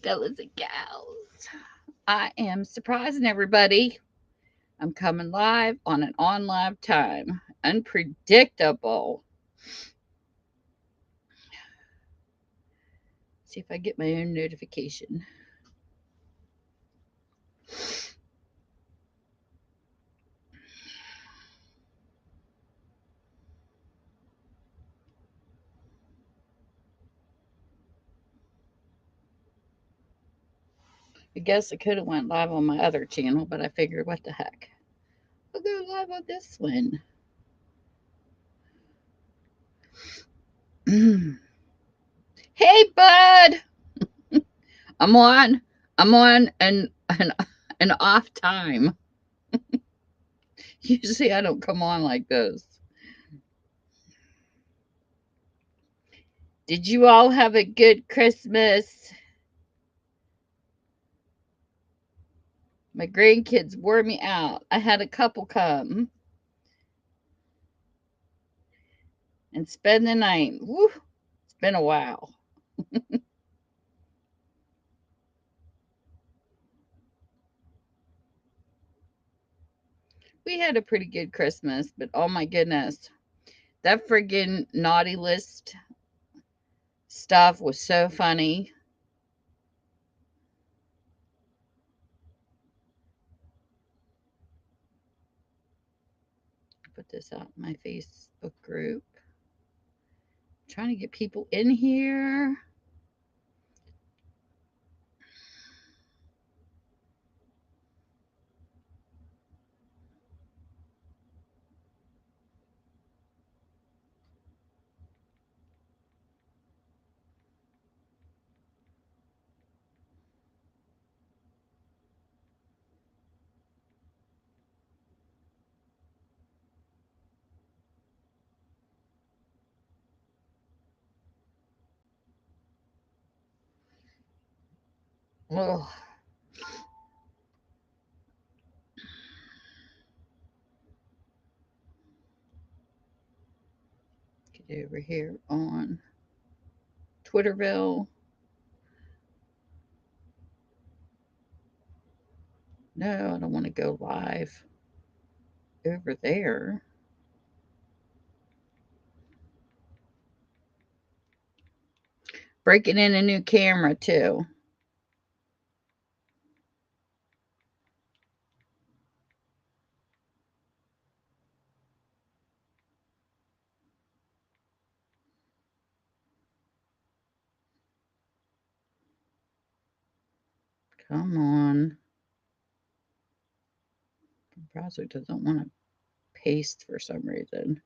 fellas and gals. I am surprising everybody. I'm coming live on an on live time. Unpredictable. See if I get my own notification. I guess I could have went live on my other channel, but I figured, what the heck? I'll go live on this one. Hey, bud. I'm on. I'm on an off time. Usually I don't come on like this. Did you all have a good Christmas? My grandkids wore me out. I had a couple come and spend the night. Woo, it's been a while. We had a pretty good Christmas, but oh my goodness, that friggin' naughty list stuff was so funny. Put this out in my Facebook group. I'm trying to get people in here. Oh, get over here on Twitterville. No, I don't want to go live over there. Breaking in a new camera too. Come on. The browser doesn't want to paste for some reason.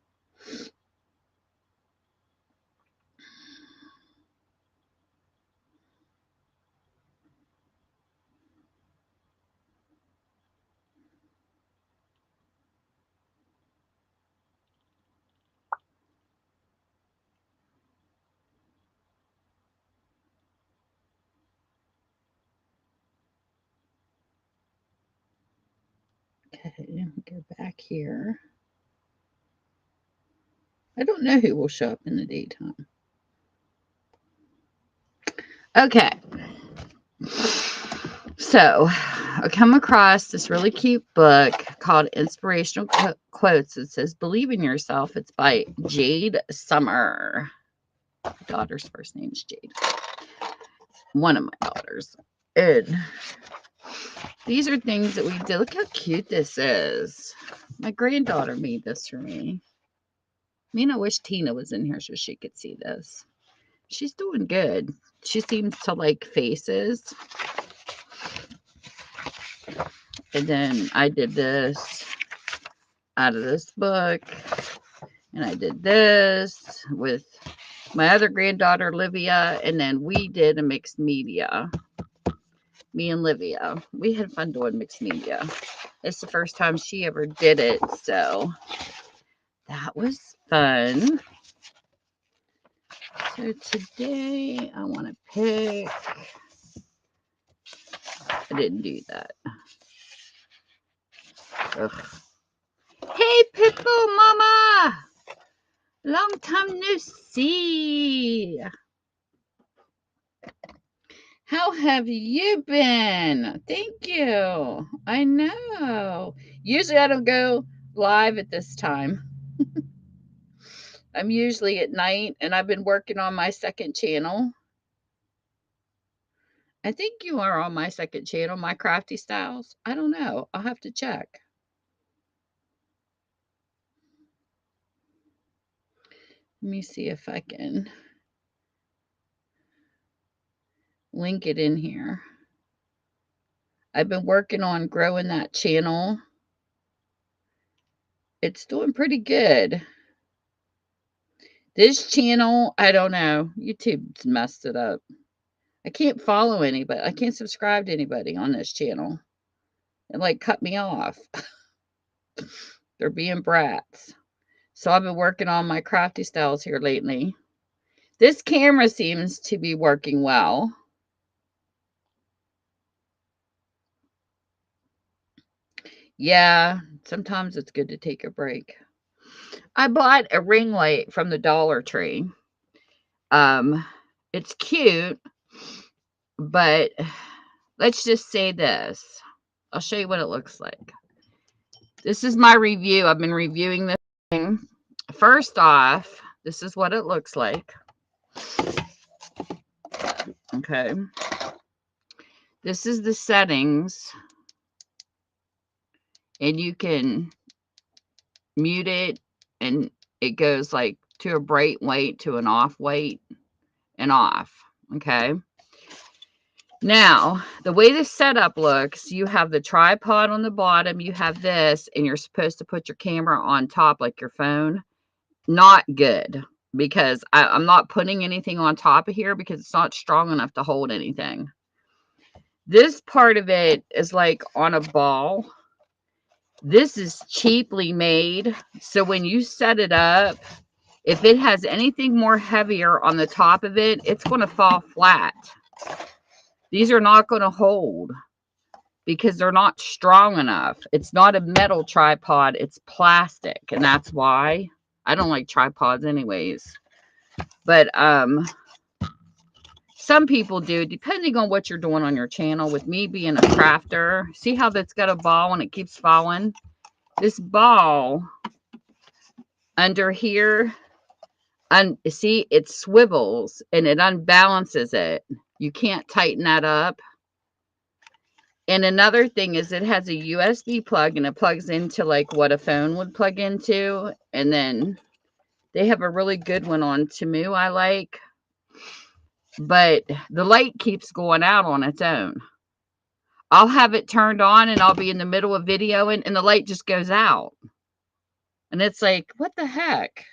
Okay, go back here. I don't know who will show up in the daytime. Okay. So, I come across this really cute book called Inspirational Quotes. It says, Believe in Yourself. It's by Jade Summer. My daughter's first name is Jade. One of my daughters. And these are things that we did. Look how cute this is. My granddaughter made this for me. I mean, I wish Tina was in here so she could see this. She's doing good. She seems to like faces. And then I did this out of this book. And I did this with my other granddaughter, Livia. And then we did a mixed media. Me and Livia. We had fun doing mixed media. It's the first time she ever did it. So that was fun. So today I want to pick. I didn't do that. Ugh. Hey, Pitbull Mama! Long time no see. How have you been? Thank you. I know. Usually I don't go live at this time. I'm usually at night, and I've been working on my second channel. I think you are on my second channel, My Crafty Styles. I don't know. I'll have to check. Let me see if I can link it in here. I've been working on growing that channel. It's doing pretty good. This channel, I don't know. YouTube's messed it up. I can't follow anybody. I can't subscribe to anybody on this channel. It like cut me off. They're being brats. So I've been working on my crafty styles here lately. This camera seems to be working well. Yeah, sometimes it's good to take a break. I bought a ring light from the Dollar Tree. It's cute, but let's just say this. I'll show you what it looks like. This is my review. I've been reviewing this thing. First off, this is what it looks like. Okay. This is the settings. And you can mute it, and it goes like to a bright white to an off white and off. Okay. Now, the way this setup looks, you have the tripod on the bottom, you have this, and you're supposed to put your camera on top like your phone. Not good, because I'm not putting anything on top of here because it's not strong enough to hold anything. This part of it is like on a ball. This is cheaply made, so when you set it up, if it has anything more heavier on the top of it, it's going to fall flat. These are not going to hold because they're not strong enough. It's not a metal tripod, it's plastic, and that's why I don't like tripods anyways. But some people do, depending on what you're doing on your channel. With me being a crafter, see how that's got a ball and it keeps falling? This ball under here, see, it swivels and it unbalances it. You can't tighten that up. And another thing is it has a USB plug, and it plugs into like what a phone would plug into. And then they have a really good one on Temu I like. But the light keeps going out on its own. I'll have it turned on and I'll be in the middle of videoing and the light just goes out. And it's like, what the heck?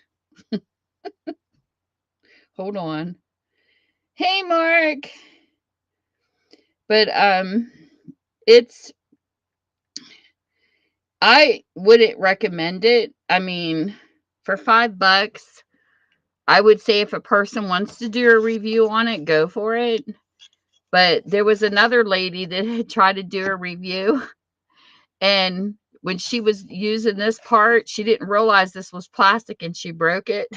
Hold on. Hey, Mark. But I wouldn't recommend it. I mean, for $5, I would say if a person wants to do a review on it, go for it. But there was another lady that had tried to do a review, and when she was using this part, she didn't realize this was plastic and she broke it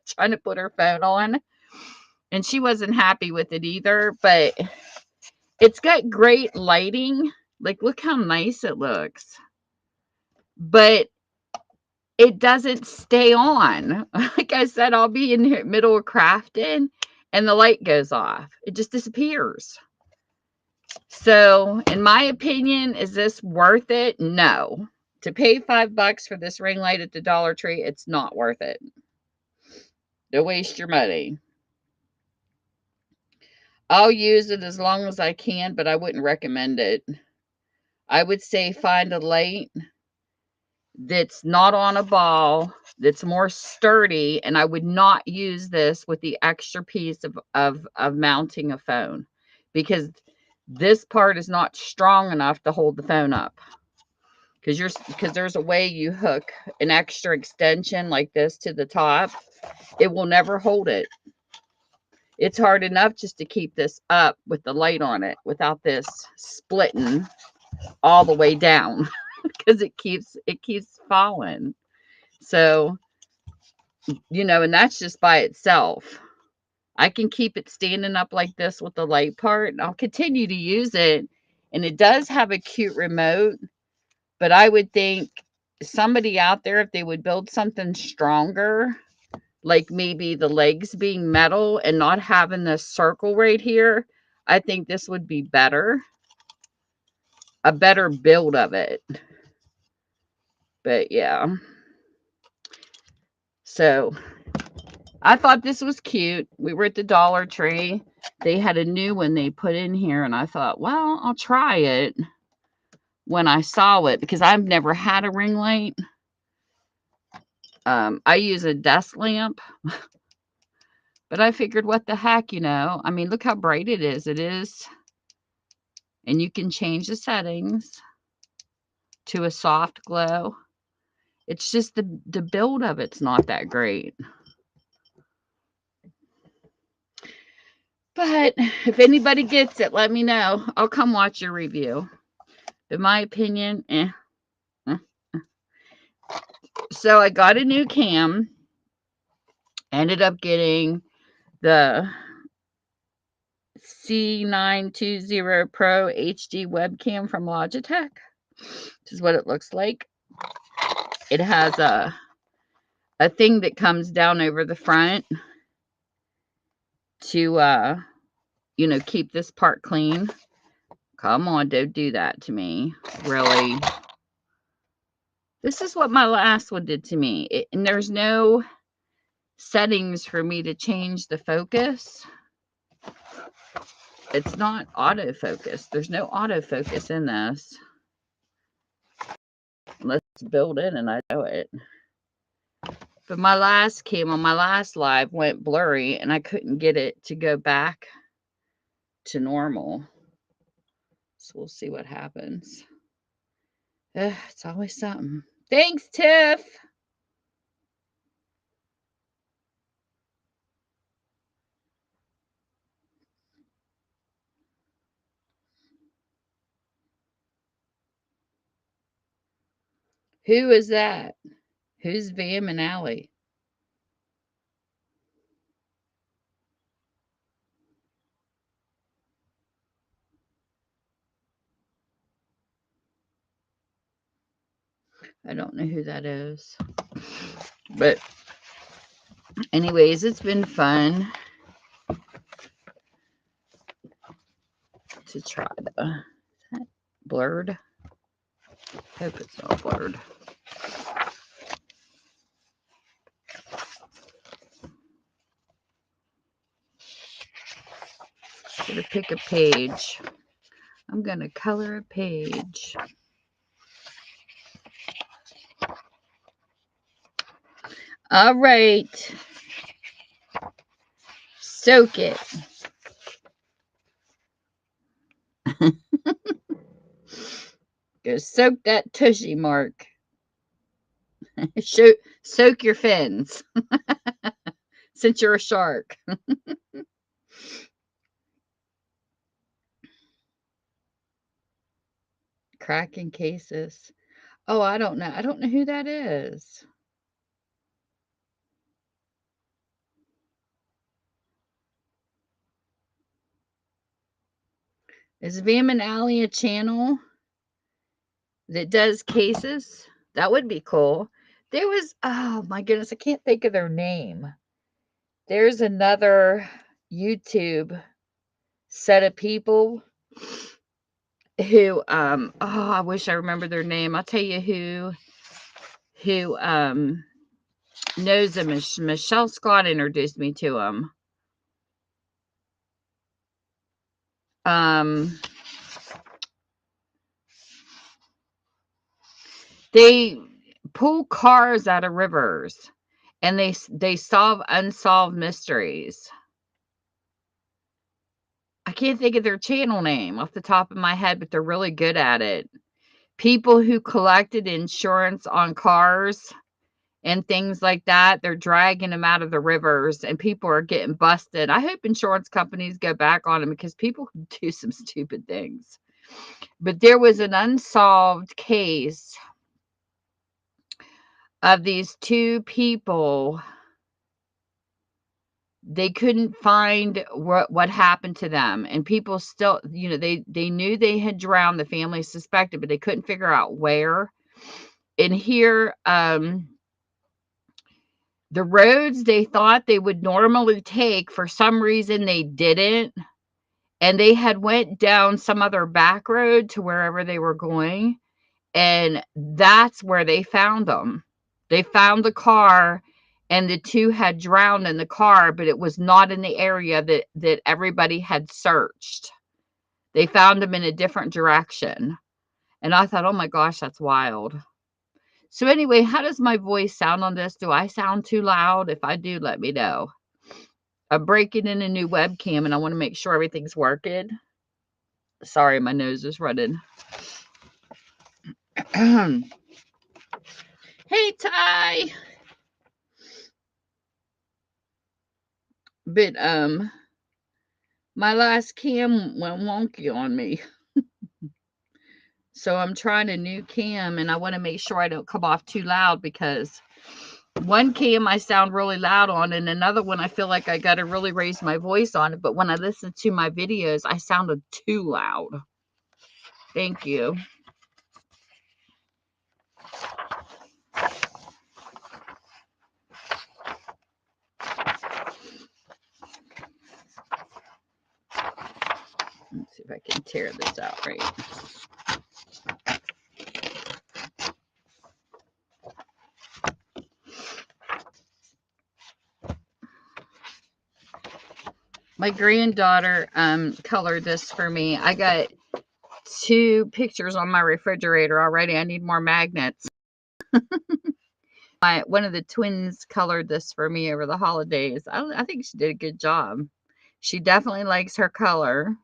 trying to put her phone on. And she wasn't happy with it either, but it's got great lighting. Like, look how nice it looks. But it doesn't stay on. Like I said, I'll be in the middle of crafting and the light goes off. It just disappears. So, in my opinion, is this worth it? No. To pay $5 for this ring light at the Dollar Tree, it's not worth it. Don't waste your money. I'll use it as long as I can, but I wouldn't recommend it. I would say find a light that's not on a ball, that's more sturdy, and I would not use this with the extra piece of mounting a phone, because this part is not strong enough to hold the phone up. Because there's a way you hook an extra extension like this to the top. It will never hold it. It's hard enough just to keep this up with the light on it without this splitting all the way down because it keeps falling. So, and that's just by itself. I can keep it standing up like this with the light part, and I'll continue to use it. And it does have a cute remote, but I would think somebody out there, if they would build something stronger, like maybe the legs being metal and not having this circle right here, I think this would be better. A better build of it. But yeah. So I thought this was cute. We were at the Dollar Tree. They had a new one they put in here, and I thought, well, I'll try it when I saw it, because I've never had a ring light. I use a desk lamp, but I figured, what the heck, you know? I mean, look how bright it is. It is. And you can change the settings to a soft glow. It's just the build of it's not that great. But if anybody gets it, let me know. I'll come watch your review. In my opinion, So I got a new cam. Ended up getting the C920 Pro HD webcam from Logitech. This is what it looks like. It has a thing that comes down over the front to you know, keep this part clean. Come on, don't do that to me. Really. This is what my last one did to me. And there's no settings for me to change the focus. It's not autofocus. There's no autofocus in this. Let's build it, and I know it. But my last cam on my last live went blurry, and I couldn't get it to go back to normal. So we'll see what happens. It's always something. Thanks, Tiff. Who is that? Who's Vam and Allie? I don't know who that is. But anyways, it's been fun to try to blurred. Hope it's not blurred. Gonna pick a page. I'm gonna color a page. All right. Soak it. Go soak that tushy, Mark. Soak your fins. Since you're a shark. Cracking cases. Oh, I don't know. I don't know who that is. Is Vam and Allie a channel that does cases? That would be cool. There was, oh my goodness, I can't think of their name. There's another YouTube set of people who, oh, I wish I remember their name. I'll tell you who knows them. Michelle Scott introduced me to them. They pull cars out of rivers, and they solve unsolved mysteries. I can't think of their channel name off the top of my head, but they're really good at it. People who collected insurance on cars and things like that, they're dragging them out of the rivers, and people are getting busted. I hope insurance companies go back on them, because people do some stupid things. But there was an unsolved case of these two people they couldn't find what happened to them, and people still, they knew they had drowned. The family suspected, but they couldn't figure out where. And here, the roads they thought they would normally take, for some reason they didn't, and they had went down some other back road to wherever they were going, and that's where they found them. They found the car, and the two had drowned in the car, but it was not in the area that everybody had searched. They found them in a different direction. And I thought, oh my gosh, that's wild. So anyway, how does my voice sound on this? Do I sound too loud? If I do, let me know. I'm breaking in a new webcam, and I want to make sure everything's working. Sorry, my nose is running. Hey, Ty. But my last cam went wonky on me. So I'm trying a new cam, and I want to make sure I don't come off too loud, because one cam I sound really loud on, and another one I feel like I got to really raise my voice on it. But when I listen to my videos, I sounded too loud. Thank you. Let's see if I can tear this out right. My granddaughter colored this for me. I got 2 pictures on my refrigerator already. I need more magnets. One of the twins colored this for me over the holidays. I think she did a good job. She definitely likes her color.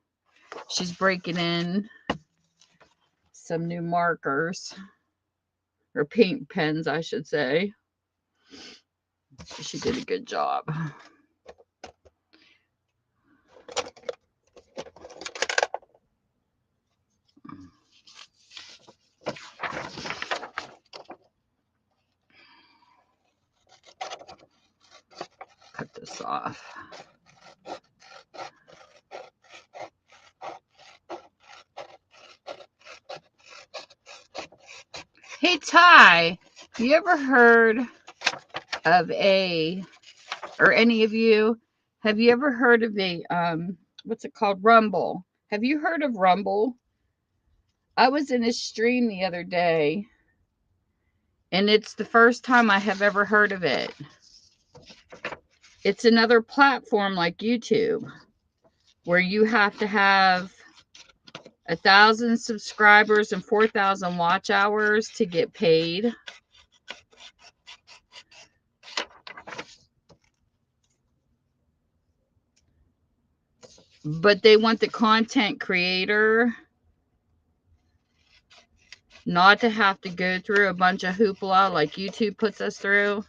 She's breaking in some new markers, or paint pens, I should say. She did a good job. Cut this off. Hey, Ty, you ever heard of or any of you, have you ever heard of what's it called? Rumble. Have you heard of Rumble? I was in a stream the other day, and it's the first time I have ever heard of it. It's another platform like YouTube, where you have to have 1,000 subscribers and 4,000 watch hours to get paid. But they want the content creator not to have to go through a bunch of hoopla like YouTube puts us through.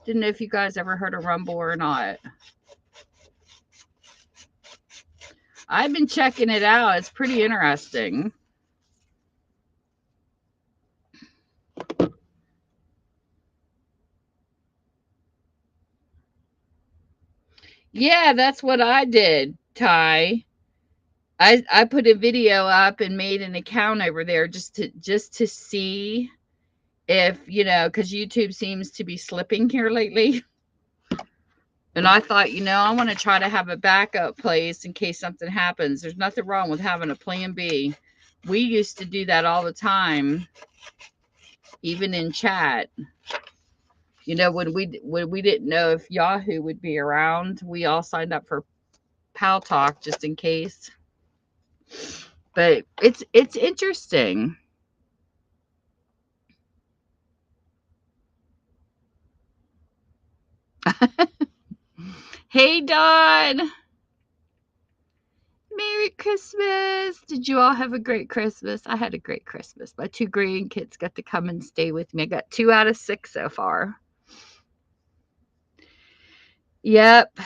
Didn't know if you guys ever heard of Rumble or not. I've been checking it out. It's pretty interesting. Yeah, that's what I did, Ty. I put a video up and made an account over there just to see if, because YouTube seems to be slipping here lately. And I thought, I want to try to have a backup place in case something happens. There's nothing wrong with having a plan B. We used to do that all the time, even in chat. When we didn't know if Yahoo would be around, we all signed up for Pal Talk just in case. But it's interesting. Hey, Dawn. Merry Christmas. Did you all have a great Christmas? I had a great Christmas. My 2 grandkids got to come and stay with me. I got 2 out of 6 so far. Yep.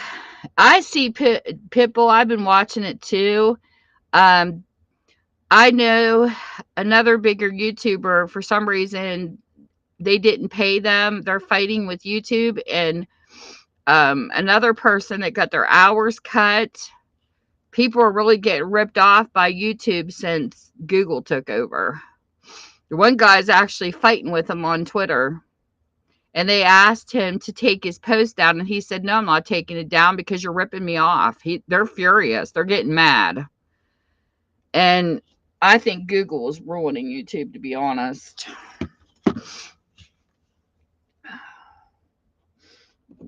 I see Pitbull. I've been watching it too. I know another bigger YouTuber, for some reason, they didn't pay them. They're fighting with YouTube, and Another person that got their hours cut. People are really getting ripped off by YouTube since Google took over. The one guy's actually fighting with him on Twitter. And they asked him to take his post down. And he said, no, I'm not taking it down because you're ripping me off. They're furious. They're getting mad. And I think Google is ruining YouTube, to be honest.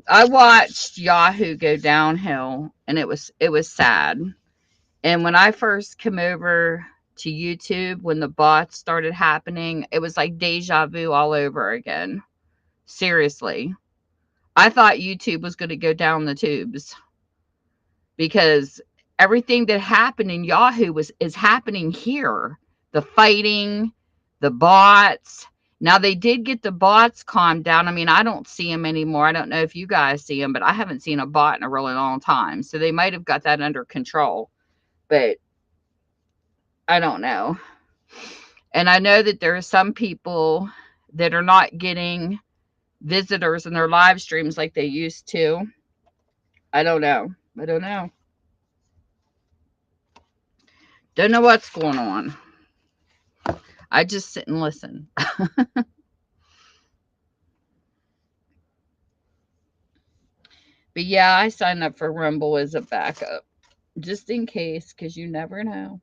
I watched Yahoo go downhill, and it was sad. And when I first came over to YouTube, when the bots started happening, it was like deja vu all over again. Seriously. I thought YouTube was going to go down the tubes because everything that happened in Yahoo is happening here. The fighting, the bots. Now, they did get the bots calmed down. I mean, I don't see them anymore. I don't know if you guys see them, but I haven't seen a bot in a really long time. So they might have got that under control. But I don't know. And I know that there are some people that are not getting visitors in their live streams like they used to. I don't know. Don't know what's going on. I just sit and listen. But yeah, I signed up for Rumble as a backup. Just in case, because you never know.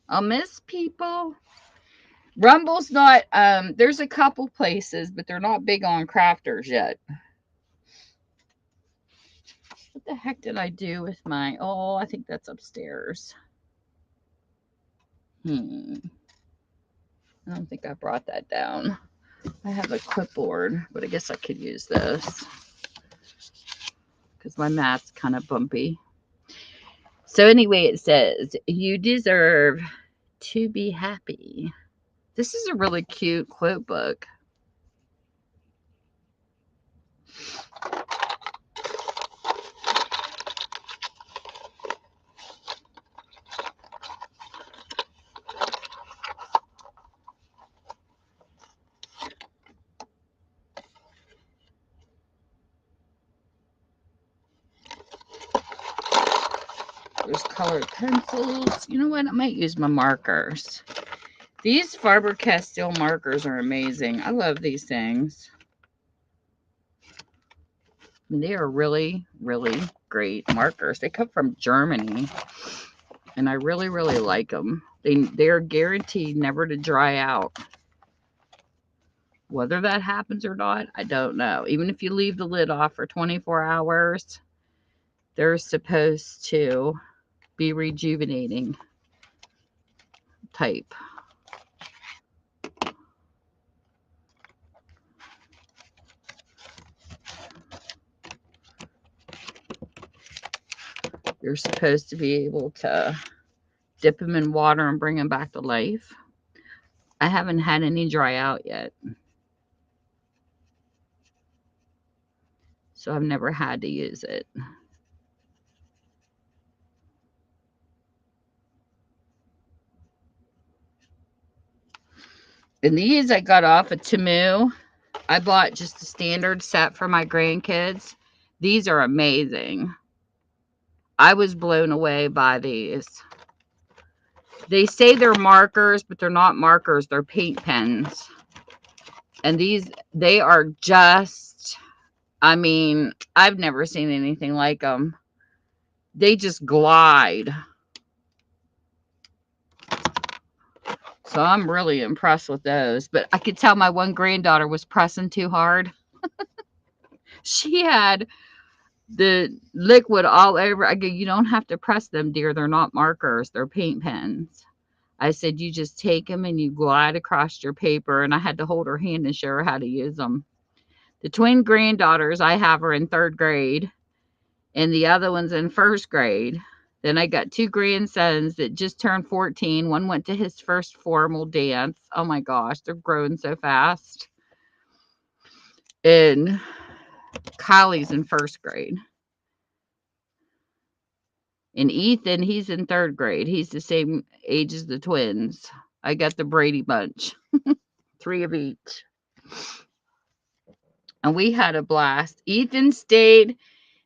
I'll miss people. Rumble's not, there's a couple places, but they're not big on crafters yet. What the heck did I do with my, I think that's upstairs. I don't think I brought that down. I have a clipboard, but I guess I could use this because my mat's kind of bumpy. So anyway, it says, you deserve to be happy. This is a really cute quote book. There's colored pencils. You know what? I might use my markers. These Faber-Castell markers are amazing. I love these things. They are really, really great markers. They come from Germany, and I really, really like them. They are guaranteed never to dry out. Whether that happens or not, I don't know. Even if you leave the lid off for 24 hours, they're supposed to be rejuvenating type. You're supposed to be able to dip them in water and bring them back to life. I haven't had any dry out yet. So I've never had to use it. And these I got off of Temu. I bought just a standard set for my grandkids. These are amazing. I was blown away by these. They say they're markers, but they're not markers. They're paint pens. And these, they are just, I mean, I've never seen anything like them. They just glide. So I'm really impressed with those. But I could tell my one granddaughter was pressing too hard. She had the liquid all over. I go, you don't have to press them, dear. They're not markers. They're paint pens. I said, you just take them and you glide across your paper. And I had to hold her hand and show her how to use them. The twin granddaughters I have are in 3rd grade. And the other one's in 1st grade. Then I got 2 grandsons that just turned 14. One went to his first formal dance. Oh my gosh, they're growing so fast. And Kylie's in 1st grade. And Ethan, he's in 3rd grade. He's the same age as the twins. I got the Brady bunch. 3 of each. And we had a blast. Ethan stayed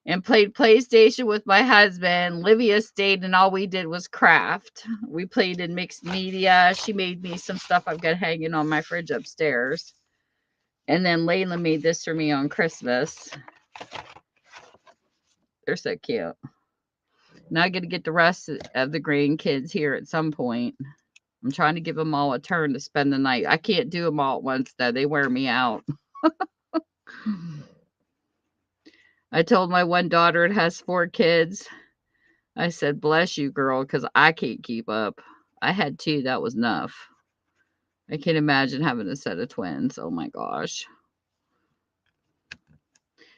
and played PlayStation with my husband. Livia stayed and all we did was craft. We played in mixed media. She made me some stuff I've got hanging on my fridge upstairs. And then Layla made this for me on Christmas. They're so cute. Now I got to get the rest of the grandkids here at some point. I'm trying to give them all a turn to spend the night. I can't do them all at once, though. They wear me out. I told my one daughter it has 4 kids. I said, bless you, girl, because I can't keep up. I had 2. That was enough. I can't imagine having a set of twins. Oh, my gosh.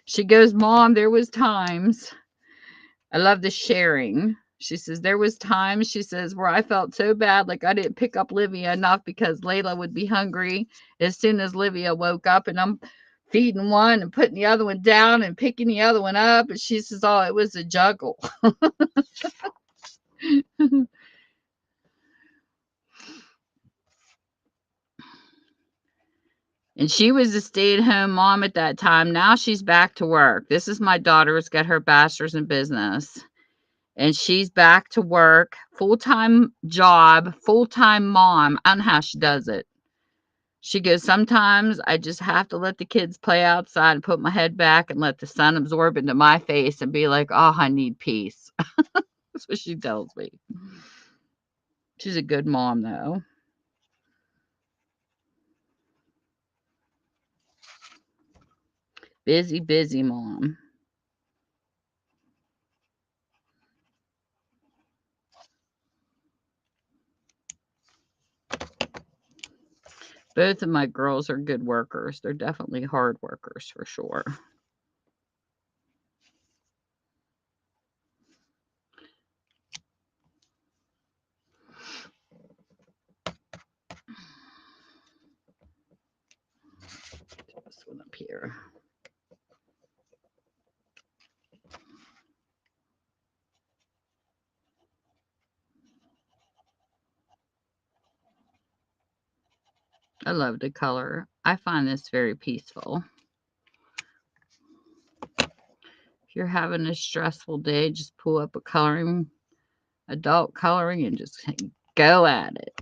She goes, Mom, there was times. I love the sharing. She says, there was times, she says, where I felt so bad, like I didn't pick up Livia enough because Layla would be hungry as soon as Livia woke up, and I'm feeding one and putting the other one down and picking the other one up. And she says, oh, it was a juggle. And she was a stay-at-home mom at that time. Now she's back to work. This is my daughter's got her bachelor's in business. And she's back to work, full-time job, full-time mom. I don't know how she does it. She goes, sometimes I just have to let the kids play outside and put my head back and let the sun absorb into my face and be like, oh, I need peace. That's what she tells me. She's a good mom, though. Busy, busy mom. Both of my girls are good workers. They're definitely hard workers for sure. This one up here. I love the color. I find this very peaceful. If you're having a stressful day, just pull up a coloring, adult coloring, and just go at it.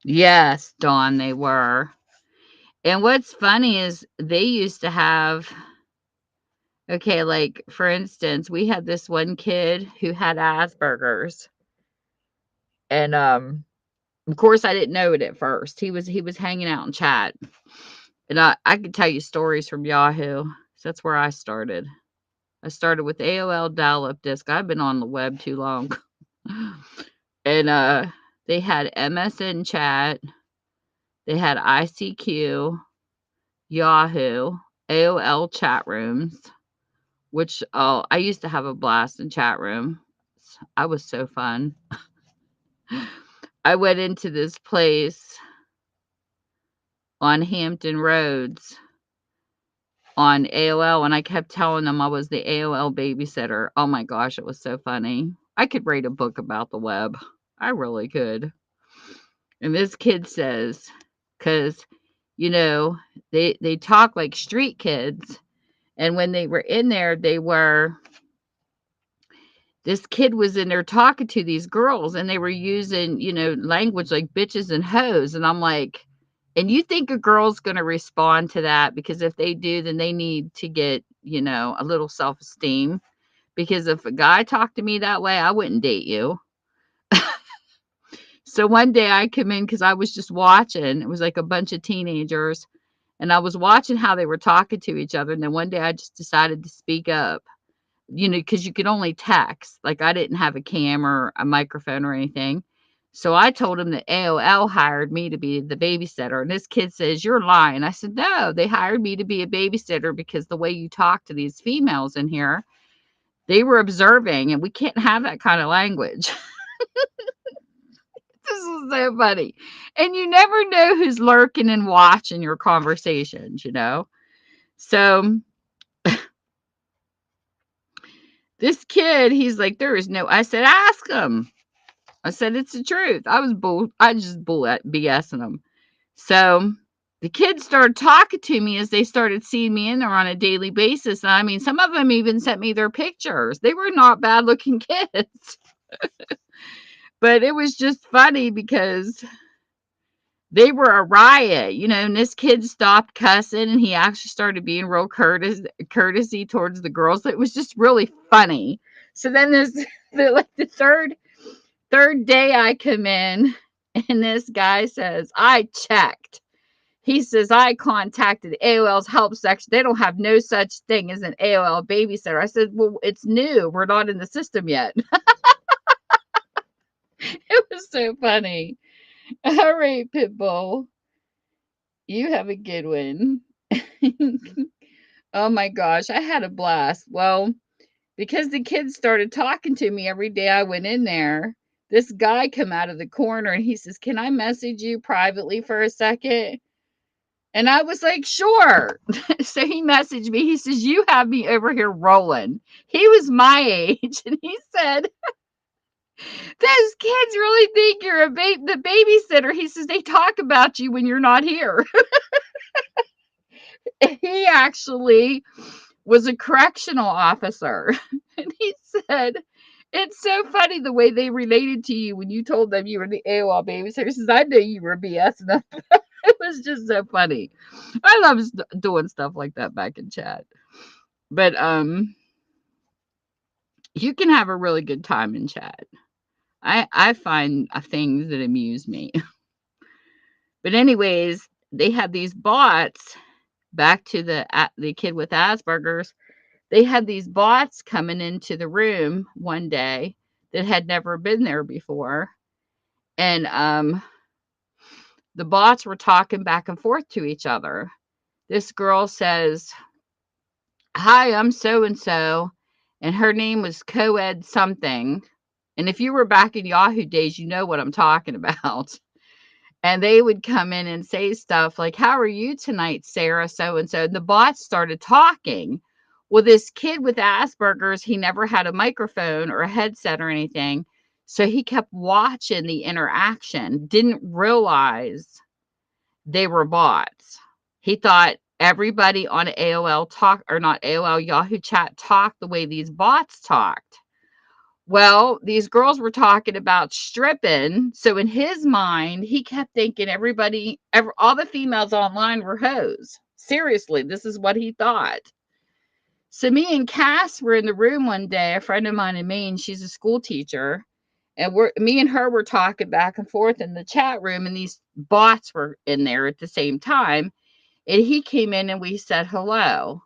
Yes, Dawn, they were. And what's funny is they used to have, okay, like for instance, we had this one kid who had Asperger's. And of course I didn't know it at first. He was hanging out in chat. And I could tell you stories from Yahoo. So that's where I started. I started with AOL dial-up disc. I've been on the web too long. And they had MSN chat. They had ICQ, Yahoo, AOL chat rooms, which, oh, I used to have a blast in chat room. I was so fun. I went into this place on Hampton Roads on AOL, and I kept telling them I was the AOL babysitter. Oh my gosh, it was so funny. I could write a book about the web. I really could. And this kid says, because, you know, they talk like street kids. And when they were in there, this kid was in there talking to these girls, and they were using, language like bitches and hoes. And I'm like, and you think a girl's going to respond to that? Because if they do, then they need to get, a little self-esteem. Because if a guy talked to me that way, I wouldn't date you. So one day I come in because I was just watching. It was like a bunch of teenagers. And I was watching how they were talking to each other. And then one day I just decided to speak up, because you could only text. Like I didn't have a cam or a microphone or anything. So I told him that AOL hired me to be the babysitter. And this kid says, you're lying. I said, no, they hired me to be a babysitter because the way you talk to these females in here, they were observing, and we can't have that kind of language. This is so funny. And you never know who's lurking and watching your conversations, So this kid, he's like, there is no, I said, ask him. I said, it's the truth. I just bull BSing them. So the kids started talking to me as they started seeing me in there on a daily basis. And I mean, some of them even sent me their pictures. They were not bad looking kids, but it was just funny because they were a riot, and this kid stopped cussing and he actually started being real courtesy towards the girls. It was just really funny. So then the third day I come in and this guy says, I checked. He says, I contacted AOL's help section. They don't have no such thing as an AOL babysitter. I said, well, it's new. We're not in the system yet. It was so funny. All right, Pitbull. You have a good one. Oh my gosh, I had a blast. Well, because the kids started talking to me every day I went in there, this guy come out of the corner and he says, can I message you privately for a second? And I was like, sure. So he messaged me. He says, you have me over here rolling. He was my age. And he said, those kids really think you're the babysitter. He says, they talk about you when you're not here. He actually was a correctional officer. And he said, it's so funny the way they related to you when you told them you were the AOL babysitter. He says, I knew you were BS. It was just so funny. I love doing stuff like that back in chat. But you can have a really good time in chat. I find things that amuse me. But anyways, they had these bots. Back to the kid with Asperger's. They had these bots coming into the room one day that had never been there before. And the bots were talking back and forth to each other. This girl says, hi, I'm so-and-so. And her name was Coed something. And if you were back in Yahoo days, you know what I'm talking about. And they would come in and say stuff like, how are you tonight, Sarah, so-and-so? And the bots started talking. Well, this kid with Asperger's, he never had a microphone or a headset or anything. So he kept watching the interaction, didn't realize they were bots. He thought everybody on AOL not AOL, Yahoo chat talked the way these bots talked. Well, these girls were talking about stripping. So in his mind, he kept thinking all the females online were hoes. Seriously, this is what he thought. So me and Cass were in the room one day, a friend of mine in Maine, she's a school teacher. And me and her were talking back and forth in the chat room, and these bots were in there at the same time. And he came in and we said hello.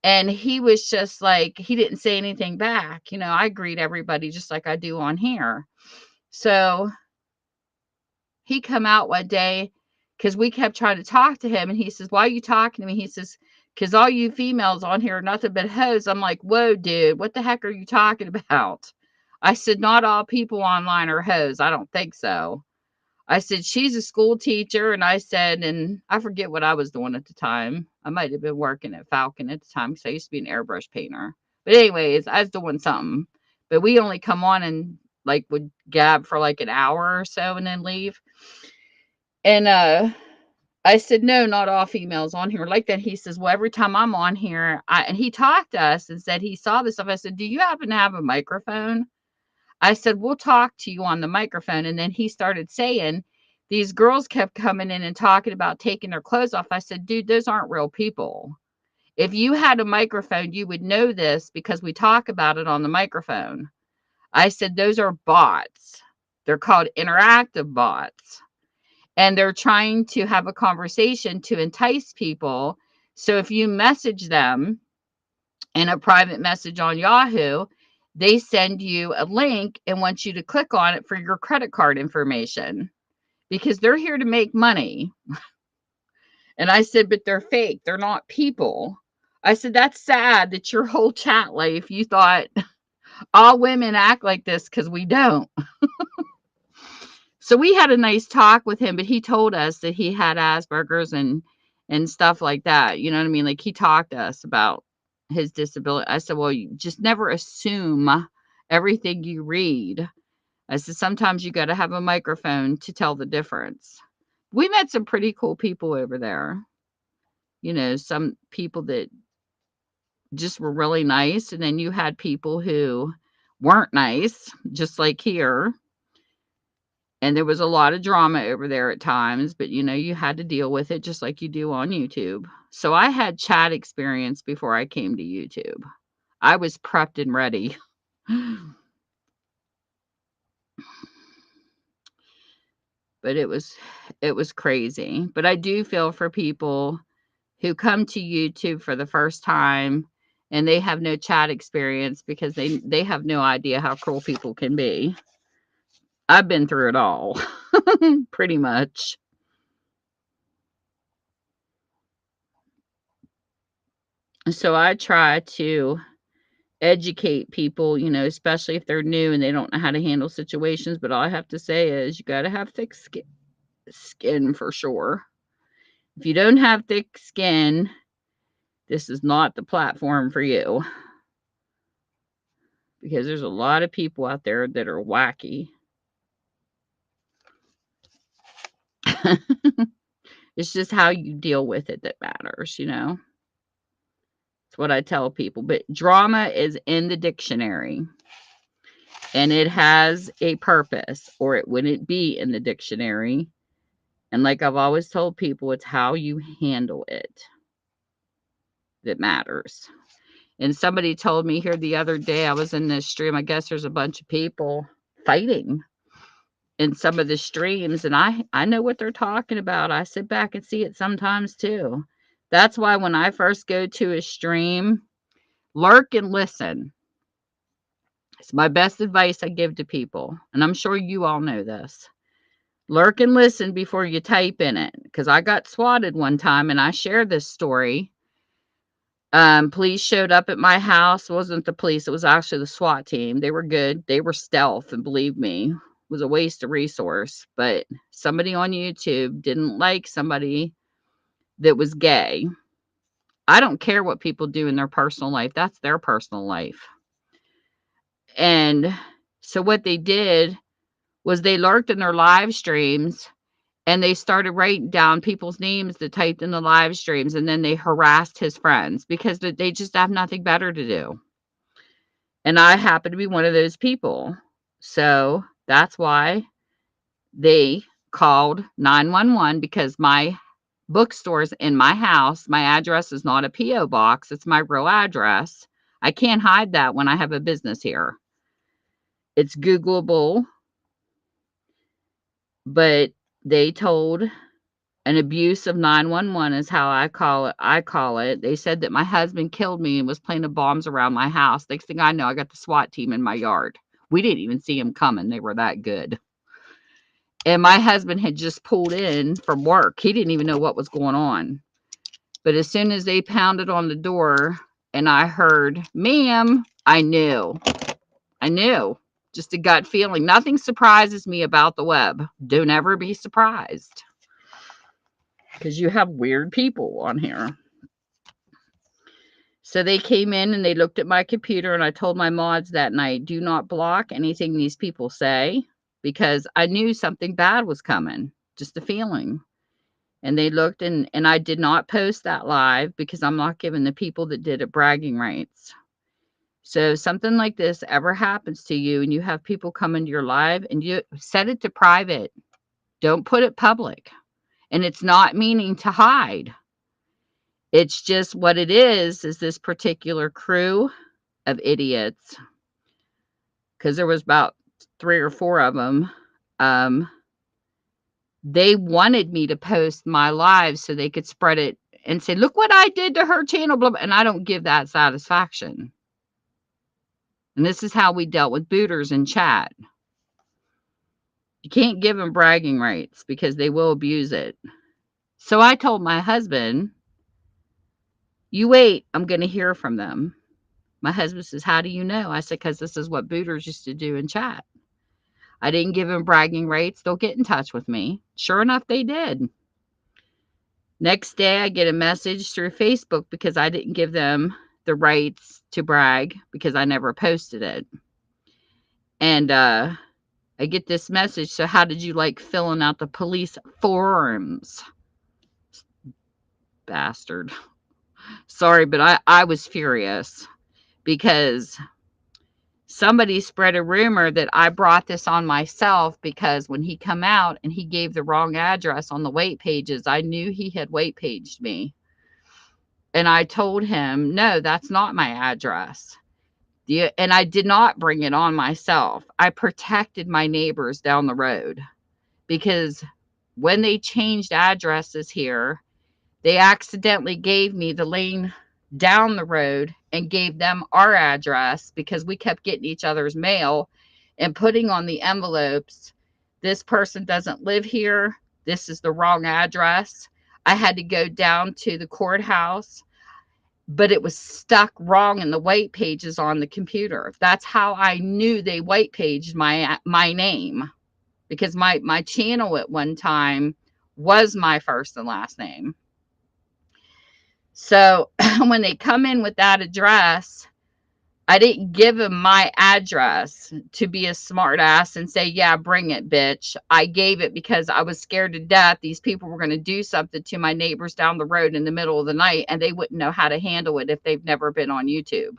And he was just like, he didn't say anything back. I greet everybody just like I do on here. So he come out one day because we kept trying to talk to him. And he says, why are you talking to me? He says, because all you females on here are nothing but hoes. I'm like, whoa, dude, what the heck are you talking about? I said, not all people online are hoes. I don't think so. I said, she's a school teacher. And I said, and I forget what I was doing at the time. I might have been working at Falcon at the time because I used to be an airbrush painter. But anyways, I was doing something. But we only come on and would gab for an hour or so and then leave. And I said, no, not all females on here like that. He says, well, every time I'm on here, and he talked to us and said he saw this stuff. I said, do you happen to have a microphone? I said, we'll talk to you on the microphone. And then he started saying, these girls kept coming in and talking about taking their clothes off. I said, dude, those aren't real people. If you had a microphone, you would know this because we talk about it on the microphone. I said, those are bots. They're called interactive bots. And they're trying to have a conversation to entice people. So if you message them in a private message on Yahoo, they send you a link and want you to click on it for your credit card information because they're here to make money. And I said, but they're fake. They're not people. I said, that's sad that your whole chat life, you thought all women act like this because we don't. So we had a nice talk with him, but he told us that he had Asperger's and stuff like that. You know what I mean? Like he talked to us about his disability. I said, well, you just never assume everything you read. I said, sometimes you got to have a microphone to tell the difference. We met some pretty cool people over there. You know, some people that just were really nice. And then you had people who weren't nice, just like here. And there was a lot of drama over there at times, but you know, you had to deal with it just like you do on YouTube. So I had chat experience before I came to YouTube. I was prepped and ready. But it was crazy. But I do feel for people who come to YouTube for the first time and they have no chat experience because they have no idea how cruel people can be. I've been through it all, pretty much. So I try to educate people, you know, especially if they're new and they don't know how to handle situations. But all I have to say is you got to have thick skin for sure. If you don't have thick skin, this is not the platform for you. Because there's a lot of people out there that are wacky. It's just how you deal with it that matters, you know? It's what I tell people. But drama is in the dictionary. And it has a purpose, or it wouldn't be in the dictionary. And like I've always told people, it's how you handle it that matters. And somebody told me here the other day, I was in this stream, I guess there's a bunch of people fighting in some of the streams, and I know what they're talking about. I sit back and see it sometimes too. That's why when I first go to a stream, lurk and listen. It's my best advice I give to people, and I'm sure you all know this. Lurk and listen before you type in it, because I got swatted one time, and I share this story. Police showed up at my house. It wasn't the police, it was actually the SWAT team. They were good. They were stealth, and believe me, it was a waste of resource. But somebody on YouTube didn't like somebody that was gay. I don't care what people do in their personal life. That's their personal life. And so what they did was they lurked in their live streams and they started writing down people's names that typed in the live streams, and then they harassed his friends because they just have nothing better to do. And I happen to be one of those people. So that's why they called 911, because my bookstore's in my house. My address is not a P.O. box. It's my real address. I can't hide that when I have a business here. It's Googleable. But they told an abuse of 911 is how I call it. They said that my husband killed me and was planting bombs around my house. Next thing I know, I got the SWAT team in my yard. We didn't even see him coming. They were that good. And my husband had just pulled in from work. He didn't even know what was going on. But as soon as they pounded on the door and I heard, "Ma'am," I knew. Just a gut feeling. Nothing surprises me about the web. Don't ever be surprised, because you have weird people on here. So they came in and they looked at my computer, and I told my mods that night, do not block anything these people say, because I knew something bad was coming. Just a feeling. And they looked, and I did not post that live because I'm not giving the people that did it bragging rights. So if something like this ever happens to you and you have people come into your live, and you set it to private, don't put it public. And it's not meaning to hide. It's just what it is this particular crew of idiots, because there was about 3 or 4 of them. They wanted me to post my live so they could spread it and say, look what I did to her channel, blah, blah. And I don't give that satisfaction. And this is how we dealt with booters in chat. You can't give them bragging rights because they will abuse it. So I told my husband, you wait, I'm going to hear from them. My husband says, how do you know? I said, because this is what booters used to do in chat. I didn't give them bragging rights. They'll get in touch with me. Sure enough, they did. Next day, I get a message through Facebook because I didn't give them the rights to brag because I never posted it. And I get this message. So how did you like filling out the police forms? Bastard. Sorry, but I was furious because somebody spread a rumor that I brought this on myself because when he come out and he gave the wrong address on the weight pages, I knew he had weight paged me. And I told him, no, that's not my address. And I did not bring it on myself. I protected my neighbors down the road because when they changed addresses here, they accidentally gave me the lane down the road and gave them our address because we kept getting each other's mail and putting on the envelopes, this person doesn't live here. This is the wrong address. I had to go down to the courthouse, but it was stuck wrong in the weight pages on the computer. That's how I knew they weight paged my name, because my channel at one time was my first and last name. So when they come in with that address, I didn't give them my address to be a smart ass and say, yeah, bring it, bitch. I gave it because I was scared to death. These people were going to do something to my neighbors down the road in the middle of the night, and they wouldn't know how to handle it if they've never been on YouTube.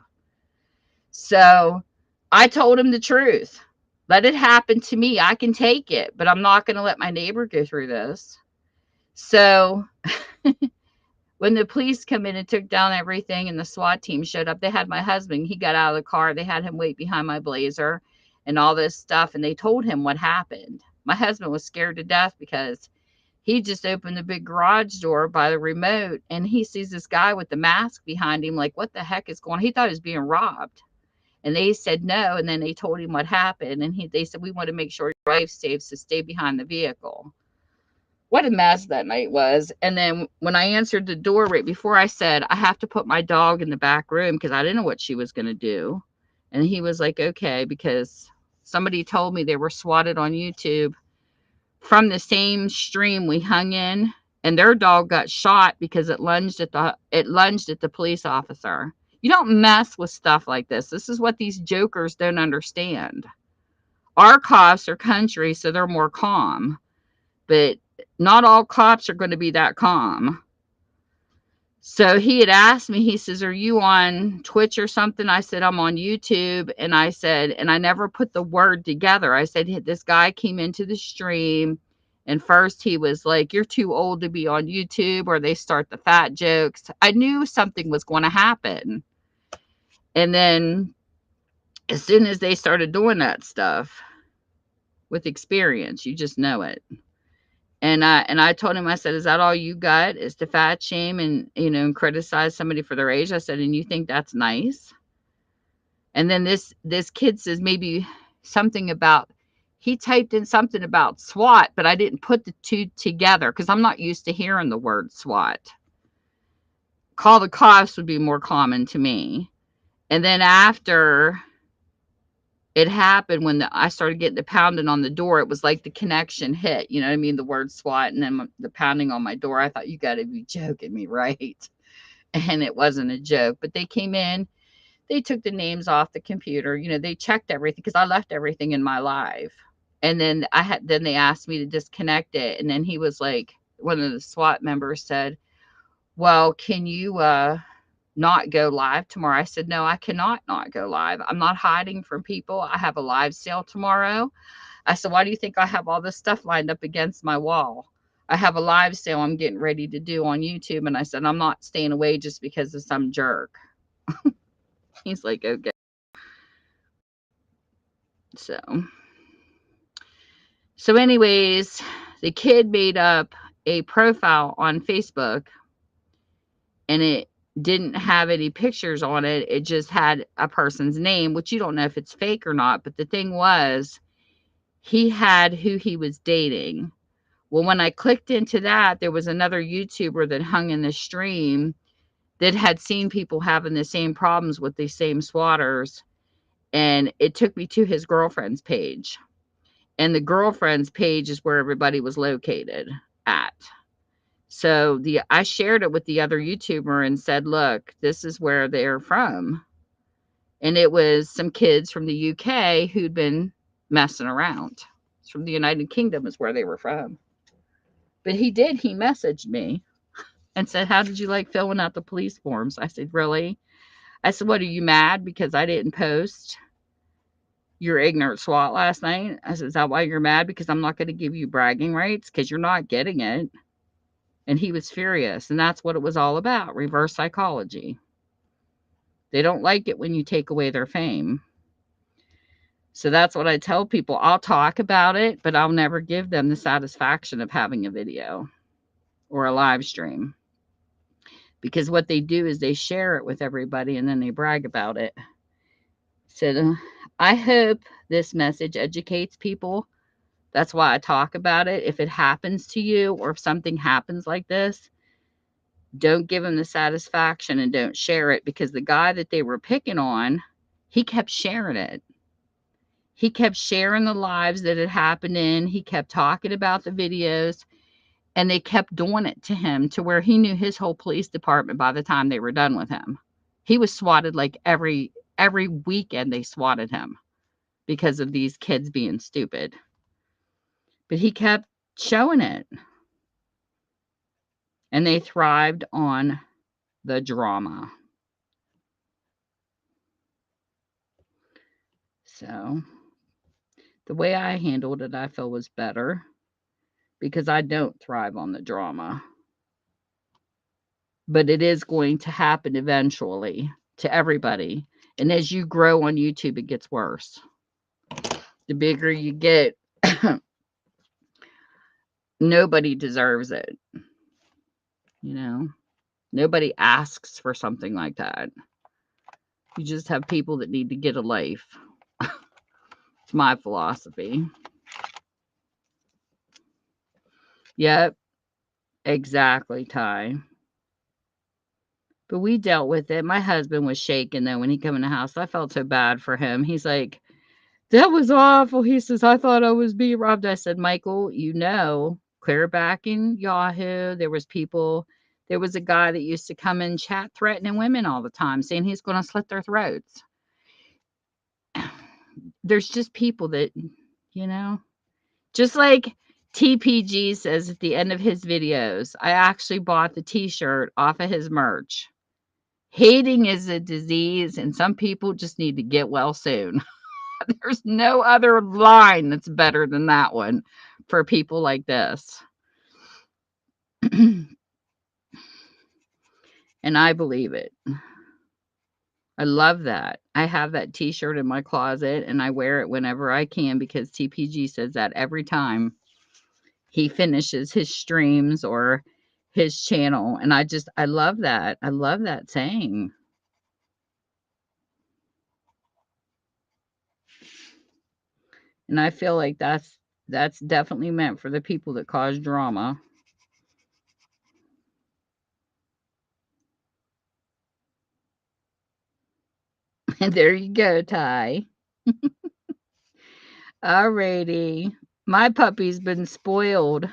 So I told them the truth. Let it happen to me. I can take it, but I'm not going to let my neighbor go through this. So when the police come in and took down everything and the SWAT team showed up, they had my husband. He got out of the car. They had him wait behind my Blazer and all this stuff. And they told him what happened. My husband was scared to death because he just opened the big garage door by the remote and he sees this guy with the mask behind him. Like, what the heck is going on? He thought he was being robbed. And they said no. And then they told him what happened. And they said, we want to make sure your wife's safe, so stay behind the vehicle. What a mess that night was. And then when I answered the door right before, I said, I have to put my dog in the back room because I didn't know what she was going to do. And he was like, okay, because somebody told me they were swatted on YouTube from the same stream we hung in, and their dog got shot because it lunged at the police officer. You don't mess with stuff like this. This is what these jokers don't understand. Our cops are country, so they're more calm. But not all cops are going to be that calm. So he had asked me, he says, are you on Twitch or something? I said, I'm on YouTube. And I said, and I never put the word together. I said, this guy came into the stream. And first he was like, you're too old to be on YouTube, or they start the fat jokes. I knew something was going to happen. And then as soon as they started doing that stuff with experience, you just know it. And I told him, I said, is that all you got is to fat shame and, and criticize somebody for their age? I said, and you think that's nice? And then this kid says maybe something about, he typed in something about SWAT, but I didn't put the two together because I'm not used to hearing the word SWAT. Call the cops would be more common to me. And then after it happened, when I started getting the pounding on the door, it was like the connection hit, you know what I mean? The word SWAT and then the pounding on my door. I thought, you got to be joking me, right? And it wasn't a joke, but they came in, they took the names off the computer, they checked everything because I left everything in my live. And then then they asked me to disconnect it. And then he was like, one of the SWAT members said, well, can you, not go live tomorrow? I said, no, I cannot not go live. I'm not hiding from people. I have a live sale tomorrow. I said, why do you think I have all this stuff lined up against my wall? I have a live sale I'm getting ready to do on YouTube. And I said, I'm not staying away just because of some jerk. He's like, okay. So anyways, the kid made up a profile on Facebook and it didn't have any pictures on it. It just had a person's name, which you don't know if it's fake or not. But the thing was, he had who he was dating. Well, when I clicked into that, there was another YouTuber that hung in the stream that had seen people having the same problems with these same swatters. And it took me to his girlfriend's page. And the girlfriend's page is where everybody was located at. So I shared it with the other YouTuber and said, look, this is where they're from. And it was some kids from the UK who'd been messing around. from the United Kingdom is where they were from. But he did. He messaged me and said, "How did you like filling out the police forms?" I said, "Really?" I said, "What, are you mad because I didn't post your ignorant SWAT last night?" I said, "Is that why you're mad? Because I'm not going to give you bragging rights because you're not getting it." And he was furious. And that's what it was all about, reverse psychology. They don't like it when you take away their fame. So that's what I tell people. I'll talk about it, but I'll never give them the satisfaction of having a video or a live stream. Because what they do is they share it with everybody and then they brag about it. So I hope this message educates people. That's why I talk about it. If it happens to you or if something happens like this, don't give them the satisfaction and don't share it, because the guy that they were picking on, he kept sharing it. He kept sharing the lives that had happened in. He kept talking about the videos, and they kept doing it to him to where he knew his whole police department by the time they were done with him. He was swatted like every weekend they swatted him because of these kids being stupid. But he kept showing it. And they thrived on the drama. So the way I handled it, I feel, was better because I don't thrive on the drama. But it is going to happen eventually to everybody. And as you grow on YouTube, it gets worse. The bigger you get, nobody deserves it. You know, nobody asks for something like that. You just have people that need to get a life. It's my philosophy. Yep, exactly, Ty. But we dealt with it. My husband was shaking though when he came in the house. I felt so bad for him. He's like, "That was awful." He says, "I thought I was being robbed." I said, "Michael, clear back in Yahoo, there was a guy that used to come and chat threatening women all the time, saying he's going to slit their throats." There's just people that, you know, just like TPG says at the end of his videos, I actually bought the t-shirt off of his merch. Hating is a disease, and some people just need to get well soon. There's no other line that's better than that one for people like this. And I believe it. I love that. I have that t-shirt in my closet and I wear it whenever I can because TPG says that every time he finishes his streams or his channel. And I love that. I love that saying. And I feel like that's definitely meant for the people that cause drama. And there you go, Ty. Alrighty. My puppy's been spoiled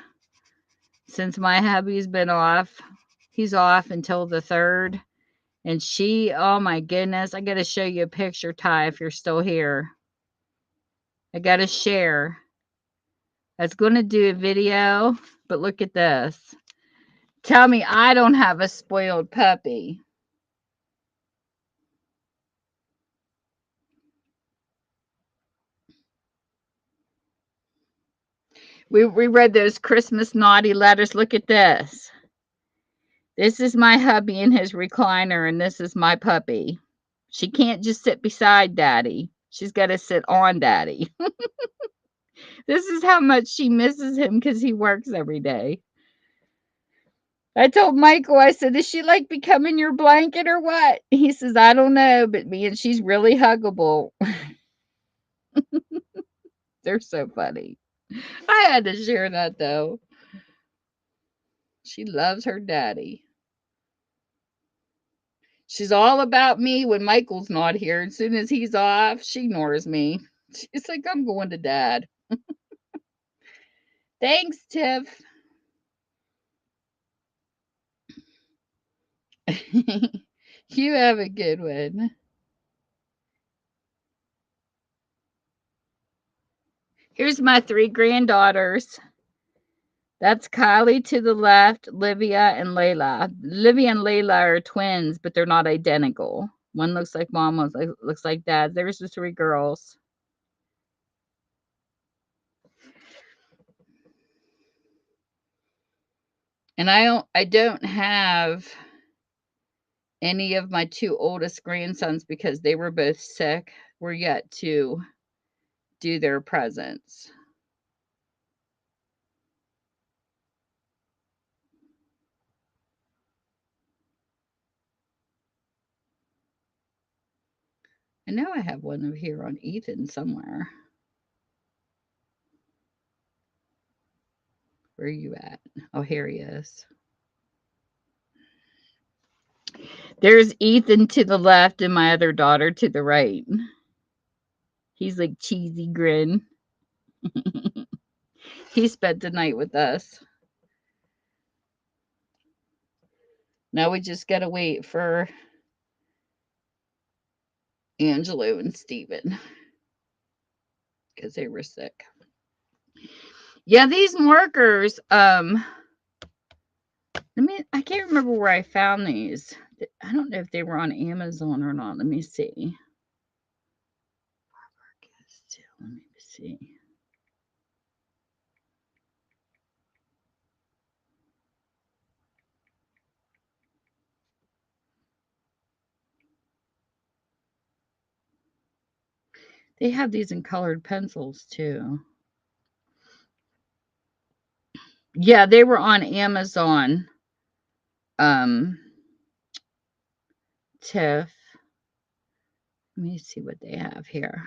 since my hubby's been off. He's off until the 3rd. And oh my goodness, I got to show you a picture, Ty, if you're still here. I got to share. I was going to do a video, but look at this. Tell me I don't have a spoiled puppy. We read those Christmas naughty letters. Look at this. This is my hubby in his recliner, and this is my puppy. She can't just sit beside Daddy. She's got to sit on Daddy. This is how much she misses him because he works every day. I told Michael, I said, "Is she like becoming your blanket or what?" He says, "I don't know, but me and she's really huggable." They're so funny. I had to share that though. She loves her daddy. She's all about me when Michael's not here. As soon as he's off, she ignores me. She's like, "I'm going to Dad." Thanks, Tiff. You have a good one. Here's my 3 granddaughters. That's Kylie to the left, Livia and Layla. Livia and Layla are twins, but they're not identical. One looks like mom, one looks like dad. There's the 3 girls. And I don't have any of my 2 oldest grandsons because they were both sick. We're yet to do their presents. I know I have one over here on Ethan somewhere. Where are you at? Oh, here he is. There's Ethan to the left and my other daughter to the right. He's like cheesy grin. He spent the night with us. Now we just gotta wait for Angelo and Steven because they were sick. Yeah, these markers, I can't remember where I found these. I don't know if they were on Amazon or not. Let me see. Let me see. They have these in colored pencils too. Yeah, they were on Amazon. Tiff. Let me see what they have here.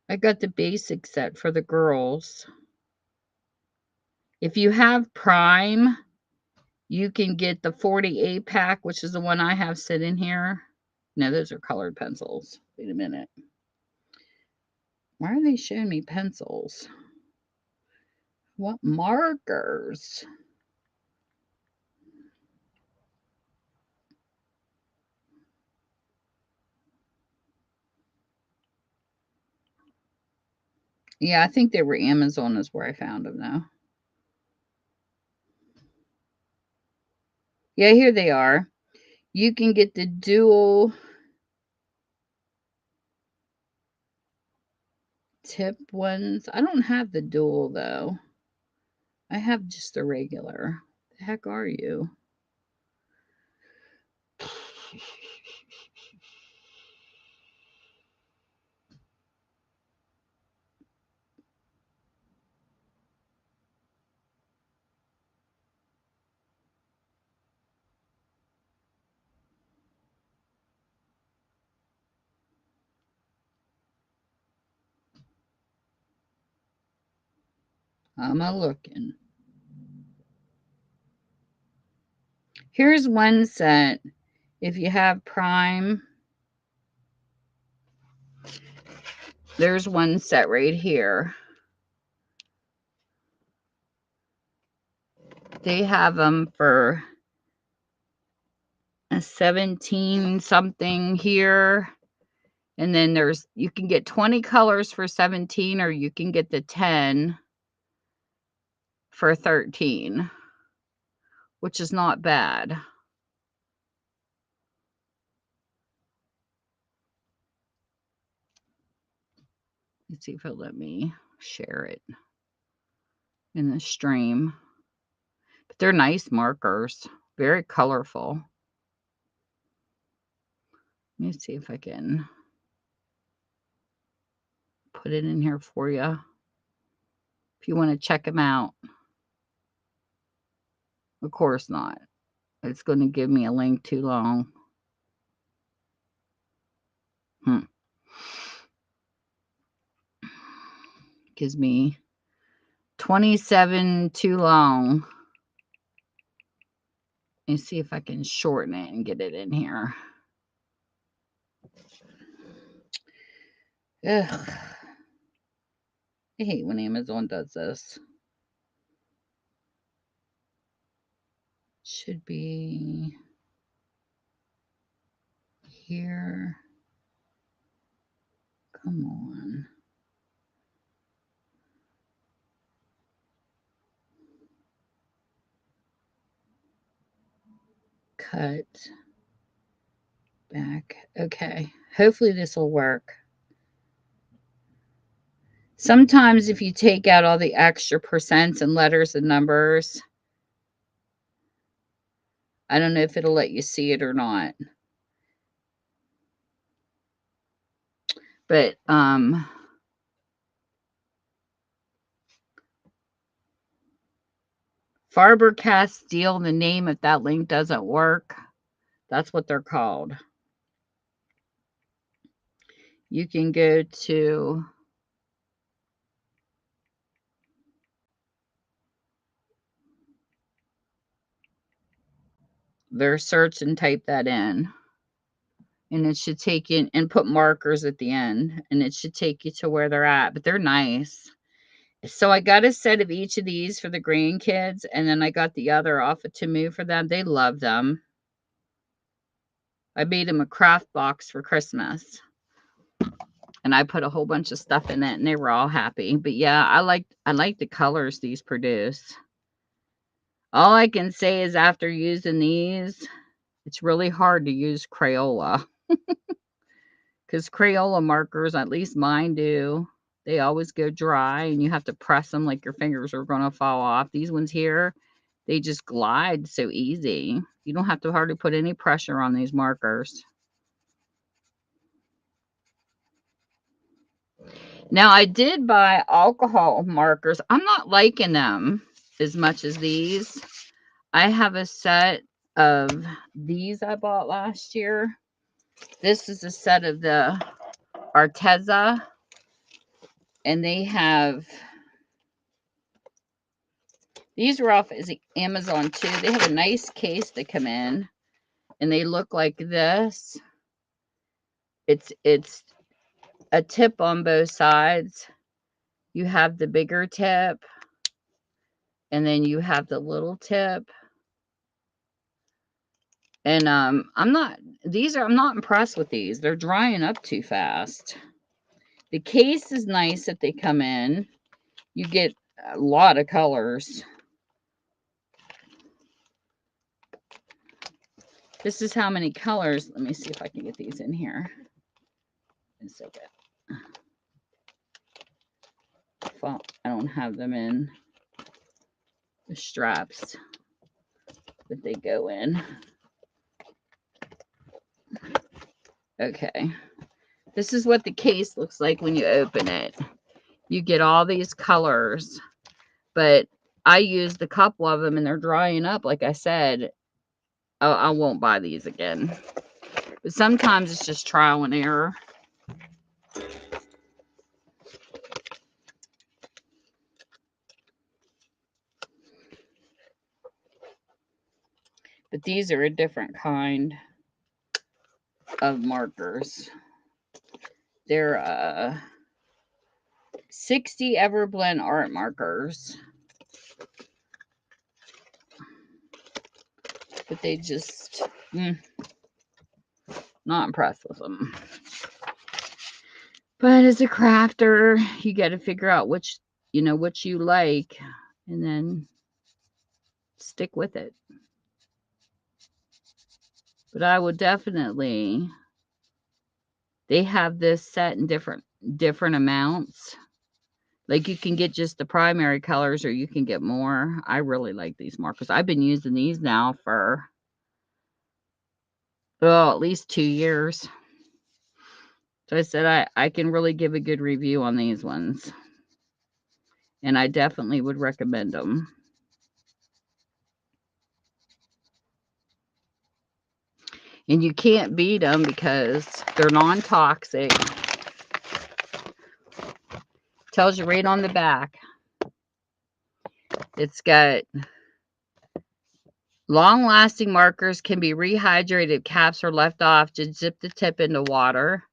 I got the basic set for the girls. If you have Prime, you can get the 48 pack, which is the one I have sitting here. No, those are colored pencils. Wait a minute. Why are they showing me pencils? What markers? Yeah, I think they were Amazon is where I found them now. Yeah, here they are. You can get the dual tip ones. I don't have the dual though. I have just the regular. The heck are you? I'm a looking. Here's one set. If you have Prime, there's one set right here. They have them for a 17 something here. And then you can get 20 colors for 17 or you can get the 10 for 13, which is not bad. Let's see if it'll let me share it in the stream. But they're nice markers, very colorful. Let me see if I can put it in here for you if you want to check them out. Of course not. It's going to give me a link too long. Gives me 27 too long. Let me see if I can shorten it and get it in here. Ugh. I hate when Amazon does this. should be here. Come on. Cut back. Okay. Hopefully this will work. Sometimes if you take out all the extra percents and letters and numbers, I don't know if it'll let you see it or not. But Faber-Castell, the name, if that link doesn't work, that's what they're called. You can go to their search and type that in. And it should take you and put markers at the end. And it should take you to where they're at. But they're nice. So I got a set of each of these for the grandkids. And then I got the other off of Temu for them. They love them. I made them a craft box for Christmas. And I put a whole bunch of stuff in it. And they were all happy. But yeah, I like the colors these produce. All I can say is after using these, it's really hard to use Crayola. Because Crayola markers, at least mine do, they always go dry and you have to press them like your fingers are going to fall off. These ones here, they just glide so easy. You don't have to hardly put any pressure on these markers. Now, I did buy alcohol markers. I'm not liking them as much as these. I have a set of these I bought last year. This is a set of the Arteza. And they have, these are off Amazon too. They have a nice case to come in. And they look like this. It's a tip on both sides. You have the bigger tip. And then you have the little tip. And I'm not impressed with these. They're drying up too fast. The case is nice that they come in. You get a lot of colors. This is how many colors. Let me see if I can get these in here. It's okay. Well, I don't have them in the straps, but they go in. Okay. This is what the case looks like when you open it. You get all these colors, but I used a couple of them and they're drying up. Like I said, I won't buy these again. But sometimes it's just trial and error. But these are a different kind of markers. They're 60 Everblend art markers. But they just not impressed with them. But as a crafter, you got to figure out which you like and then stick with it. But I would definitely, they have this set in different amounts. Like you can get just the primary colors or you can get more. I really like these markers. I've been using these now for, at least 2 years. So I said I can really give a good review on these ones. And I definitely would recommend them. And you can't beat them because they're non-toxic. Tells you right on the back. It's got long-lasting markers can be rehydrated if caps are left off. Just dip the tip into water.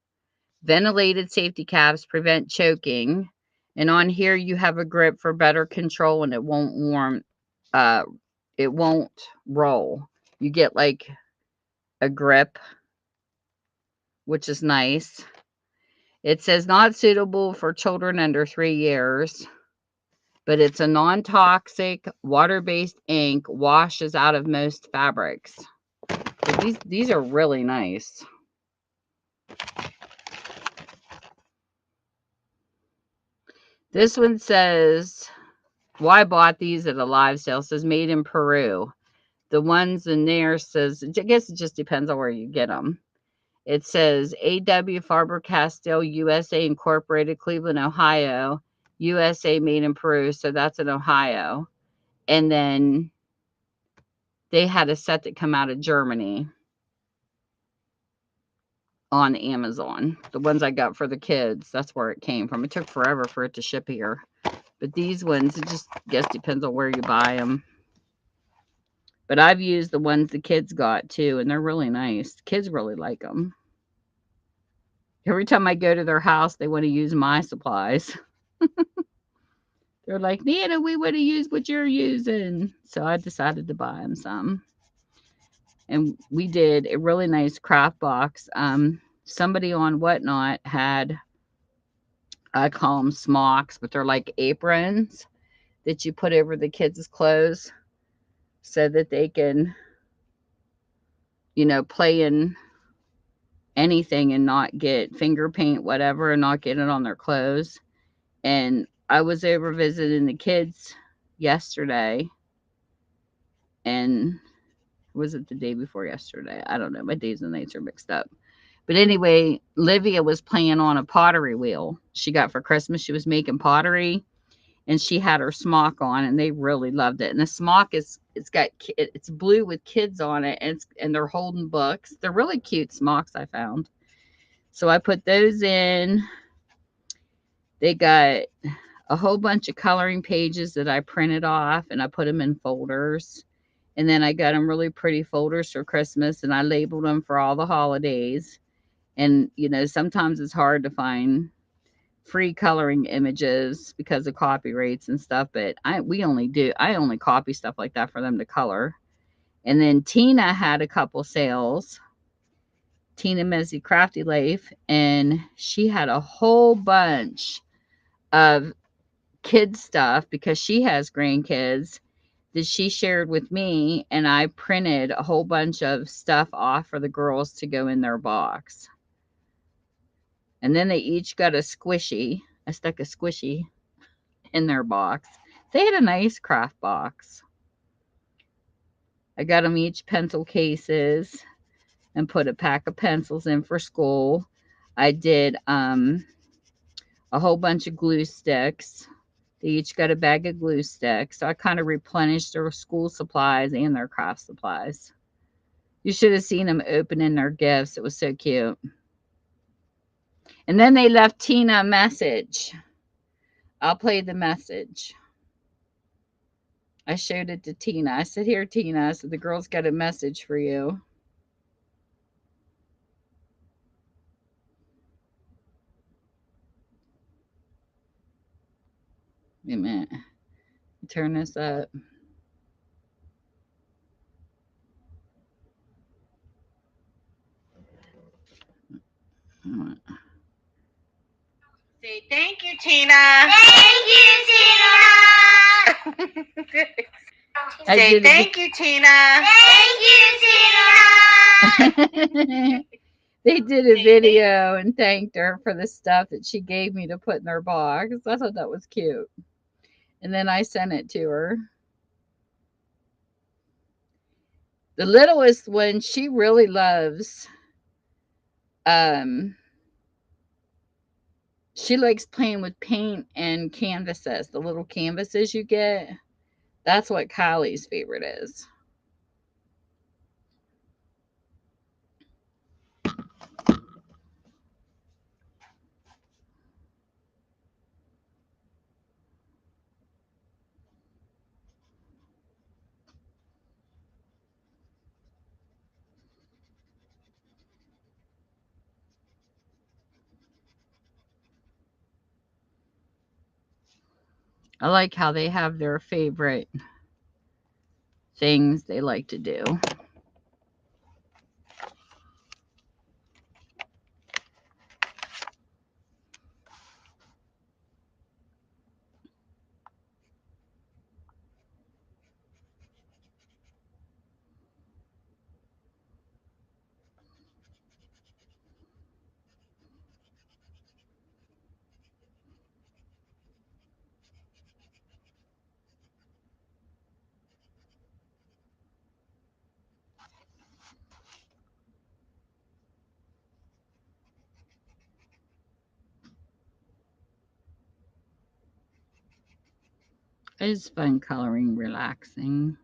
Ventilated safety caps prevent choking. And on here you have a grip for better control and it won't warm. it won't roll. You get like a grip, which is nice. It says not suitable for children under 3 years, but it's a non-toxic, water-based ink, washes out of most fabrics. So these are really nice. This one says, well, I bought these at a live sale. It says made in Peru. The ones in there says, I guess it just depends on where you get them. It says A.W. Faber-Castell, USA Incorporated, Cleveland, Ohio. USA made in Peru. So that's in Ohio. And then they had a set that come out of Germany on Amazon. The ones I got for the kids, that's where it came from. It took forever for it to ship here. But these ones, it just guess depends on where you buy them. But I've used the ones the kids got too, and they're really nice. Kids really like them. Every time I go to their house, they want to use my supplies. They're like, Nana, we want to use what you're using. So I decided to buy them some. And we did a really nice craft box. Somebody on Whatnot had, I call them smocks, but they're like aprons that you put over the kids' clothes so that they can, play in anything and not get finger paint, whatever, and not get it on their clothes. And I was over visiting the kids yesterday, and was it the day before yesterday? I don't know. My days and nights are mixed up. But anyway, Livia was playing on a pottery wheel she got for Christmas. She was making pottery, and she had her smock on, and they really loved it. And the smock it's blue with kids on it, and they're holding books. They're really cute smocks, I found. So I put those in. They got a whole bunch of coloring pages that I printed off, and I put them in folders. And then I got them really pretty folders for Christmas, and I labeled them for all the holidays. And, sometimes it's hard to find free coloring images because of copyrights and stuff, but I only copy stuff like that for them to color. And then Tina had a couple sales. Tina Mezzi Crafty Life, and she had a whole bunch of kid stuff because she has grandkids that she shared with me, and I printed a whole bunch of stuff off for the girls to go in their box. And then they each got a squishy. I stuck a squishy in their box. They had a nice craft box. I got them each pencil cases and put a pack of pencils in for school. I did a whole bunch of glue sticks. They each got a bag of glue sticks. So I kind of replenished their school supplies and their craft supplies. You should have seen them opening their gifts. It was so cute. And then they left Tina a message. I'll play the message. I showed it to Tina. I said, here, Tina. I said, the girl's got a message for you. Wait a minute. Turn this up. Say thank you, Tina. Thank you, Tina. Say thank you, Tina. Thank you, Tina. They did a video and thanked her for the stuff that she gave me to put in their box. I thought that was cute. And then I sent it to her. The littlest one, she really loves, she likes playing with paint and canvases, the little canvases you get. That's what Kylie's favorite is. I like how they have their favorite things they like to do. It's fun coloring, relaxing.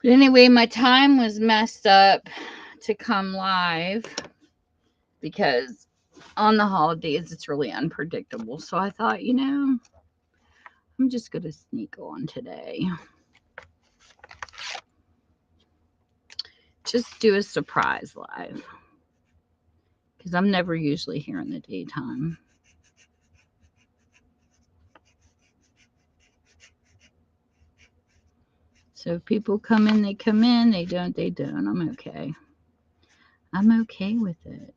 But anyway, my time was messed up to come live because on the holidays it's really unpredictable. So I thought, I'm just going to sneak on today. Just do a surprise live because I'm never usually here in the daytime. So if people come in, they come in. They don't, they don't. I'm okay. I'm okay with it.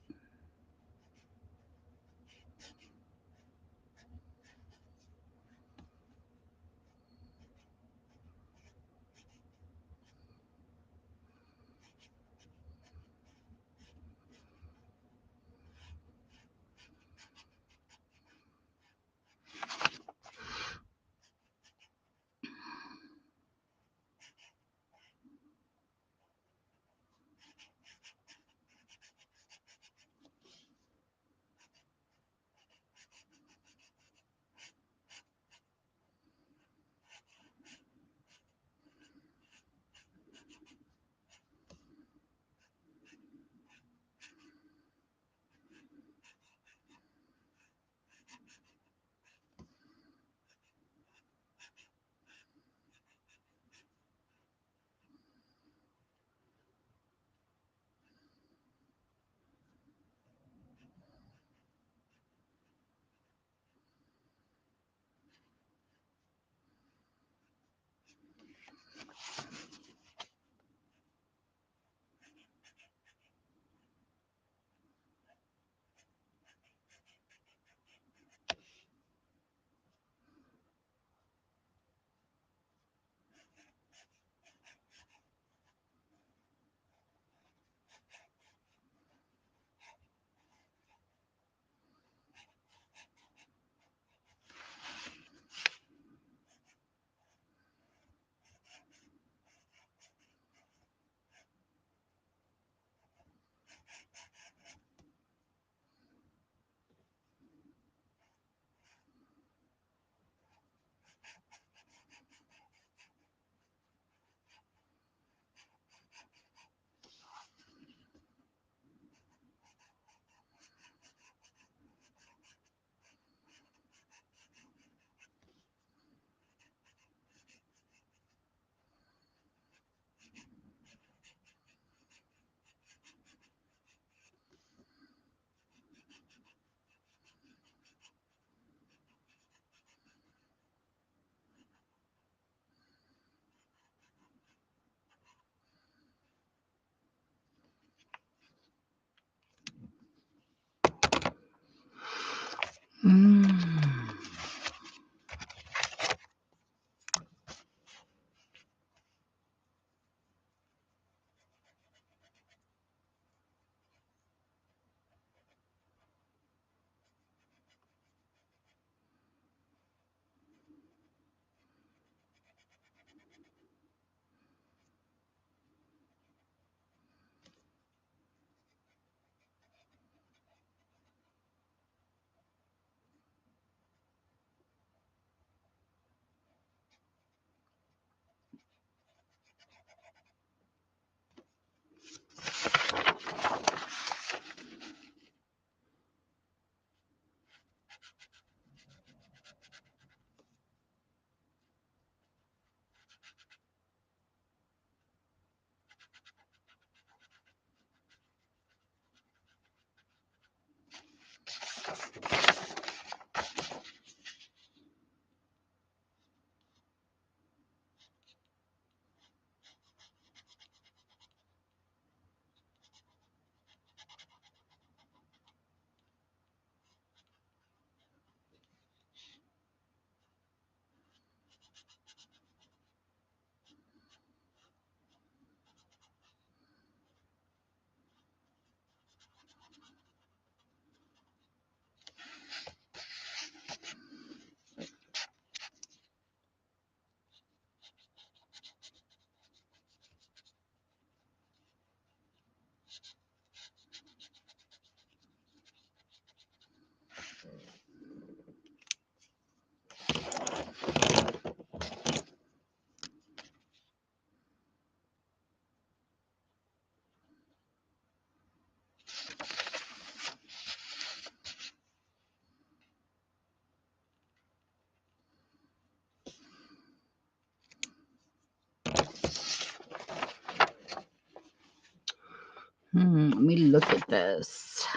Let me look at this.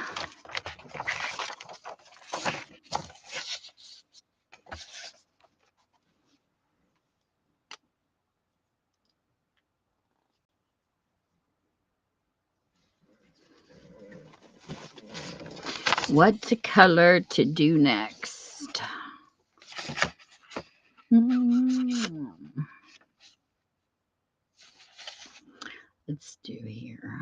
What color to do next? Let's do here.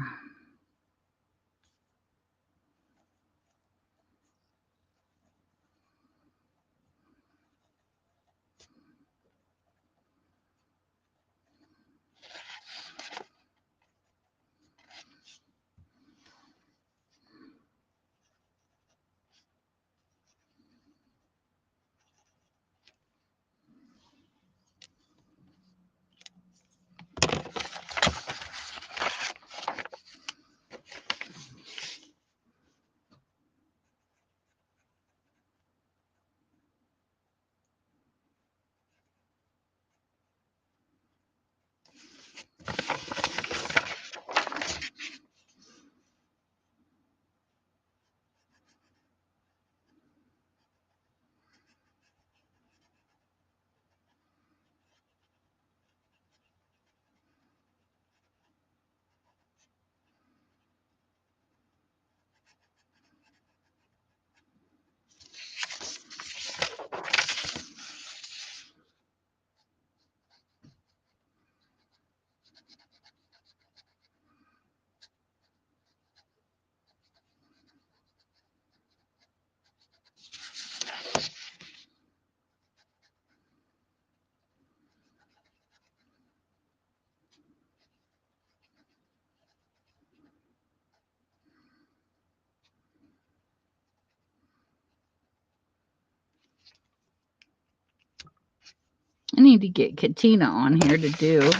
I need to get Katina on here to do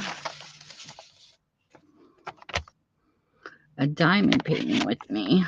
a diamond painting with me.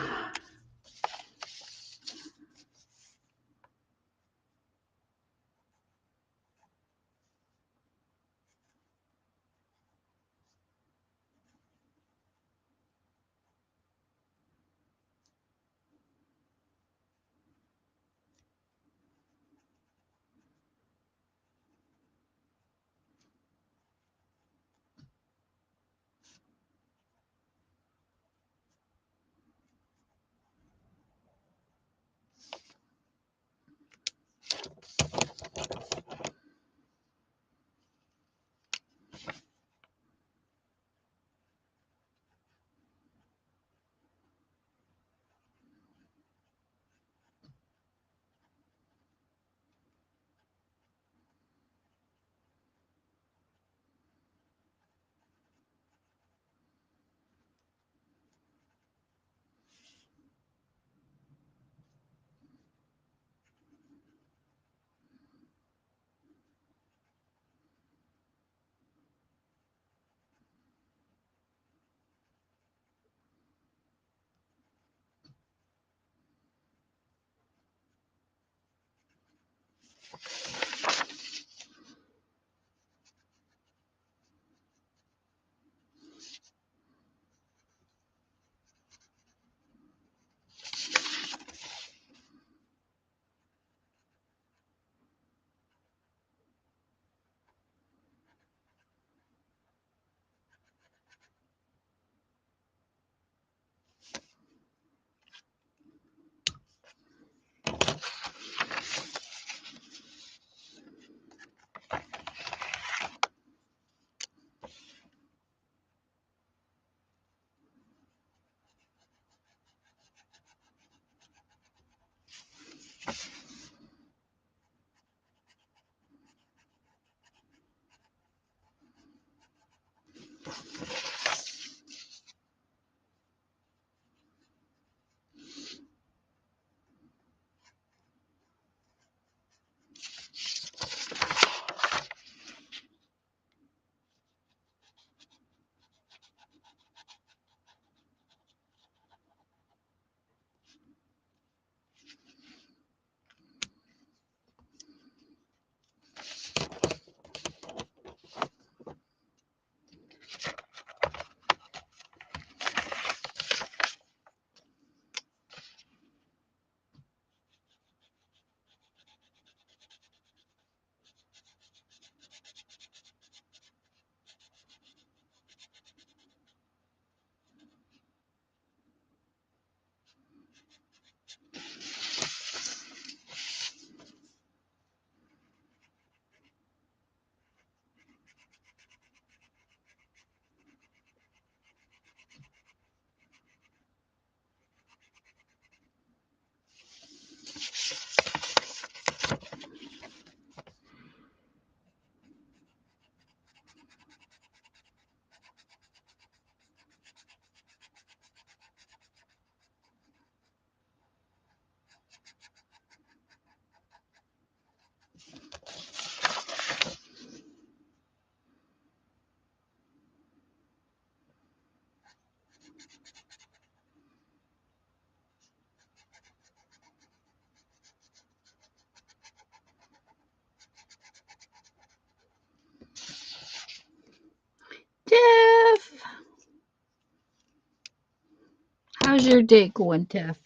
How's your day going, Tiff?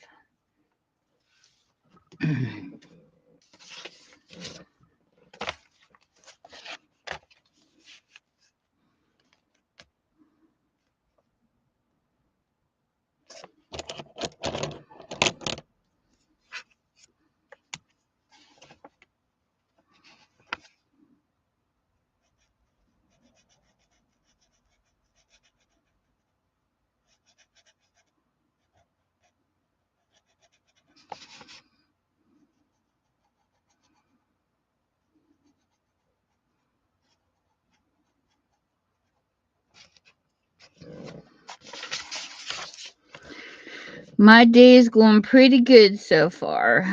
My day is going pretty good so far.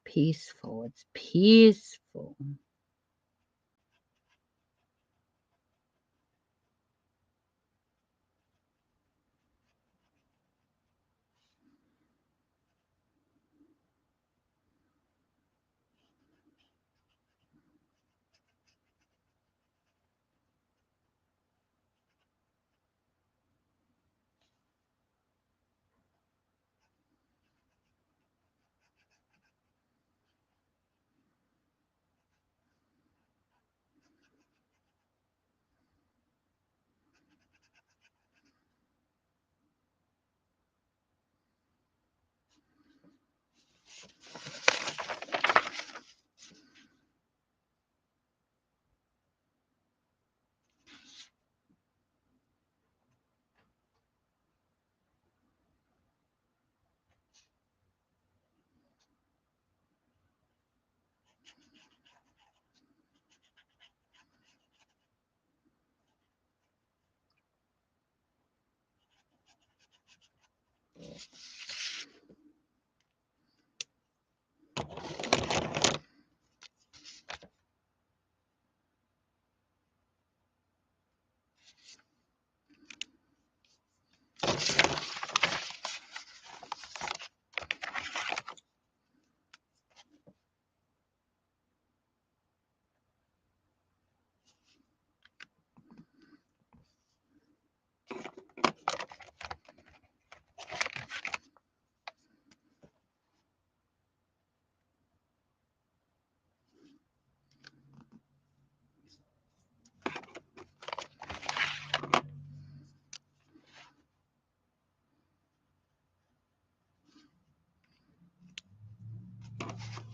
Peaceful. It's peaceful.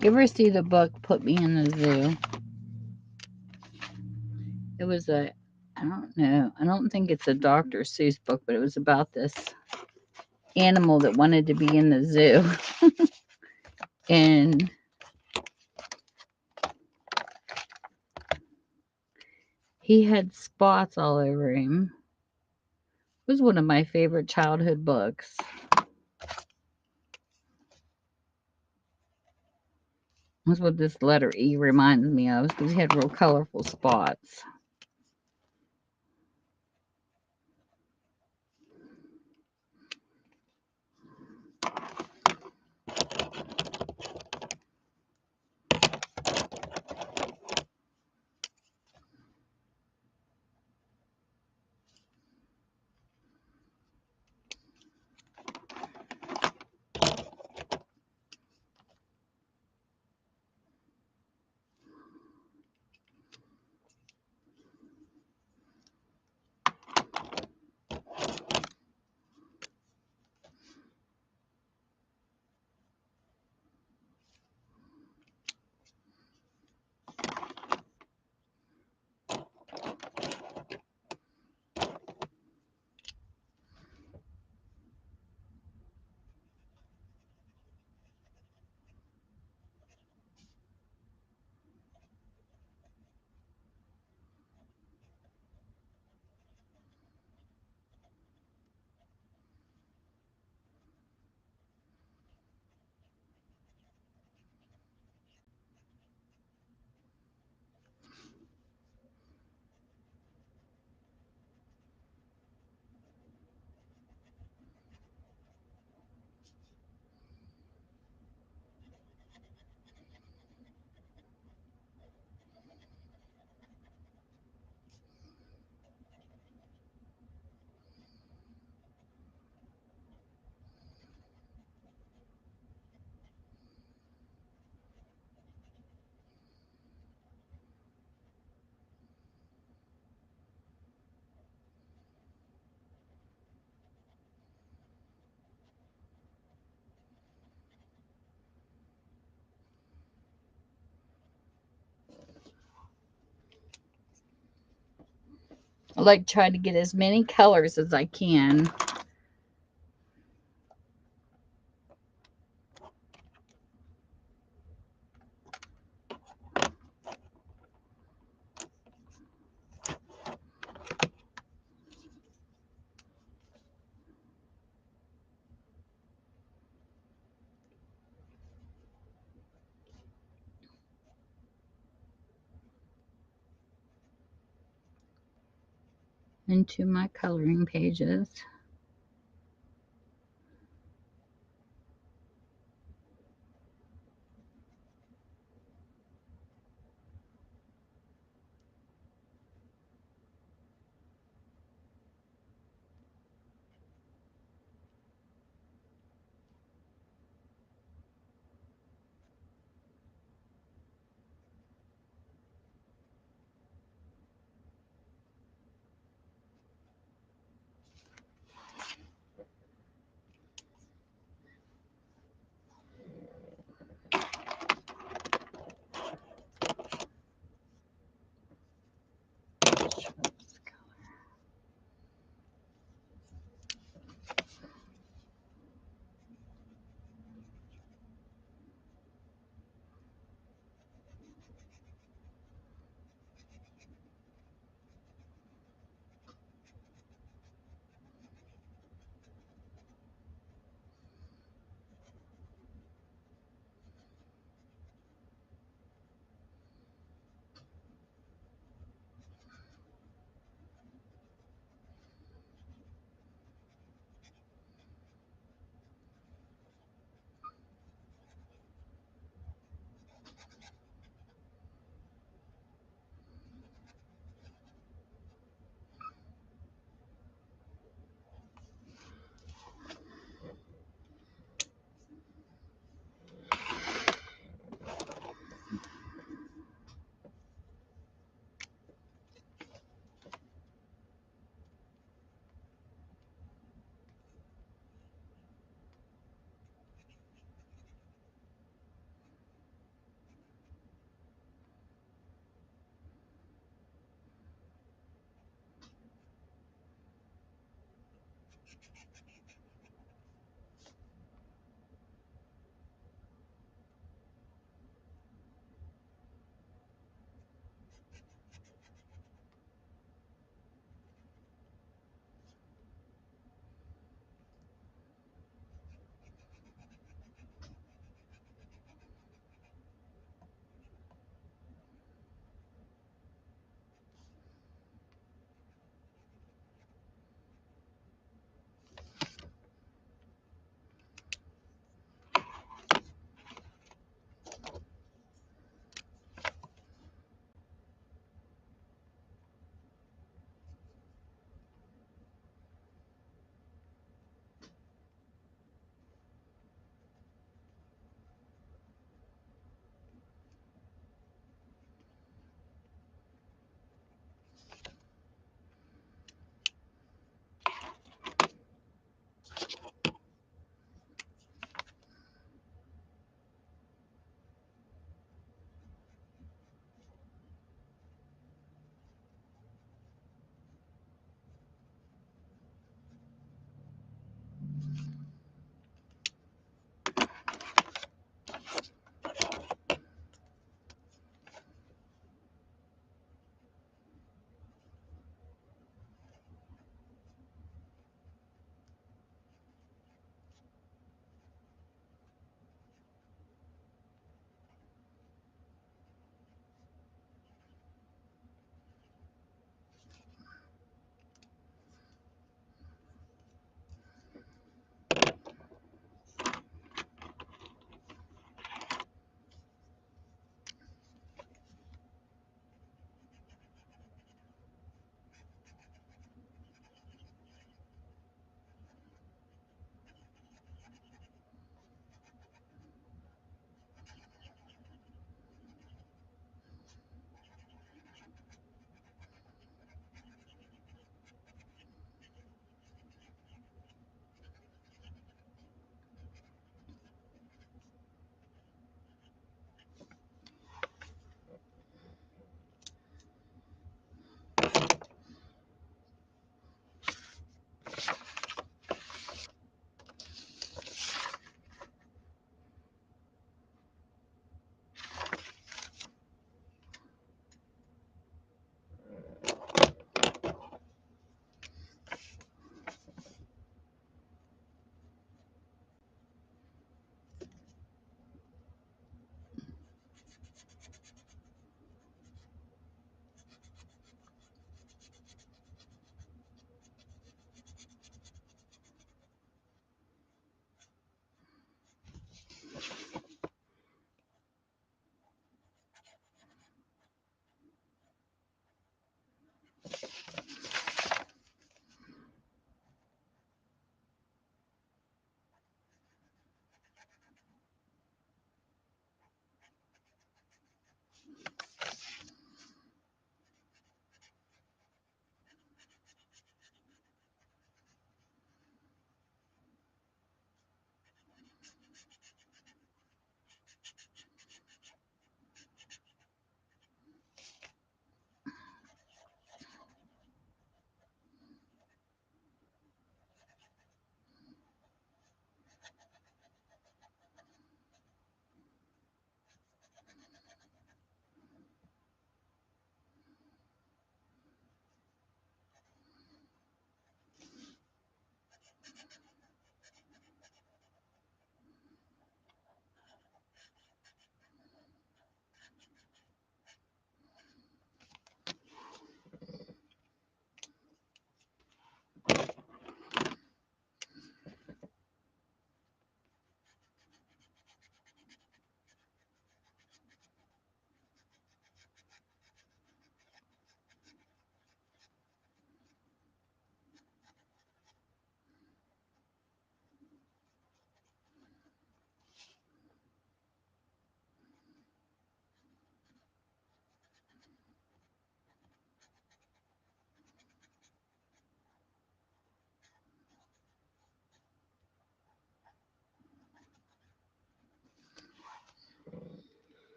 You ever see the book Put Me in the Zoo? It was I don't know. I don't think it's a Dr. Seuss book, but it was about this animal that wanted to be in the zoo. And he had spots all over him. It was one of my favorite childhood books. That's what this letter E reminds me of, because he had real colorful spots. I like trying to get as many colors as I can. Into my coloring pages.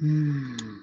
Hmm.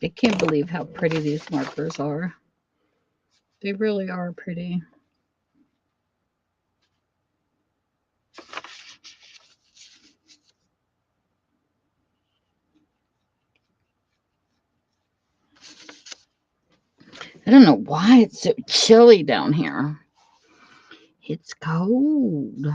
I can't believe how pretty these markers are. They really are pretty. I don't know why it's so chilly down here. It's cold.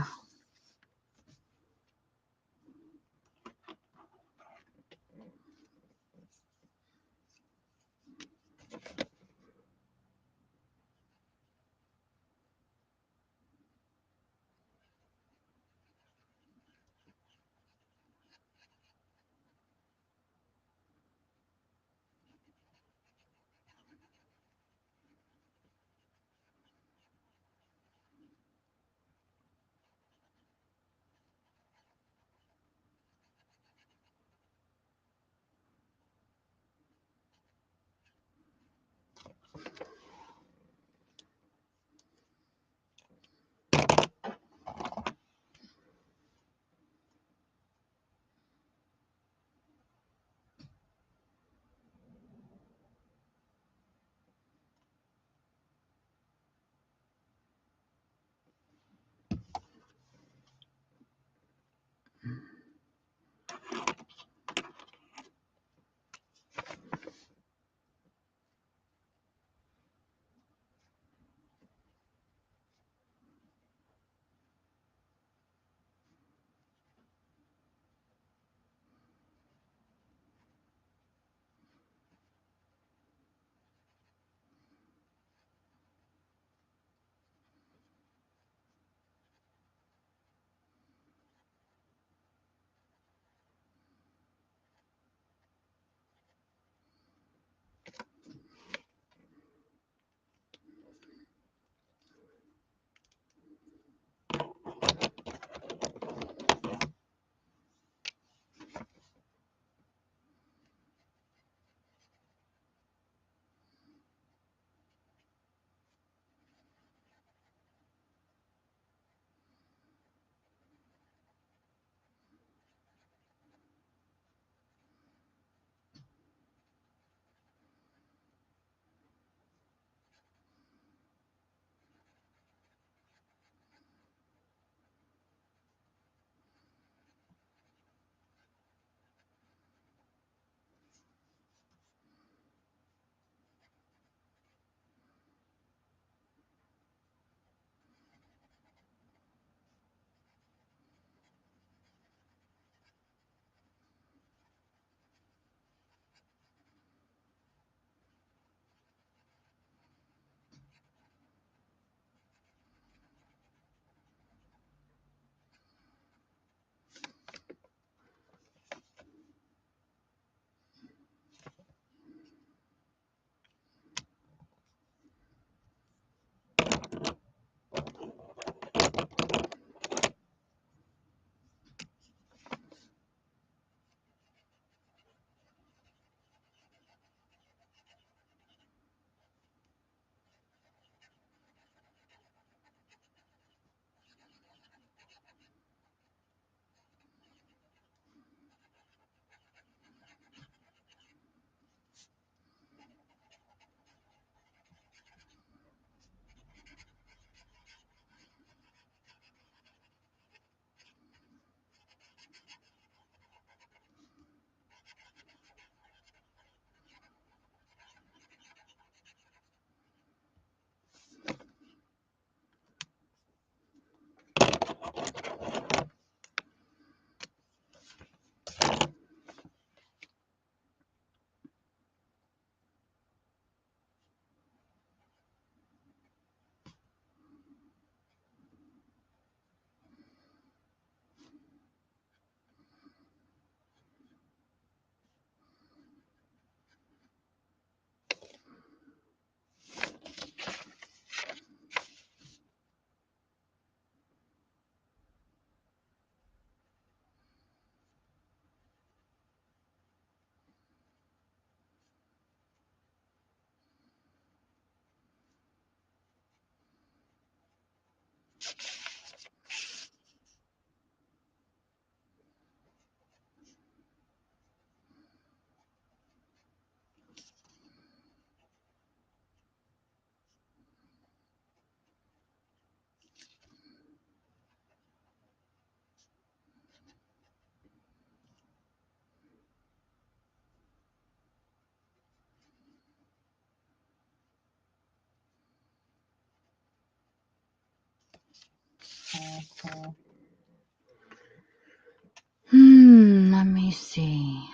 Let me see.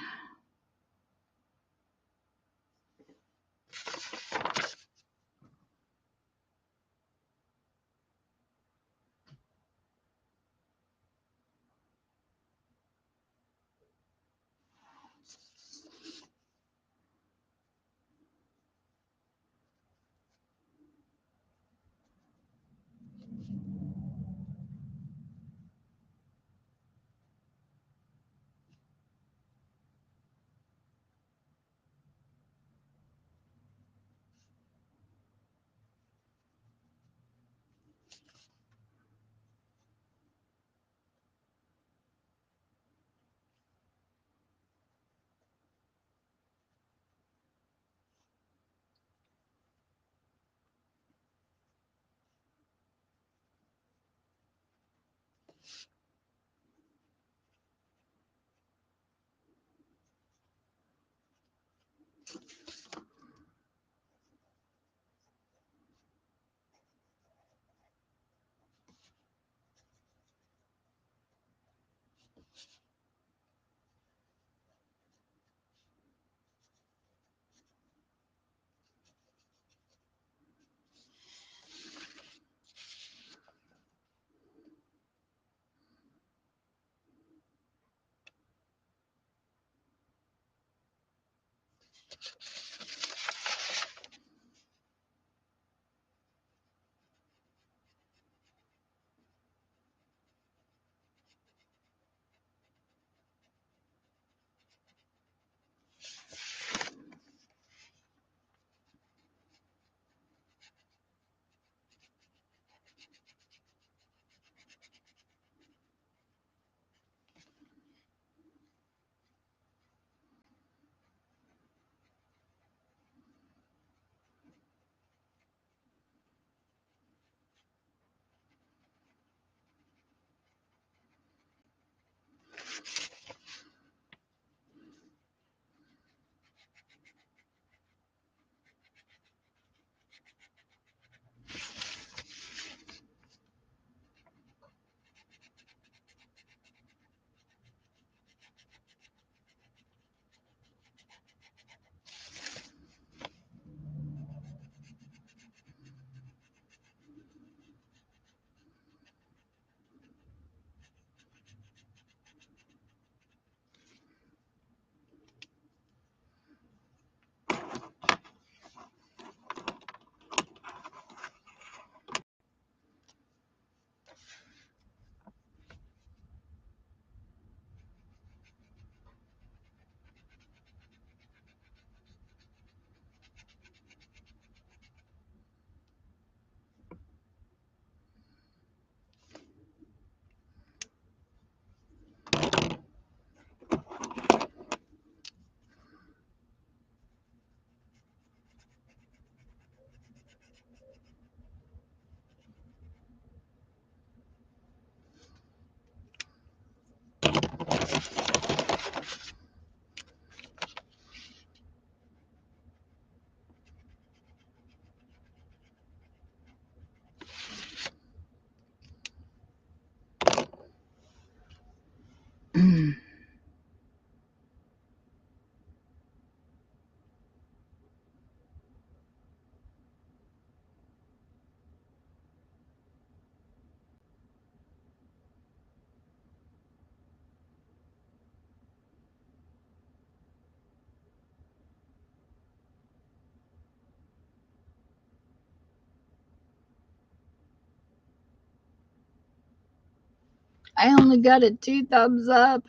I only got it 2 thumbs up.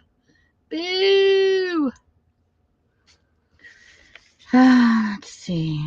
Boo! Let's see.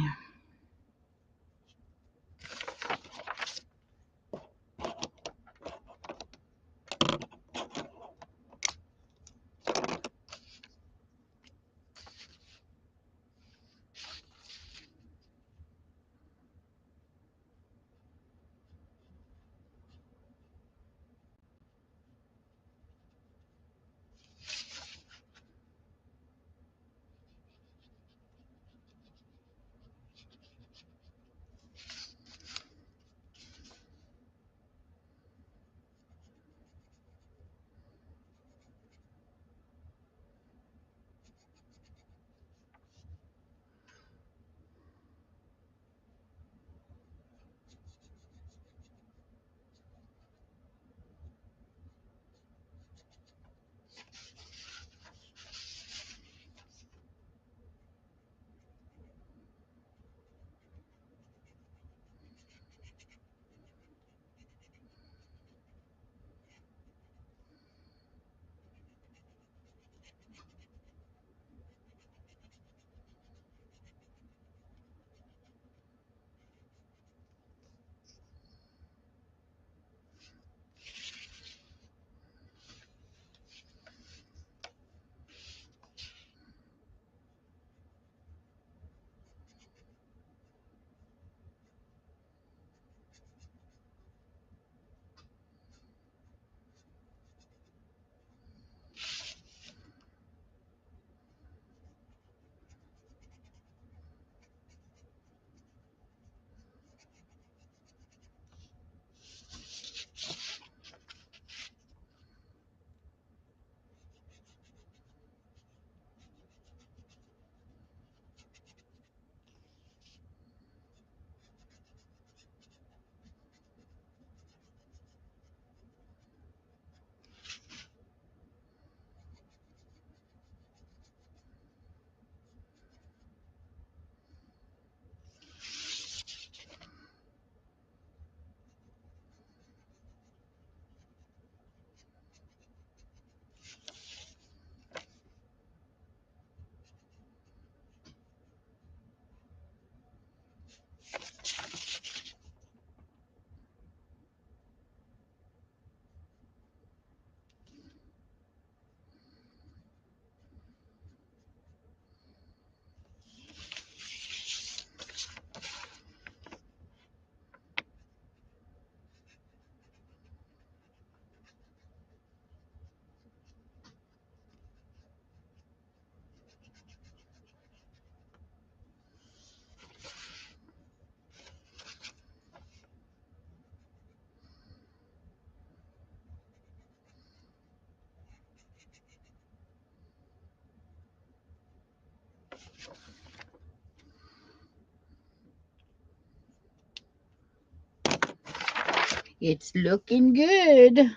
It's looking good.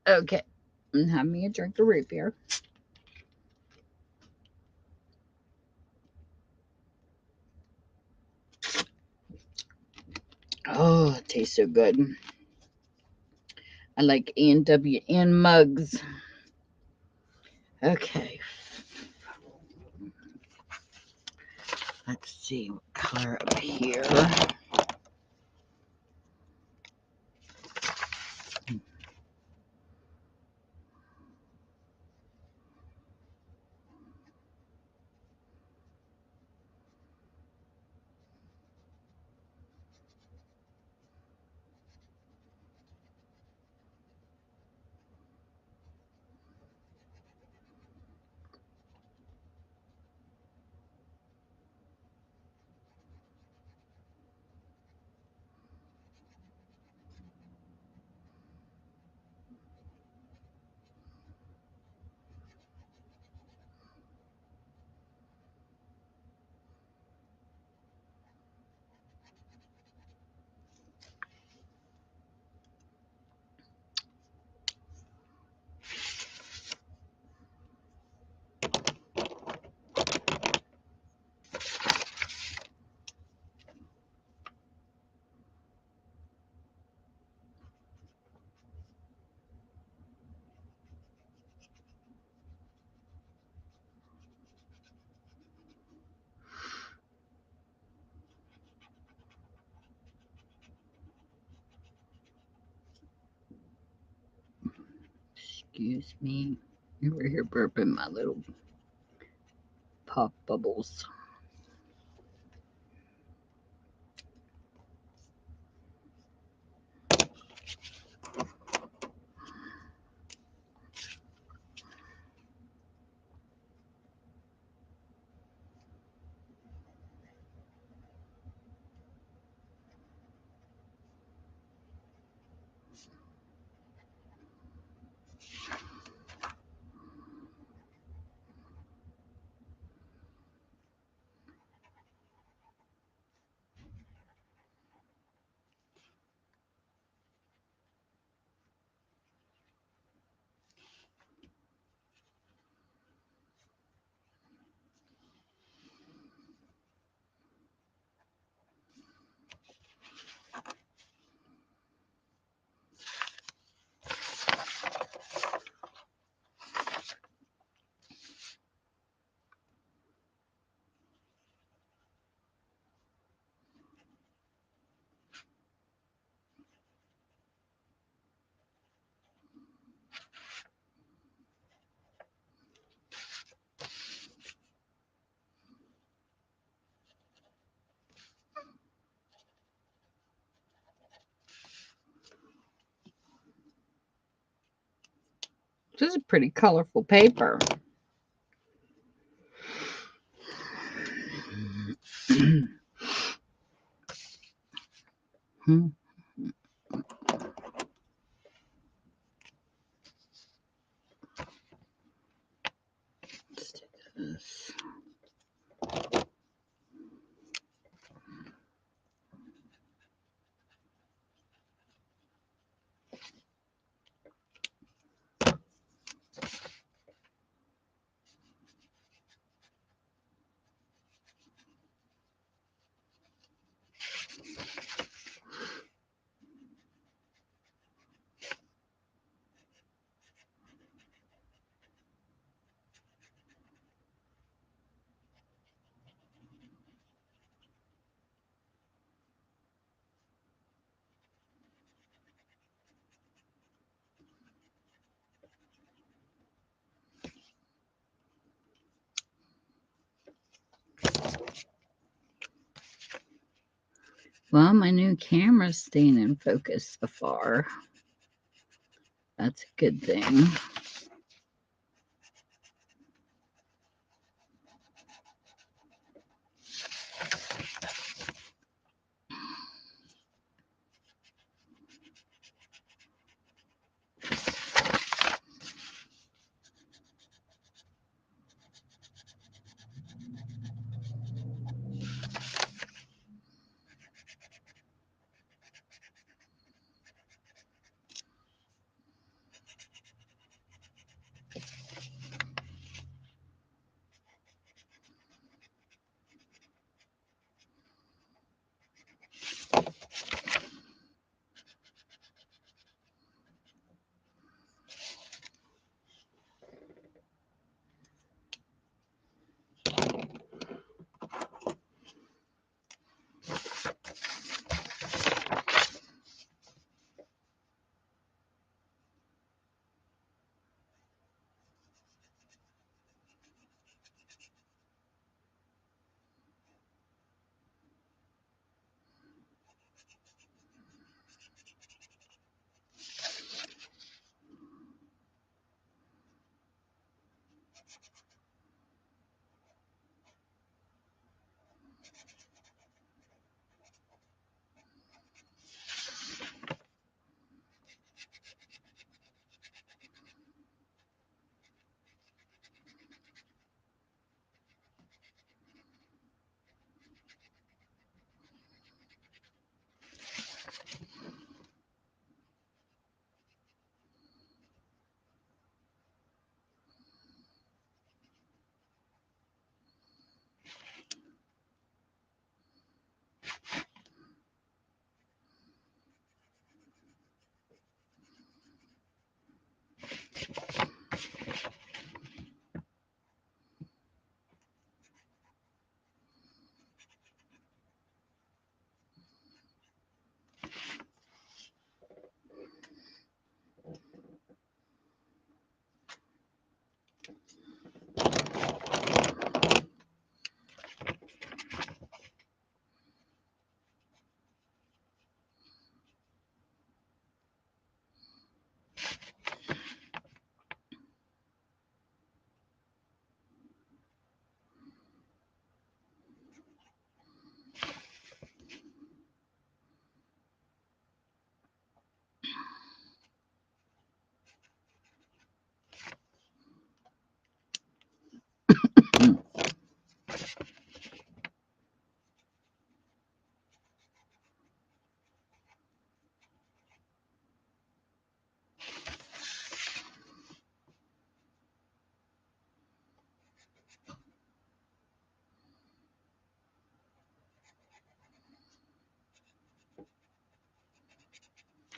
Okay. And have me a drink of root beer. Oh, it tastes so good. I like A&WN mugs. Okay. Let's see what color up here. Excuse me. Over here burping my little pop bubbles. This is a pretty colorful paper. Let's take this. Well, my new camera's staying in focus so far. That's a good thing.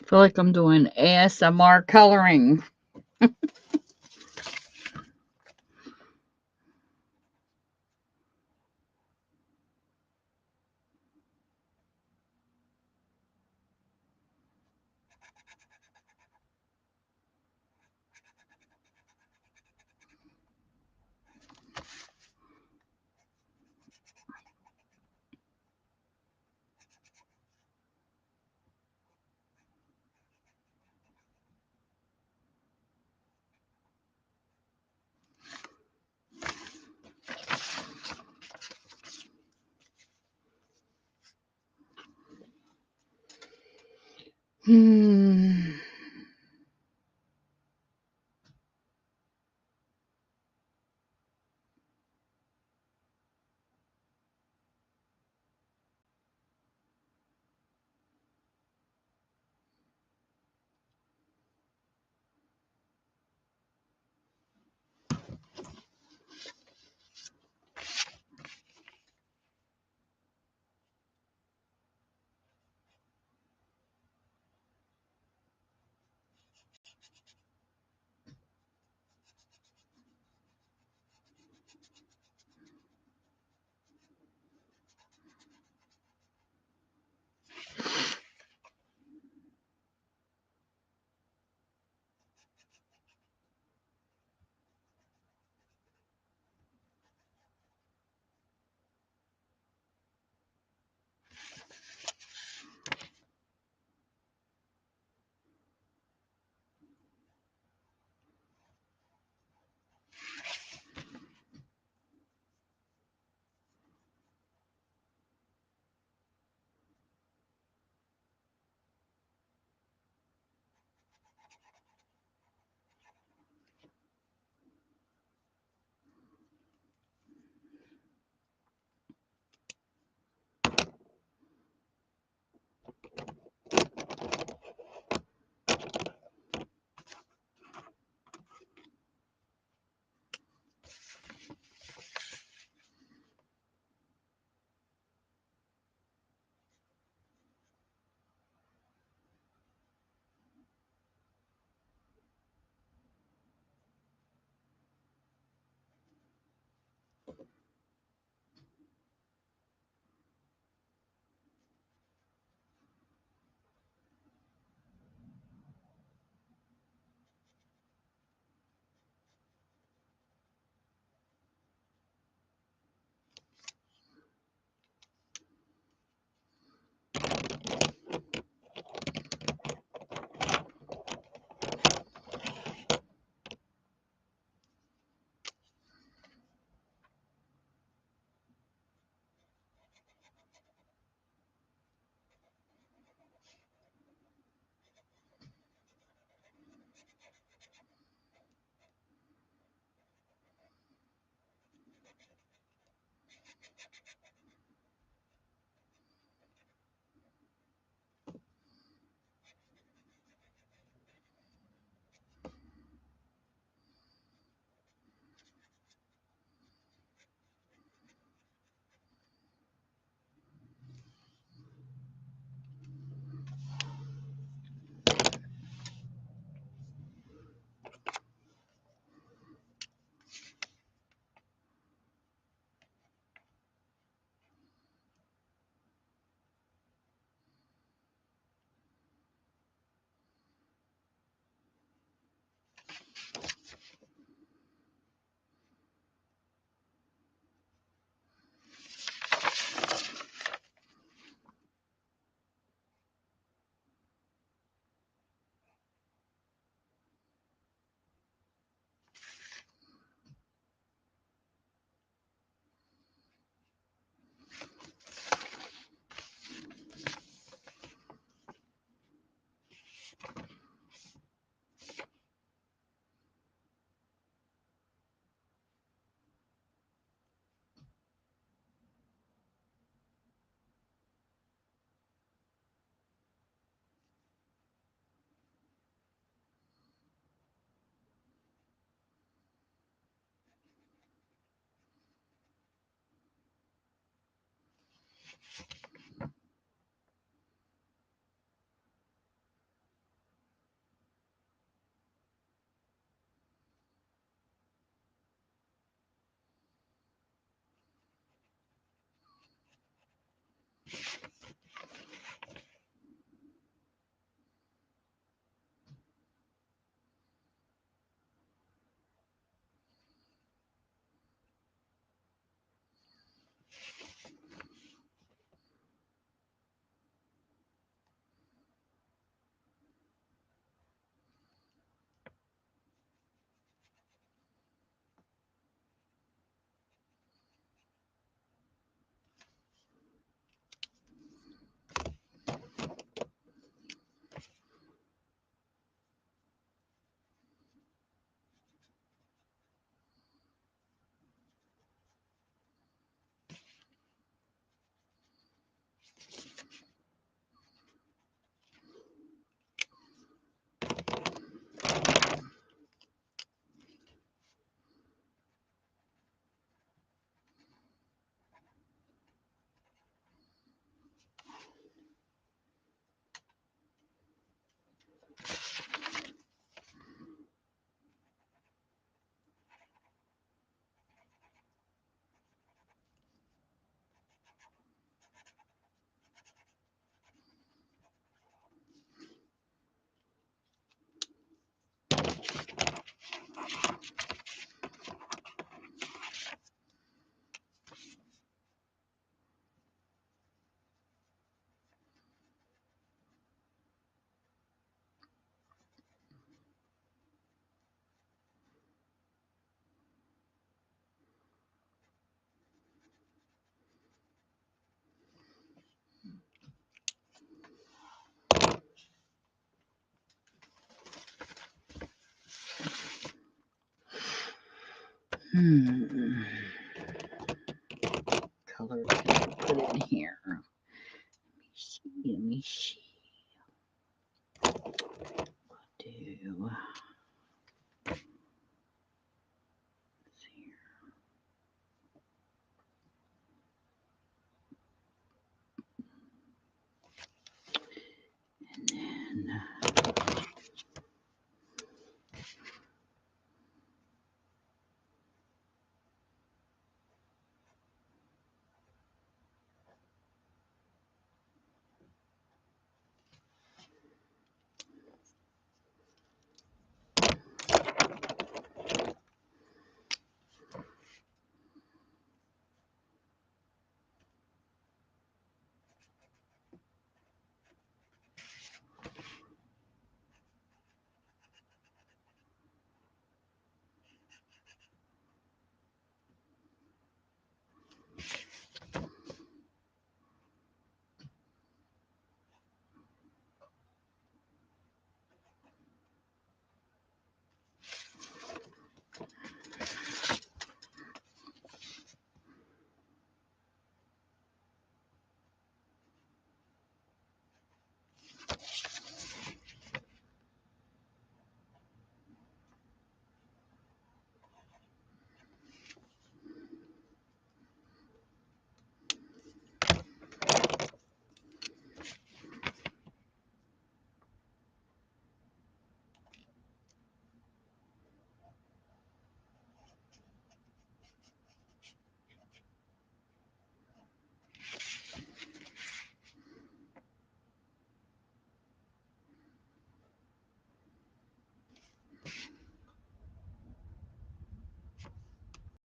I feel like I'm doing ASMR coloring. Hmm. Color can I put in here? Let me see. Do. And then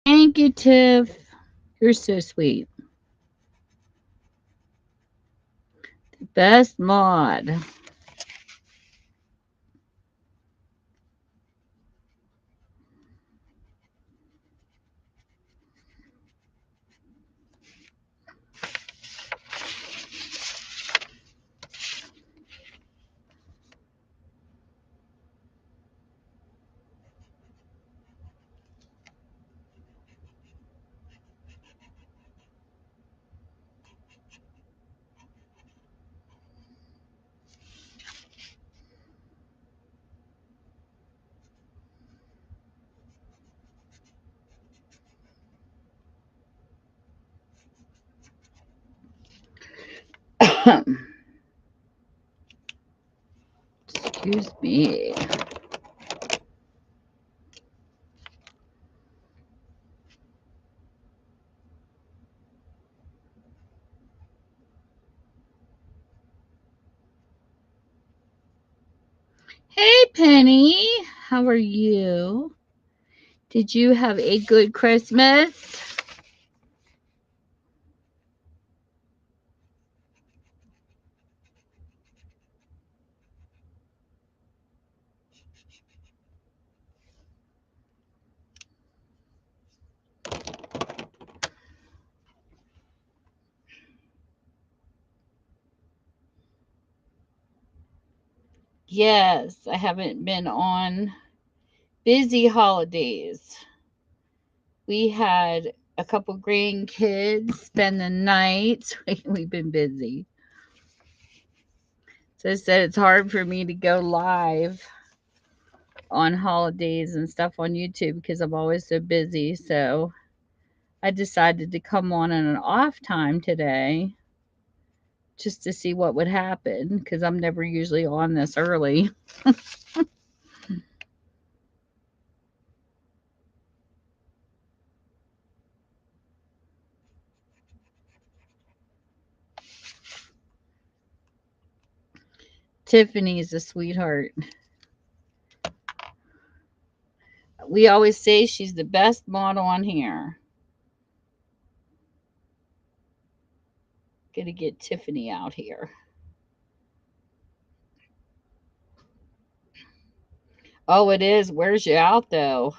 thank you, Tiff. You're so sweet. The best mod. Excuse me. Hey, Penny. How are you? Did you have a good Christmas? Yes, I haven't been on busy holidays. We had a couple grandkids spend the night. We've been busy. So I said it's hard for me to go live on holidays and stuff on YouTube because I'm always so busy. So I decided to come on in an off time today just to see what would happen because I'm never usually on this early. Tiffany's a sweetheart. We always say she's the best model on here. Gonna get Tiffany out here. Oh, it is. Where's you out though?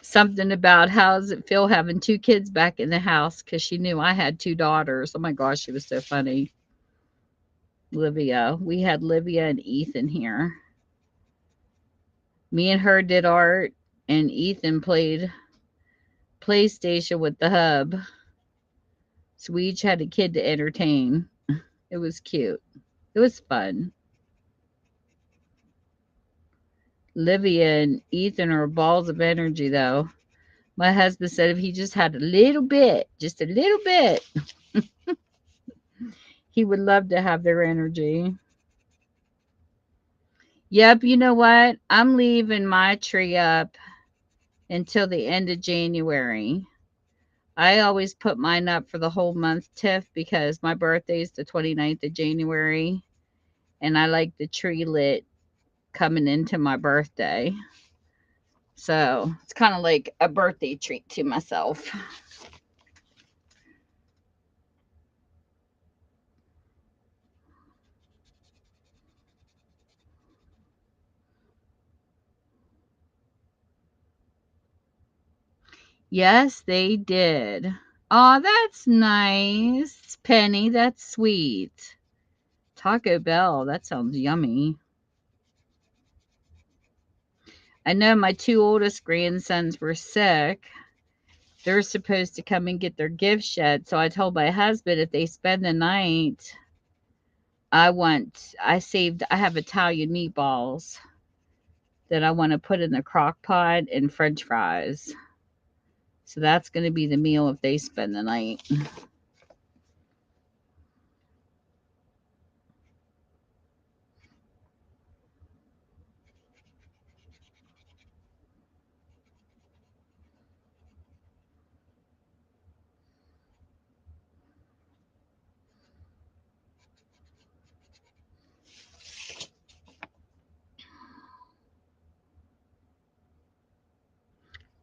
Something about how does it feel having 2 kids back in the house because she knew I had 2 daughters. Oh my gosh, she was so funny. Livia. We had Livia and Ethan here. Me and her did art, and Ethan played PlayStation with the hub. So we each had a kid to entertain. It was cute. It was fun. Livia and Ethan are balls of energy, though. My husband said if he just had a little bit, just a little bit, he would love to have their energy. Yep, you know what? I'm leaving my tree up until the end of January. I always put mine up for the whole month, Tiff, because my birthday is the 29th of January, and I like the tree lit coming into my birthday. So it's kind of like a birthday treat to myself. Yes, they did. Oh, that's nice, Penny. That's sweet. Taco Bell. That sounds yummy. I know my 2 oldest grandsons were sick. They're supposed to come and get their gifts yet. So I told my husband if they spend the night, I have Italian meatballs that I want to put in the crock pot and French fries. So that's going to be the meal if they spend the night.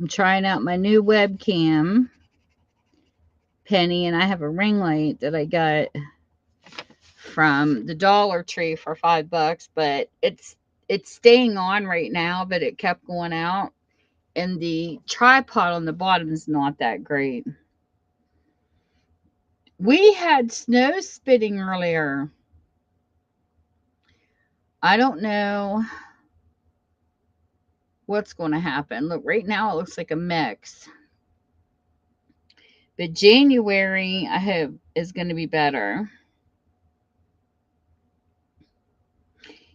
I'm trying out my new webcam, Penny, and I have a ring light that I got from the Dollar Tree for $5, but it's staying on right now, but it kept going out, and the tripod on the bottom is not that great. We had snow spitting earlier. I don't know what's going to happen. Look, right now it looks like a mix. But January, I hope, is going to be better.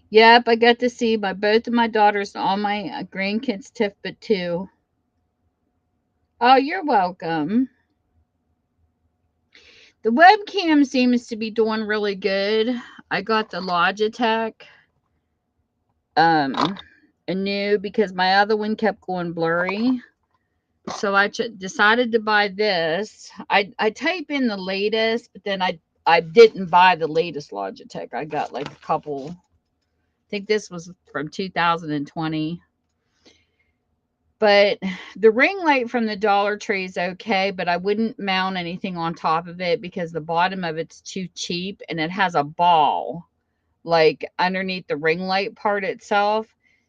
Yep, I got to see both of my daughters and all my grandkids, Tiff, but 2. Oh, you're welcome. The webcam seems to be doing really good. I got the Logitech anew because my other one kept going blurry. So I decided to buy this. I type in the latest, but then I didn't buy the latest Logitech. I got like a couple. I think this was from 2020. But the ring light from the Dollar Tree is okay, but I wouldn't mount anything on top of it because the bottom of it's too cheap, and it has a ball like underneath the ring light part itself.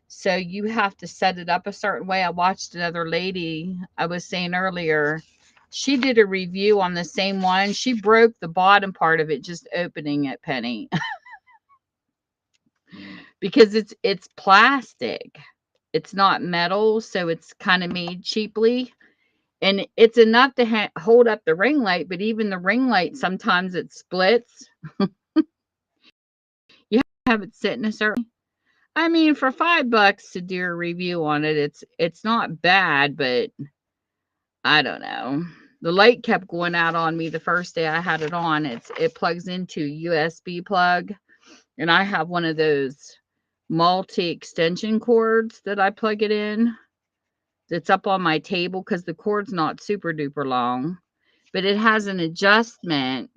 So you have to set it up a certain way. I watched another lady, I was saying earlier, she did a review on the same one. She broke the bottom part of it just opening it, Penny. Because it's plastic. It's not metal, so it's kind of made cheaply. And it's enough to hold up the ring light, but even the ring light, sometimes it splits. You have it sitting a certain. I mean, for $5 to do a review on it, it's not bad, but I don't know. The light kept going out on me the first day I had it on. It plugs into USB plug, and I have one of those multi extension cords that I plug it in. That's up on my table because the cord's not super duper long, but it has an adjustment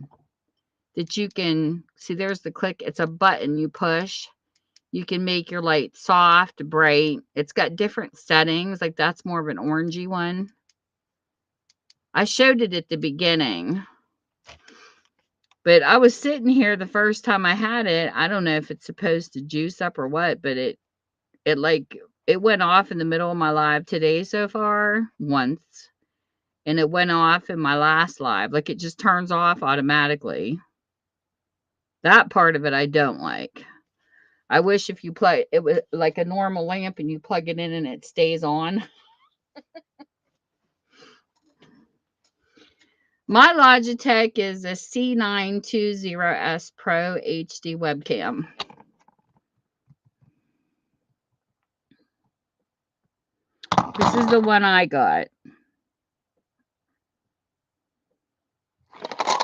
that you can see. There's the click. It's a button you push. You can make your light soft, bright. It's got different settings. Like that's more of an orangey one. I showed it at the beginning. But I was sitting here the first time I had it. I don't know if it's supposed to juice up or what, but it like it went off in the middle of my live today so far once. And it went off in my last live. Like, it just turns off automatically. That part of it I don't like. I wish if you plug it was like a normal lamp and you plug it in and it stays on. My Logitech is a C920S Pro HD webcam. This is the one I got.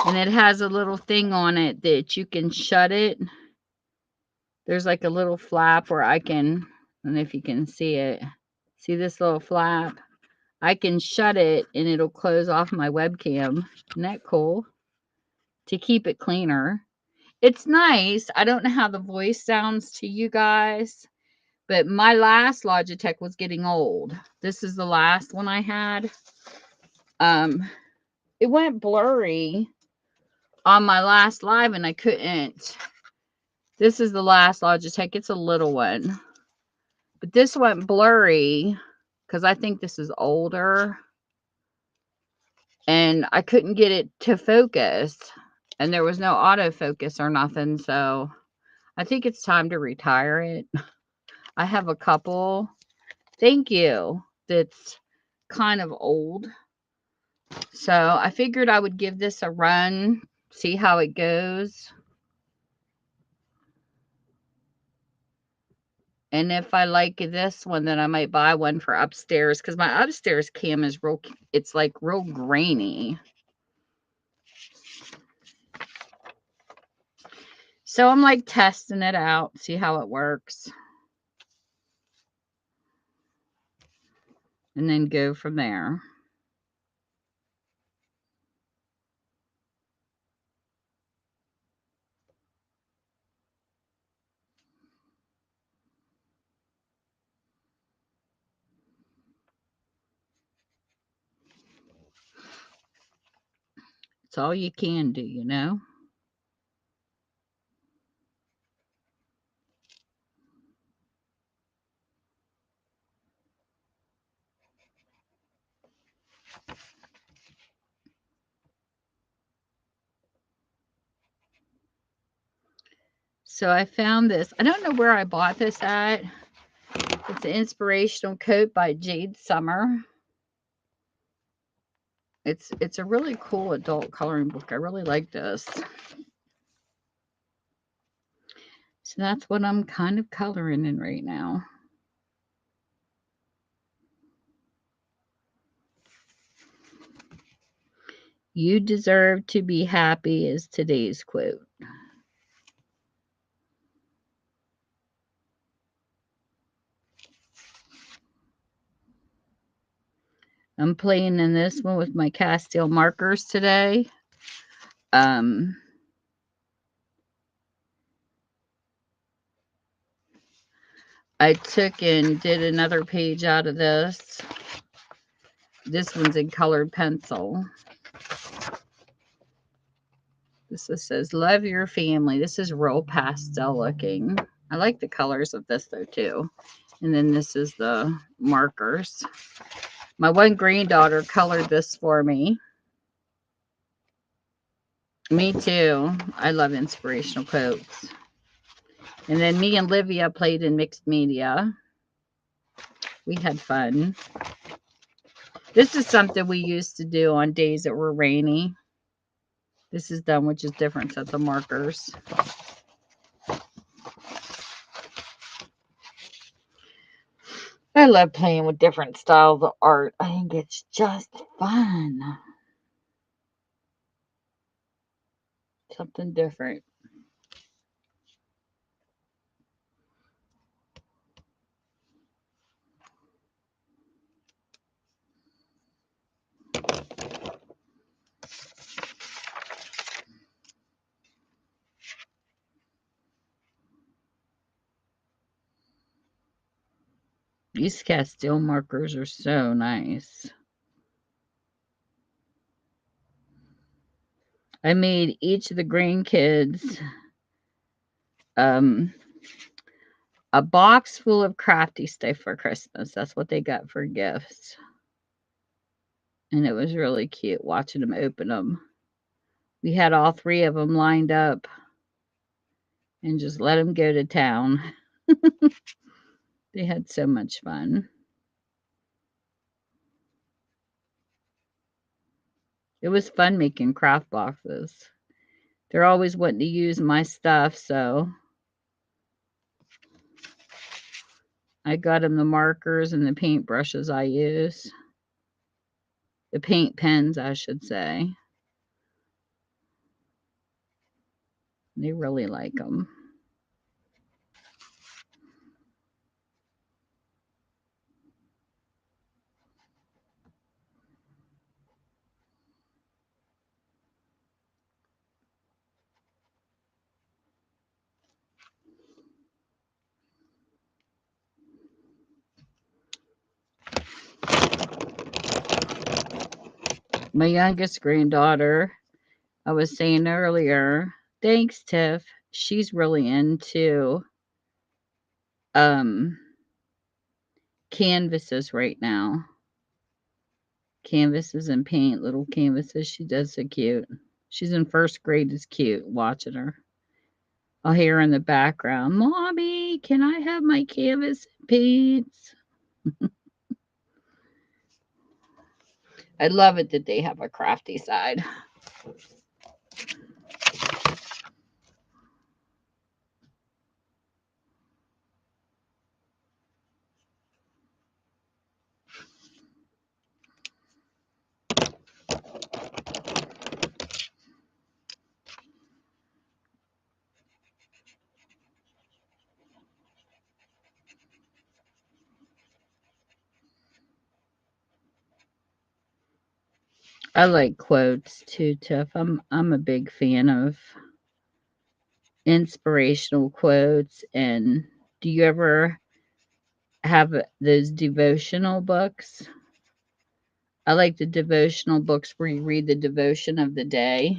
And it has a little thing on it that you can shut it. There's like a little flap where I don't know if you can see it. See this little flap? I can shut it and it'll close off my webcam. Isn't that cool? To keep it cleaner. It's nice. I don't know how the voice sounds to you guys, but my last Logitech was getting old. This is the last one I had. It went blurry on my last live and I couldn't. This is the last Logitech. It's a little one. But this went blurry because I think this is older. And I couldn't get it to focus. And there was no autofocus or nothing. So I think it's time to retire it. I have a couple. Thank you. That's kind of old. So I figured I would give this a run. See how it goes. And if I like this one, then I might buy one for upstairs. Because my upstairs cam is it's like real grainy. So I'm like testing it out, see how it works. And then go from there. It's all you can do, you know? So I found this. I don't know where I bought this at. It's an Inspirational Coat by Jade Summer. It's a really cool adult coloring book. I really like this. So that's what I'm kind of coloring in right now. You deserve to be happy is today's quote. I'm playing in this one with my Castile markers today. I took and did another page out of this. This one's in colored pencil. This says, love your family. This is real pastel looking. I like the colors of this though too. And then this is the markers. My one granddaughter colored this for me. Me too. I love inspirational quotes. And then me and Livia played in mixed media. We had fun. This is something we used to do on days that were rainy. This is done with just different sets of markers. I love playing with different styles of art. I think it's just fun. Something different. These Castile markers are so nice. I made each of the grandkids a box full of crafty stuff for Christmas. That's what they got for gifts. And it was really cute watching them open them. We had all 3 of them lined up and just let them go to town. They had so much fun. It was fun making craft boxes. They're always wanting to use my stuff, so I got them the markers and the paint brushes I use. The paint pens, I should say. They really like them. My youngest granddaughter, I was saying earlier, thanks, Tiff. She's really into canvases right now. Canvases and paint, little canvases. She does so cute. She's in 1st grade. It's cute watching her. I'll hear her in the background, Mommy, can I have my canvas and paints? I love it that they have a crafty side. I like quotes too, Tiff. I'm a big fan of inspirational quotes. And do you ever have those devotional books? I like the devotional books where you read the devotion of the day.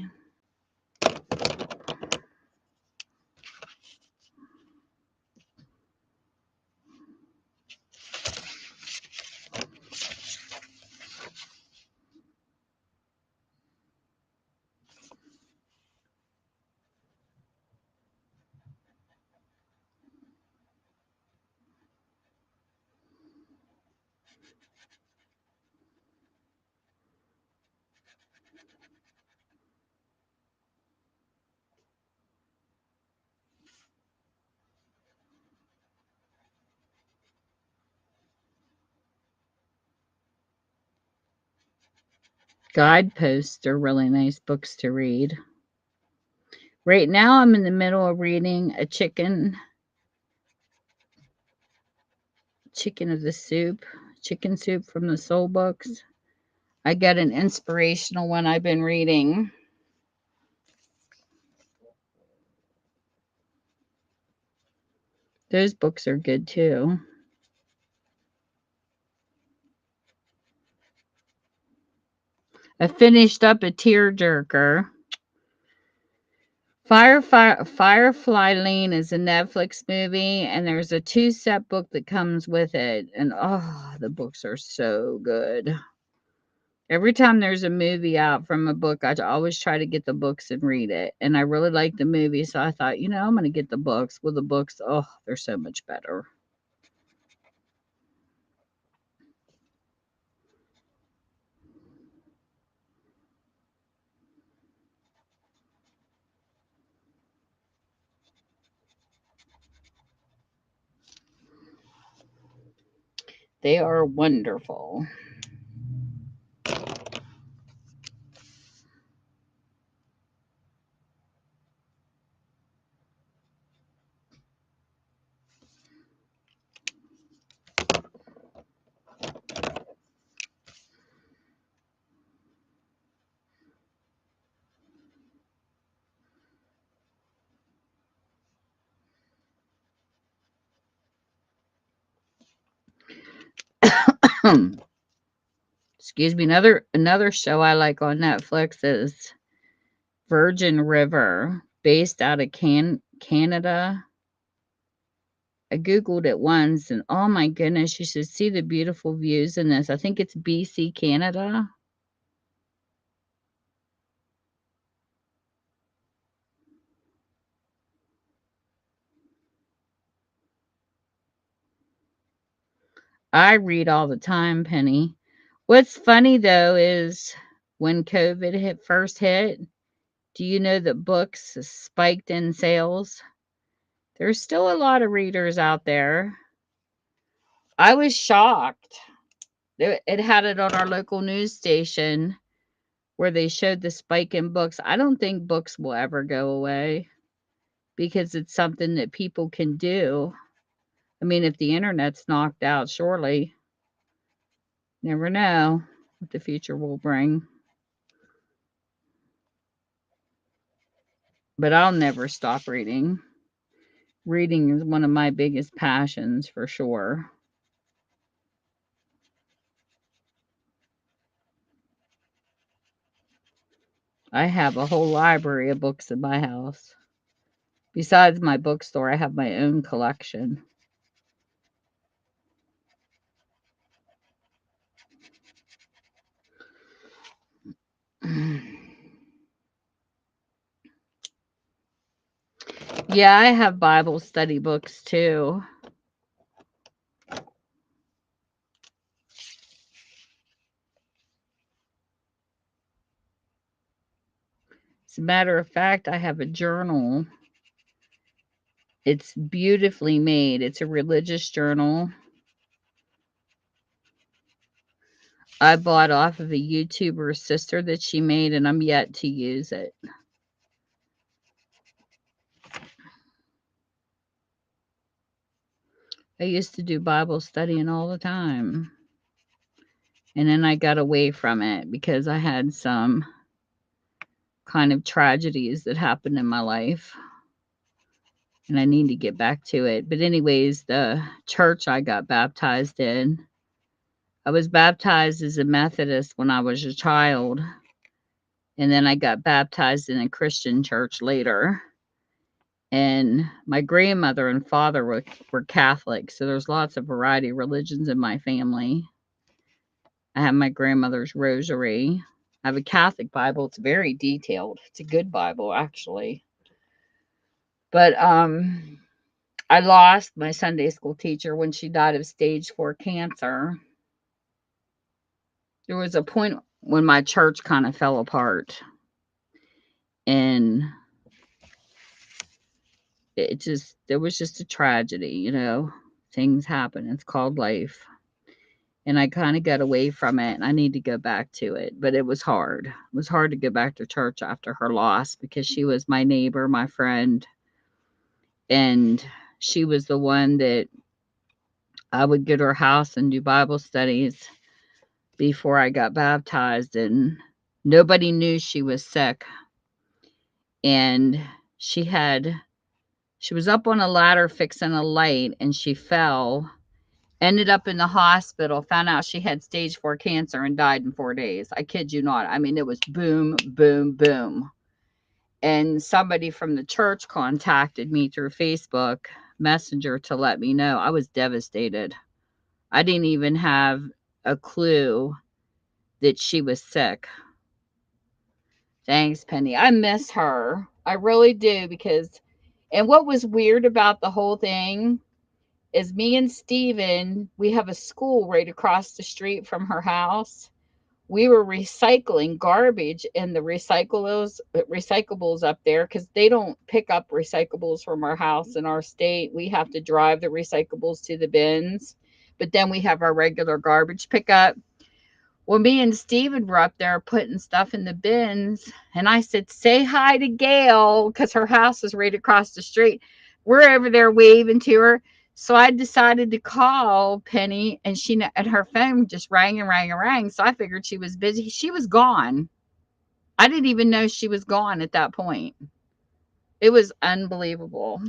Guideposts are really nice books to read. Right now, I'm in the middle of reading a chicken of the soup, chicken soup from the Soul Books. I got an inspirational one I've been reading. Those books are good too. I finished up a tearjerker. Firefly Lane is a Netflix movie, and there's a 2-set book that comes with it. And oh, the books are so good. Every time there's a movie out from a book, I always try to get the books and read it. And I really like the movie, so I thought, I'm going to get the books. Well, the books, oh, they're so much better. They are wonderful. Excuse me. Another show I like on Netflix is Virgin River, based out of Canada. I Googled it once and oh my goodness, you should see the beautiful views in this. I think it's BC, Canada. I read all the time, Penny. What's funny though is when COVID first hit, do you know that books spiked in sales? There's still a lot of readers out there. I was shocked. It had it on our local news station where they showed the spike in books. I don't think books will ever go away because it's something that people can do. I mean, if the internet's knocked out, surely. Never know what the future will bring. But I'll never stop reading. Reading is one of my biggest passions for sure. I have a whole library of books in my house. Besides my bookstore, I have my own collection. Yeah, I have Bible study books too. As a matter of fact, I have a journal. It's beautifully made. It's a religious journal. I bought off of a YouTuber's sister that she made, and I'm yet to use it. I used to do Bible studying all the time. And then I got away from it because I had some kind of tragedies that happened in my life. And I need to get back to it. But anyways, the church I got baptized in, I was baptized as a Methodist when I was a child. And then I got baptized in a Christian church later. And my grandmother and father were Catholic. So there's lots of variety of religions in my family. I have my grandmother's rosary. I have a Catholic Bible. It's very detailed. It's a good Bible, actually. But I lost my Sunday school teacher when she died of stage 4 cancer. There was a point when my church kind of fell apart. And there was just a tragedy, you know. Things happen. It's called life. And I kind of got away from it and I need to go back to it. But it was hard. It was hard to go back to church after her loss because she was my neighbor, my friend. And she was the one that I would go to her house and do Bible studies before I got baptized. And nobody knew she was sick. And she was up on a ladder fixing a light and she fell. Ended up in the hospital, found out she had stage 4 cancer and died in 4 days. I kid you not. I mean, it was boom, boom, boom. And somebody from the church contacted me through Facebook Messenger to let me know. I was devastated. I didn't even have a clue that she was sick. Thanks, Penny. I miss her. I really do and what was weird about the whole thing is me and Steven, we have a school right across the street from her house. We were recycling garbage in the recyclables up there because they don't pick up recyclables from our house in our state. We have to drive the recyclables to the bins, but then we have our regular garbage pickup. Well, me and Steven were up there putting stuff in the bins, and I said, say hi to Gail because her house is right across the street. We're over there waving to her. So I decided to call Penny, and her phone just rang and rang and rang. So I figured she was busy. She was gone. I didn't even know she was gone at that point. It was unbelievable.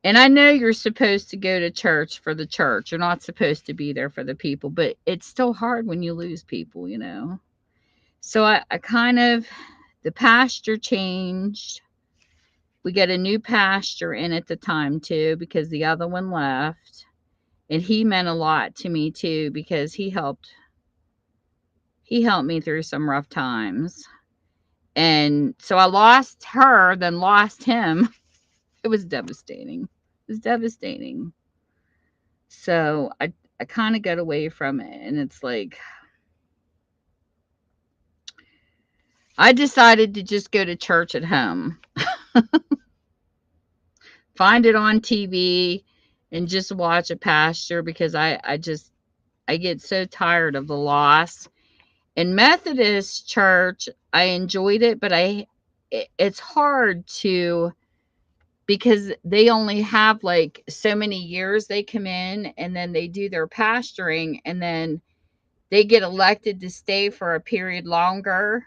And I know you're supposed to go to church for the church. You're not supposed to be there for the people, but it's still hard when you lose people, you know. So I kind of, the pastor changed. We got a new pastor in at the time too, because the other one left. And he meant a lot to me too, because he helped me through some rough times. And so I lost her, then lost him. It was devastating. It was devastating. So I kind of got away from it, and it's like I decided to just go to church at home. Find it on TV and just watch a pastor, because I get so tired of the loss. In Methodist church, I enjoyed it, but it's hard to, because they only have like so many years they come in, and then they do their pastoring, and then they get elected to stay for a period longer,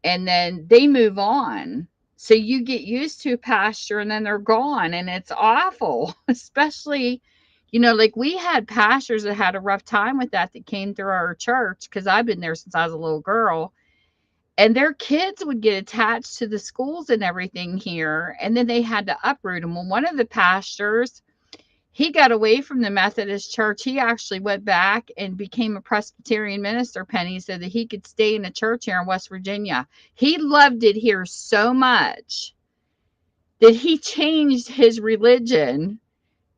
and then they move on. So you get used to a pastor, and then they're gone, and it's awful. Especially, like we had pastors that had a rough time with that came through our church, because I've been there since I was a little girl, and their kids would get attached to the schools and everything here, and then they had to uproot them. Well, one of the pastors, he got away from the Methodist church. He actually went back and became a Presbyterian minister, Penny, so that he could stay in a church here in West Virginia. He loved it here so much that he changed his religion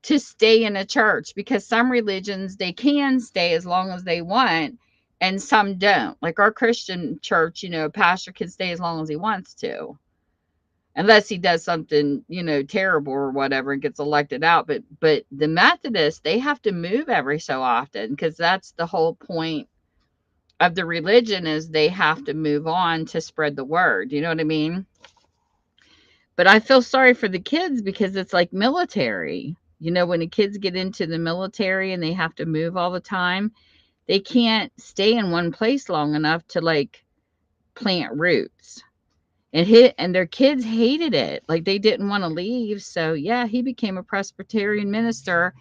to stay in a church, because some religions, they can stay as long as they want, and some don't. Like our Christian church, a pastor can stay as long as he wants to, unless he does something, terrible or whatever and gets elected out. But the Methodists, they have to move every so often, because that's the whole point of the religion, is they have to move on to spread the word. You know what I mean? But I feel sorry for the kids, because it's like military. When the kids get into the military and they have to move all the time, they can't stay in one place long enough to like plant roots. And their kids hated it. Like they didn't want to leave. So yeah, he became a Presbyterian minister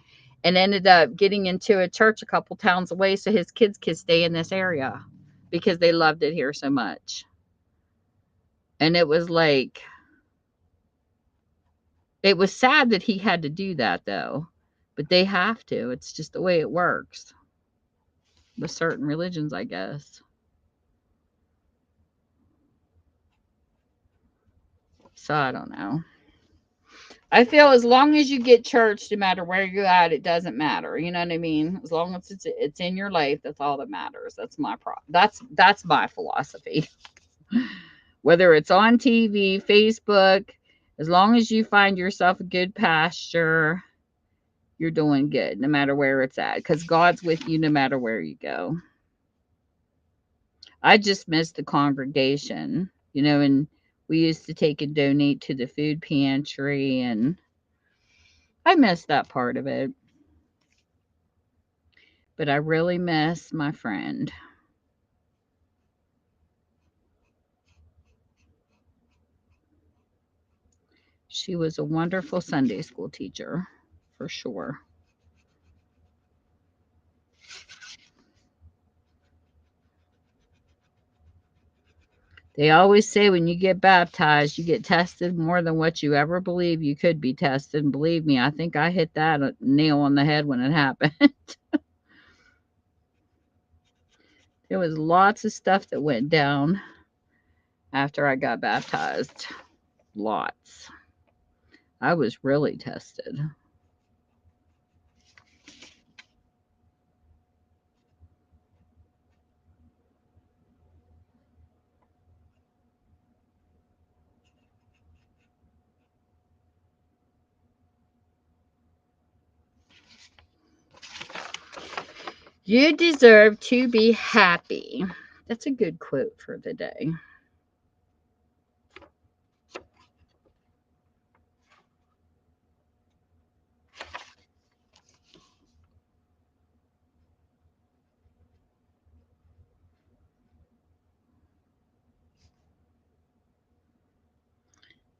and ended up getting into a church a couple towns away, so his kids could stay in this area, because they loved it here so much. And it was like, it was sad that he had to do that though. But they have to. It's just the way it works with certain religions, I guess. So I don't know. I feel as long as you get church, no matter where you're at, it doesn't matter. You know what I mean? As long as it's in your life, that's all that matters. That's my that's my philosophy. Whether it's on TV, Facebook, as long as you find yourself a good pastor, you're doing good, no matter where it's at, because God's with you no matter where you go. I just miss the congregation, and we used to take and donate to the food pantry, and I miss that part of it. But I really miss my friend. She was a wonderful Sunday school teacher, for sure. They always say when you get baptized, you get tested more than what you ever believe you could be tested. And believe me, I think I hit that nail on the head when it happened. There was lots of stuff that went down after I got baptized. Lots. I was really tested. You deserve to be happy. That's a good quote for the day.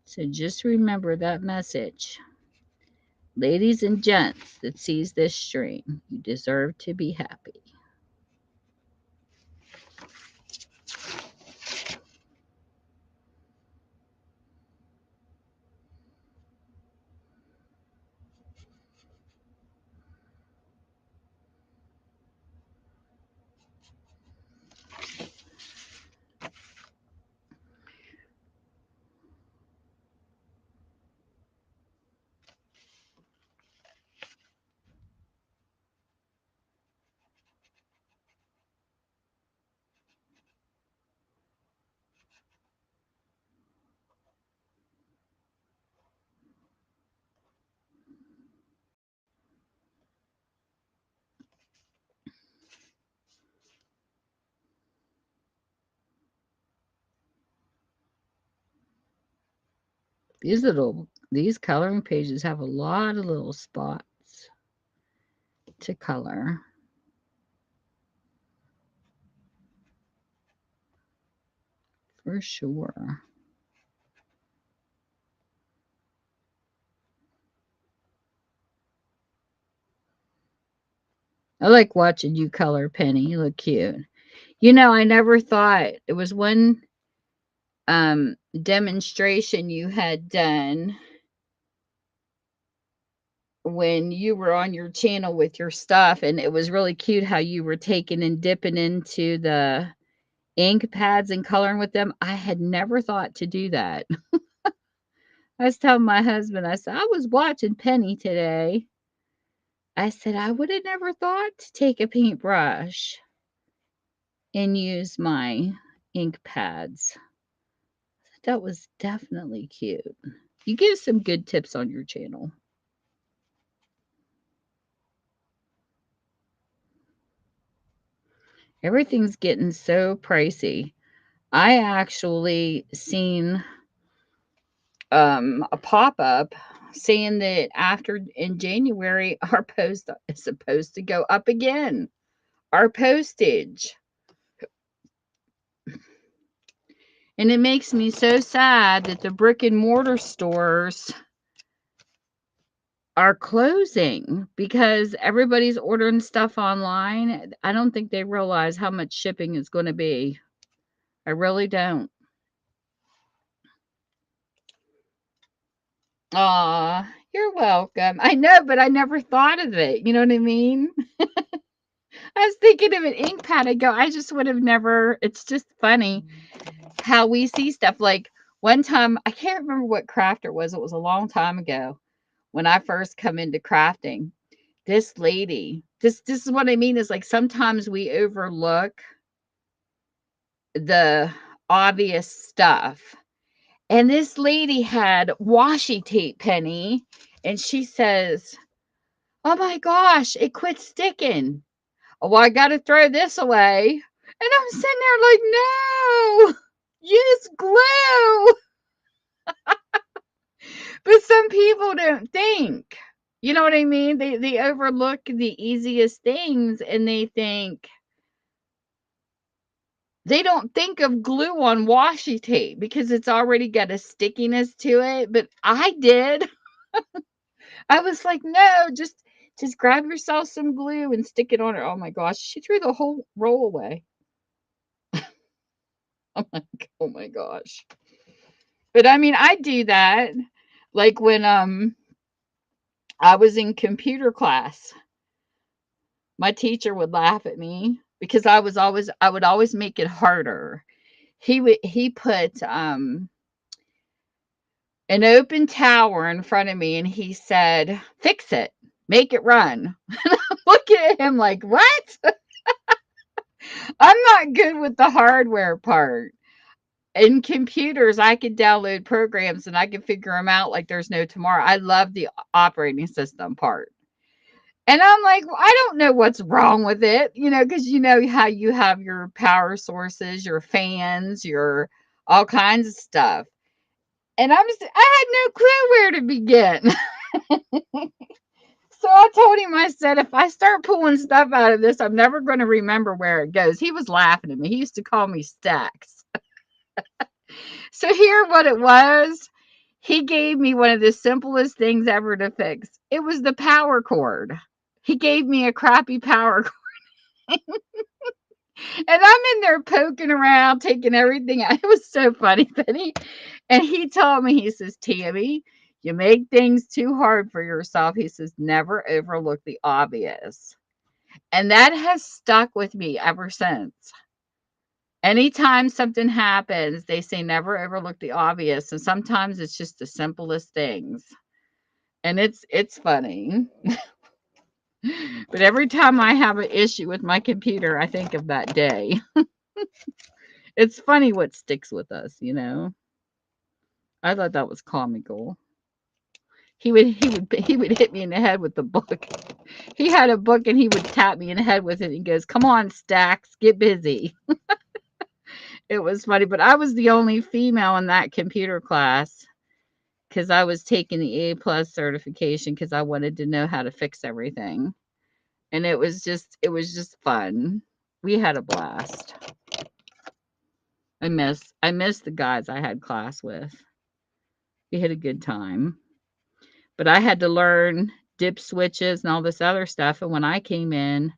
So just remember that message. Ladies and gents that sees this stream, you deserve to be happy. These coloring pages have a lot of little spots to color. For sure. I like watching you color, Penny. You look cute. You know, I never thought it was one demonstration you had done when you were on your channel with your stuff, and it was really cute how you were taking and dipping into the ink pads and coloring with them. I had never thought to do that. I was telling my husband, I said, I was watching Penny today. I said, I would have never thought to take a paintbrush and use my ink pads. That was definitely cute. You give some good tips on your channel. Everything's getting so pricey. I actually seen a pop-up saying that after in January our post is supposed to go up again. Our postage. And it makes me so sad that the brick and mortar stores are closing because everybody's ordering stuff online. I don't think they realize how much shipping is going to be. I really don't. Aw, you're welcome. I know, but I never thought of it. You know what I mean? I was thinking of an ink pad. I go, I just would have never. It's just funny how we see stuff. Like one time, I can't remember what crafter it was. It was a long time ago when I first come into crafting. This lady, this is what I mean is like sometimes we overlook the obvious stuff. And this lady had washi tape, Penny, and she says, "Oh my gosh, it quit sticking. Oh, well, I got to throw this away." And I'm sitting there like, "No, use glue." But some people don't think. You know what I mean? They overlook the easiest things and they don't think of glue on washi tape because it's already got a stickiness to it. But I did. I was like, no, just grab yourself some glue and stick it on her. Oh my gosh, she threw the whole roll away. Oh my gosh. But I mean, I do that. Like when I was in computer class, my teacher would laugh at me because I would always make it harder. He put an open tower in front of me and he said, "Fix it. Make it run." Look at him like, "What?" I'm not good with the hardware part. In computers, I can download programs and I can figure them out like there's no tomorrow. I love the operating system part. And I'm like, well, I don't know what's wrong with it, because you know how you have your power sources, your fans, your all kinds of stuff. And I had no clue where to begin. So I told him, I said, if I start pulling stuff out of this, I'm never going to remember where it goes. He was laughing at me. He used to call me Stacks. So here what it was, he gave me one of the simplest things ever to fix. It was the power cord. He gave me a crappy power cord. And I'm in there poking around, taking everything out. It was so funny, Penny. And he told me, he says, "Tammy, you make things too hard for yourself." He says, "Never overlook the obvious." And that has stuck with me ever since. Anytime something happens, they say never overlook the obvious. And sometimes it's just the simplest things. And it's funny. But every time I have an issue with my computer, I think of that day. It's funny what sticks with us, I thought that was comical. He would hit me in the head with the book. He had a book and he would tap me in the head with it. He goes, "Come on, Stacks, get busy." It was funny, but I was the only female in that computer class because I was taking the A+ certification because I wanted to know how to fix everything. And it was just fun. We had a blast. I miss the guys I had class with. We had a good time. But I had to learn dip switches and all this other stuff. And when I came in,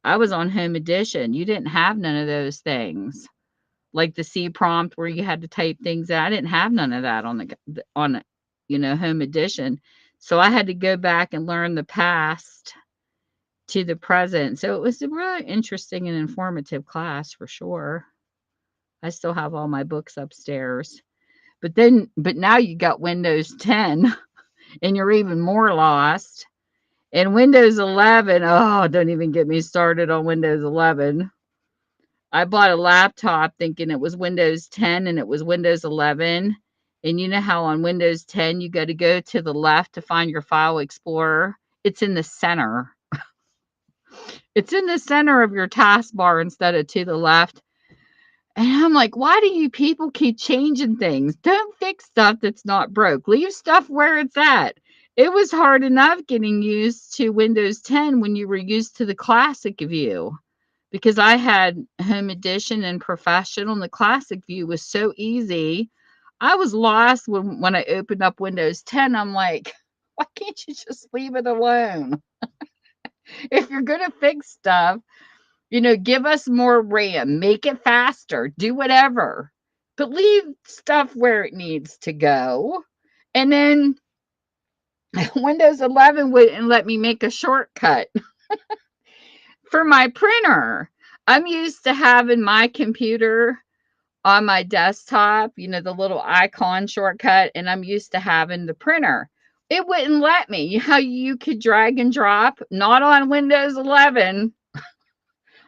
I was on Home Edition. You didn't have none of those things. Like the C prompt where you had to type things out. I didn't have none of that on Home Edition. So I had to go back and learn the past to the present. So it was a really interesting and informative class for sure. I still have all my books upstairs. But now you got Windows 10 and you're even more lost. And Windows 11, oh, don't even get me started on Windows 11. I bought a laptop thinking it was Windows 10 and it was Windows 11. And you know how on Windows 10 you got to go to the left to find your File Explorer? It's in the center. It's in the center of your taskbar instead of to the left. And I'm like, why do you people keep changing things? Don't fix stuff that's not broke. Leave stuff where it's at. It was hard enough getting used to Windows 10 when you were used to the classic view, because I had Home Edition and Professional, and the classic view was so easy. I was lost when I opened up Windows 10. I'm like, why can't you just leave it alone? If you're going to fix stuff, give us more RAM, make it faster, do whatever, but leave stuff where it needs to go. And then Windows 11 wouldn't let me make a shortcut for my printer. I'm used to having my computer on my desktop, the little icon shortcut, and I'm used to having the printer. It wouldn't let me. How you could drag and drop? Not on Windows 11.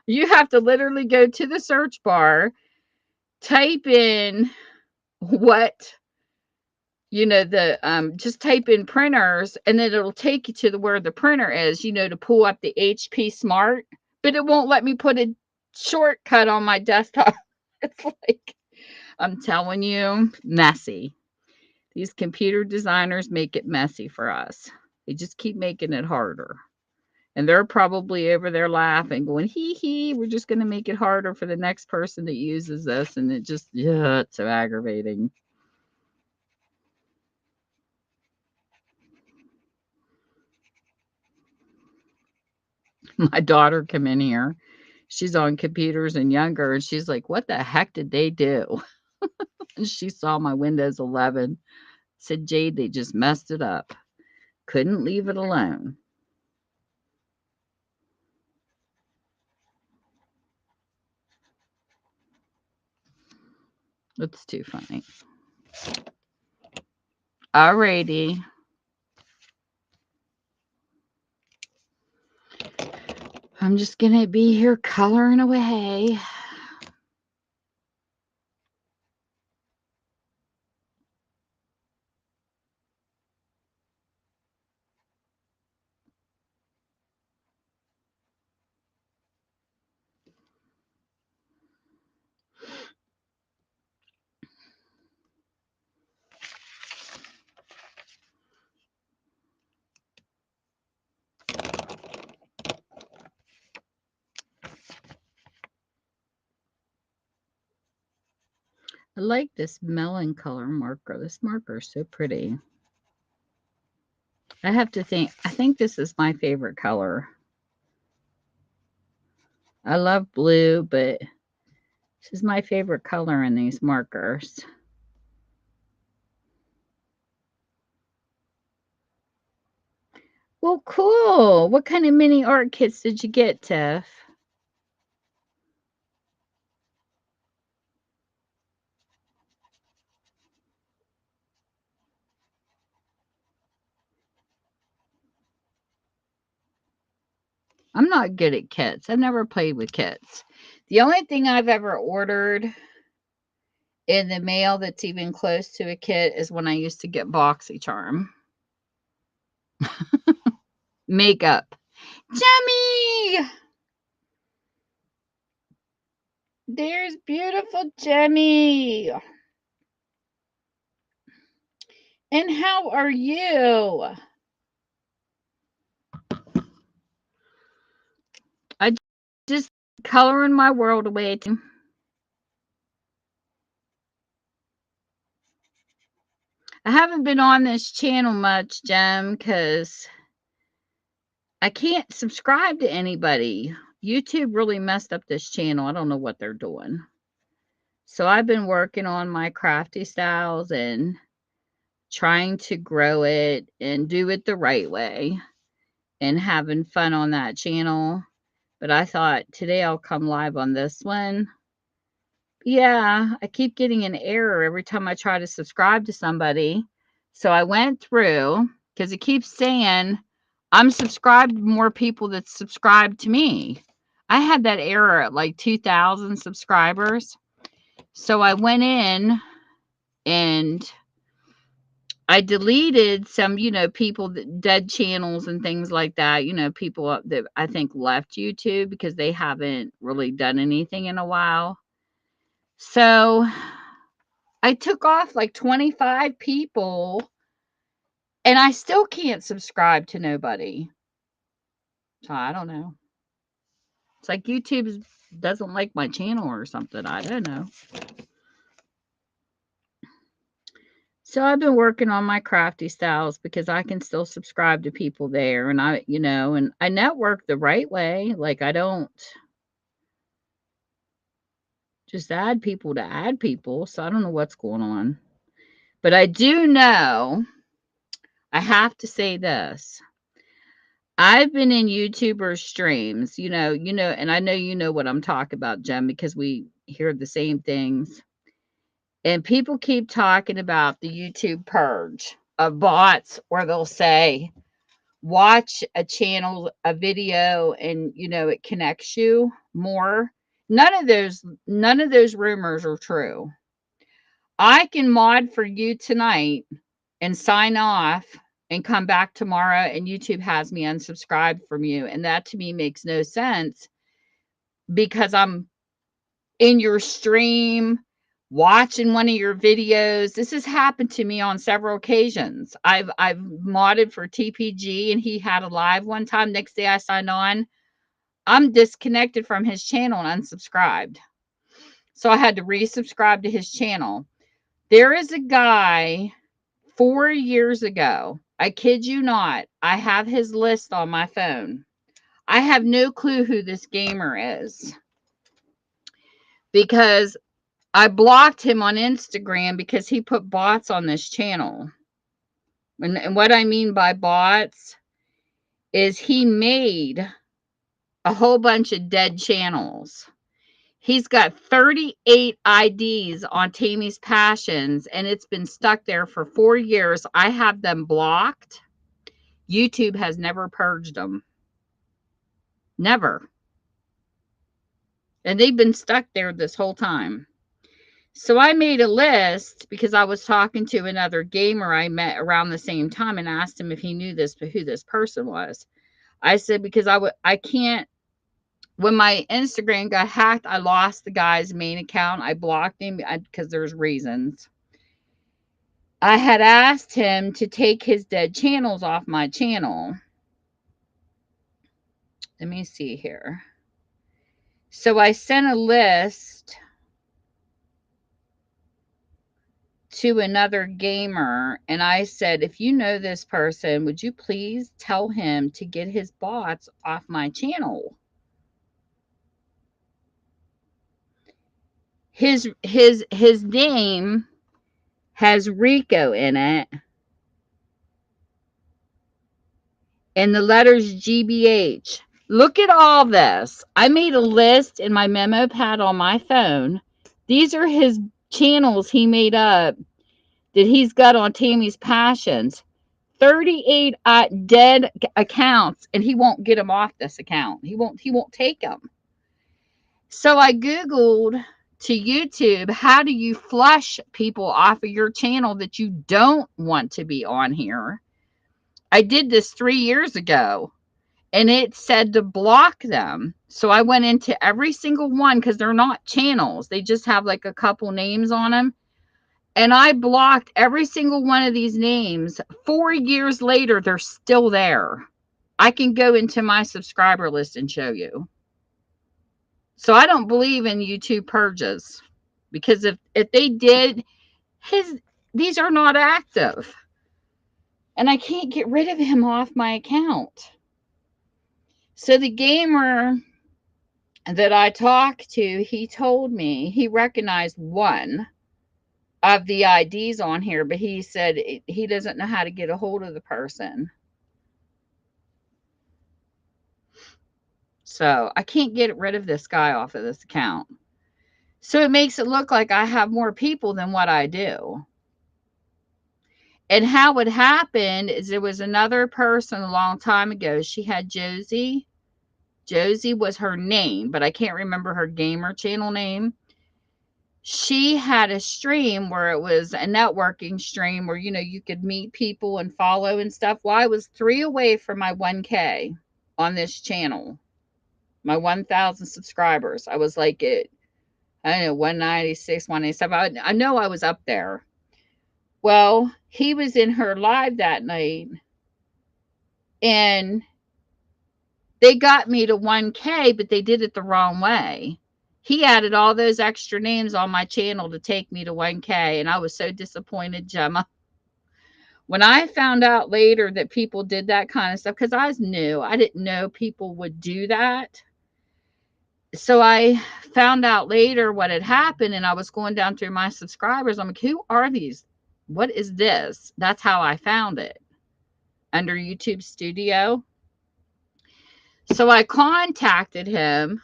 You have to literally go to the search bar, type in just type in printers, and then it'll take you to where the printer is, to pull up the HP Smart, but it won't let me put a shortcut on my desktop. It's like, I'm telling you, messy. These computer designers make it messy for us. They just keep making it harder. And they're probably over there laughing, going, hee, we're just going to make it harder for the next person that uses this. And it's so aggravating. My daughter came in here. She's on computers and younger. And she's like, what the heck did they do? And she saw my Windows 11. Said, Jade, they just messed it up. Couldn't leave it alone. It's too funny. Alrighty. I'm just going to be here coloring away. I like this melon color marker. This marker is so pretty. I think this is my favorite color. I love blue, but this is my favorite color in these markers. Well, cool. What kind of mini art kits did you get, Tiff? I'm not good at kits. I've never played with kits. The only thing I've ever ordered in the mail that's even close to a kit is when I used to get BoxyCharm. Makeup. Jemmy! There's beautiful Jemmy. And how are you? I just coloring my world away. I haven't been on this channel much, Jem, because I can't subscribe to anybody. YouTube really messed up this channel. I don't know what they're doing. So I've been working on my crafty styles and trying to grow it and do it the right way and having fun on that channel. But I thought today I'll come live on this one. Yeah, I keep getting an error every time I try to subscribe to somebody. So I went through because it keeps saying I'm subscribed to more people that subscribe to me. I had that error at like 2,000 subscribers. So I went in and I deleted some, people that dead channels and things like that, people that I think left YouTube because they haven't really done anything in a while. So I took off like 25 people and I still can't subscribe to nobody. So I don't know. It's like YouTube doesn't like my channel or something. I don't know. So I've been working on my crafty styles because I can still subscribe to people there and and I network the right way. Like I don't just add people to add people. So I don't know what's going on. But I do know I have to say this. I've been in YouTuber streams, and I know you know what I'm talking about, Jem, because we hear the same things. And people keep talking about the YouTube purge of bots, where they'll say, watch a channel, a video, and it connects you more. None of those rumors are true. I can mod for you tonight and sign off and come back tomorrow and YouTube has me unsubscribed from you. And that to me makes no sense because I'm in your stream watching one of your videos. This has happened to me on several occasions. I've modded for TPG and he had a live one time. Next day I signed on. I'm disconnected from his channel and unsubscribed. So I had to resubscribe to his channel. There is a guy 4 years ago. I kid you not. I have his list on my phone. I have no clue who this gamer is because I blocked him on Instagram because he put bots on this channel. And what I mean by bots is he made a whole bunch of dead channels. He's got 38 IDs on Tammy's Passions, and it's been stuck there for 4 years. I have them blocked. YouTube has never purged them. Never. And they've been stuck there this whole time. So I made a list because I was talking to another gamer I met around the same time and asked him if he knew who this person was. I said, because I can't, when my Instagram got hacked, I lost the guy's main account. I blocked him because there's reasons. I had asked him to take his dead channels off my channel. Let me see here. So I sent a list to another gamer and I said, if you know this person, would you please tell him to get his bots off my channel? His name has Rico in it and the letters GBH. Look at all this. I made a list in my memo pad on my phone. These are his channels he made up that he's got on Tammy's Passions. 38 dead accounts, and he won't get them off this account. He won't take them. So I Googled to YouTube, how do you flush people off of your channel that you don't want to be on here? I did this 3 years ago, and it said to block them. So I went into every single one because they're not channels. They just have like a couple names on them. And I blocked every single one of these names. 4 years later, they're still there. I can go into my subscriber list and show you. So I don't believe in YouTube purges, because if they did, these are not active. And I can't get rid of him off my account. So the gamer that I talked to, he told me he recognized one of the IDs on here, but he said he doesn't know how to get a hold of the person. So I can't get rid of this guy off of this account. So it makes it look like I have more people than what I do. And how it happened is there was another person a long time ago. She had Josie. Josie was her name, but I can't remember her gamer channel name. She had a stream where it was a networking stream where, you could meet people and follow and stuff. Well, I was 3 away from my 1K on this channel, my 1,000 subscribers. I was like at, I don't know, 196, 187. I know I was up there. Well, he was in her live that night, and they got me to 1K, but they did it the wrong way. He added all those extra names on my channel to take me to 1K, and I was so disappointed, Gemma. When I found out later that people did that kind of stuff, because I was new, I didn't know people would do that. So I found out later what had happened, and I was going down through my subscribers. I'm like, who are these? What is this? That's how I found it, under YouTube Studio. So I contacted him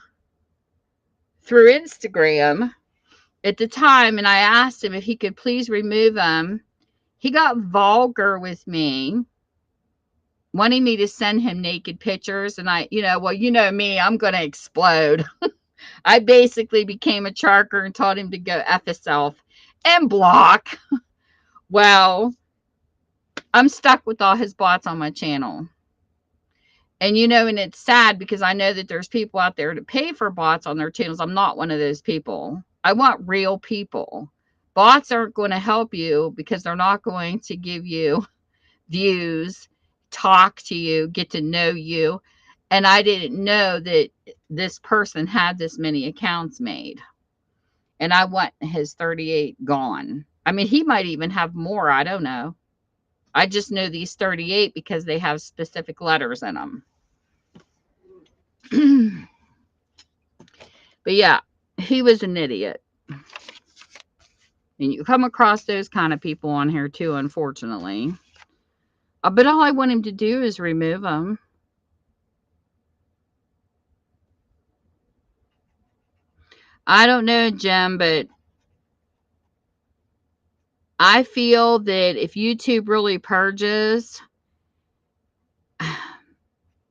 through Instagram at the time, and I asked him if he could please remove them. He got vulgar with me, wanting me to send him naked pictures. And I, well, me, I'm going to explode. I basically became a charker and told him to go F himself and block. Well, I'm stuck with all his bots on my channel. And, and it's sad because I know that there's people out there to pay for bots on their channels. I'm not one of those people. I want real people. Bots aren't going to help you because they're not going to give you views, talk to you, get to know you. And I didn't know that this person had this many accounts made. And I want his 38 gone. I mean, he might even have more. I don't know. I just know these 38 because they have specific letters in them. But yeah, he was an idiot. And you come across those kind of people on here too, unfortunately. But all I want him to do is remove them. I don't know, Jim, but I feel that if YouTube really purges,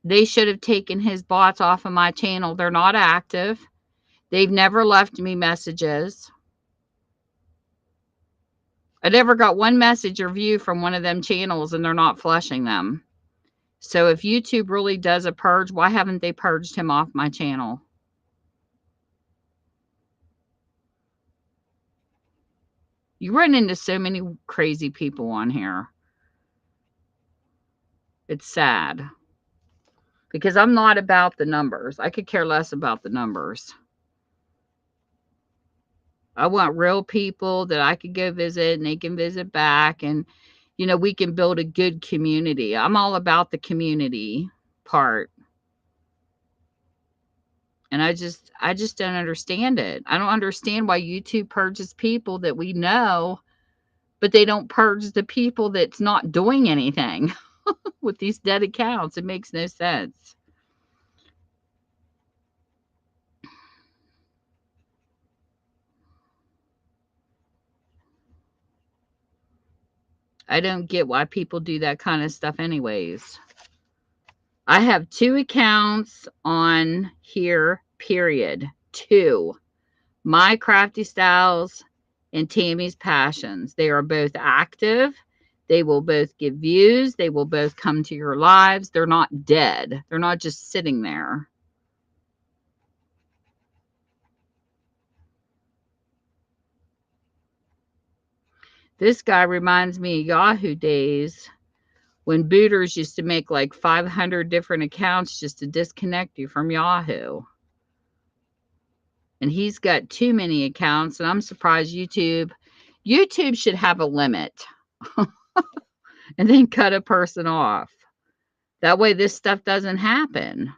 they should have taken his bots off of my channel. They're not active. They've never left me messages. I never got one message or view from one of them channels, and they're not flushing them. So if YouTube really does a purge, why haven't they purged him off my channel? You run into so many crazy people on here. It's sad. Because I'm not about the numbers. I could care less about the numbers. I want real people that I could go visit and they can visit back, and we can build a good community. I'm all about the community part. And I just don't understand it. I don't understand why YouTube purges people that we know, but they don't purge the people that's not doing anything with these dead accounts. It makes no sense. I don't get why people do that kind of stuff anyways. I have 2 accounts on here, period. 2. My Crafty Styles and Tammy's Passions. They are both active. They will both give views. They will both come to your lives. They're not dead. They're not just sitting there. This guy reminds me of Yahoo days when booters used to make like 500 different accounts just to disconnect you from Yahoo. And he's got too many accounts, and I'm surprised YouTube should have a limit and then cut a person off. That way this stuff doesn't happen.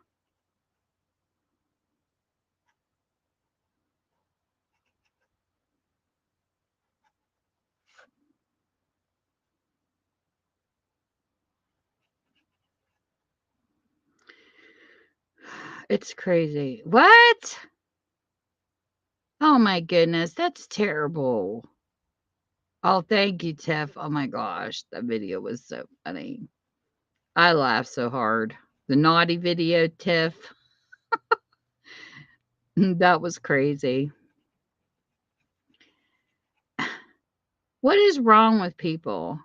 It's crazy. What? Oh my goodness, that's terrible. Oh, thank you, Tiff. Oh my gosh, that video was so funny. I laughed so hard. The naughty video, Tiff. That was crazy. What is wrong with people?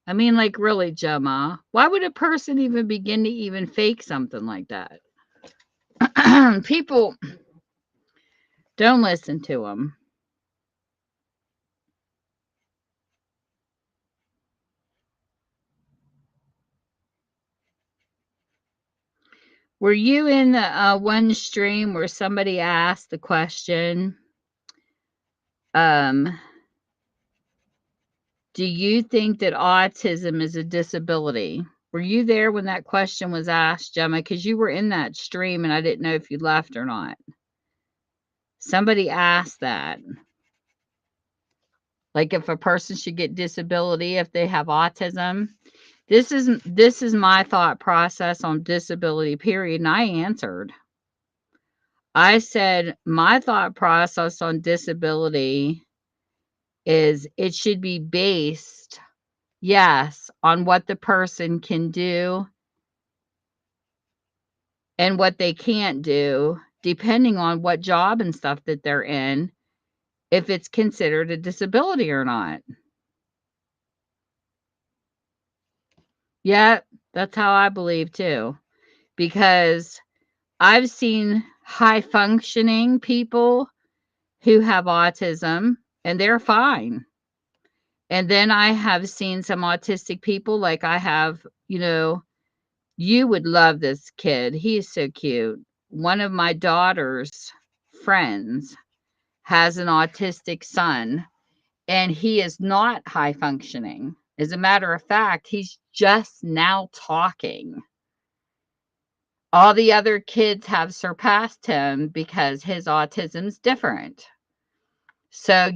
I mean, like, really, Gemma, why would a person even begin to even fake something like that? People, don't listen to them. Were you in the one stream where somebody asked the question, do you think that autism is a disability? Were you there when that question was asked, Gemma? Because you were in that stream and I didn't know if you left or not. Somebody asked that. Like if a person should get disability if they have autism. This is my thought process on disability, period. And I answered. I said my thought process on disability is it should be based, yes, on what the person can do and what they can't do, depending on what job and stuff that they're in, if it's considered a disability or not. Yeah, that's how I believe too. Because I've seen high functioning people who have autism and they're fine. And then I have seen some autistic people, like I have, you would love this kid. He is so cute. One of my daughter's friends has an autistic son, and he is not high functioning. As a matter of fact, he's just now talking. All the other kids have surpassed him because his autism's different. So,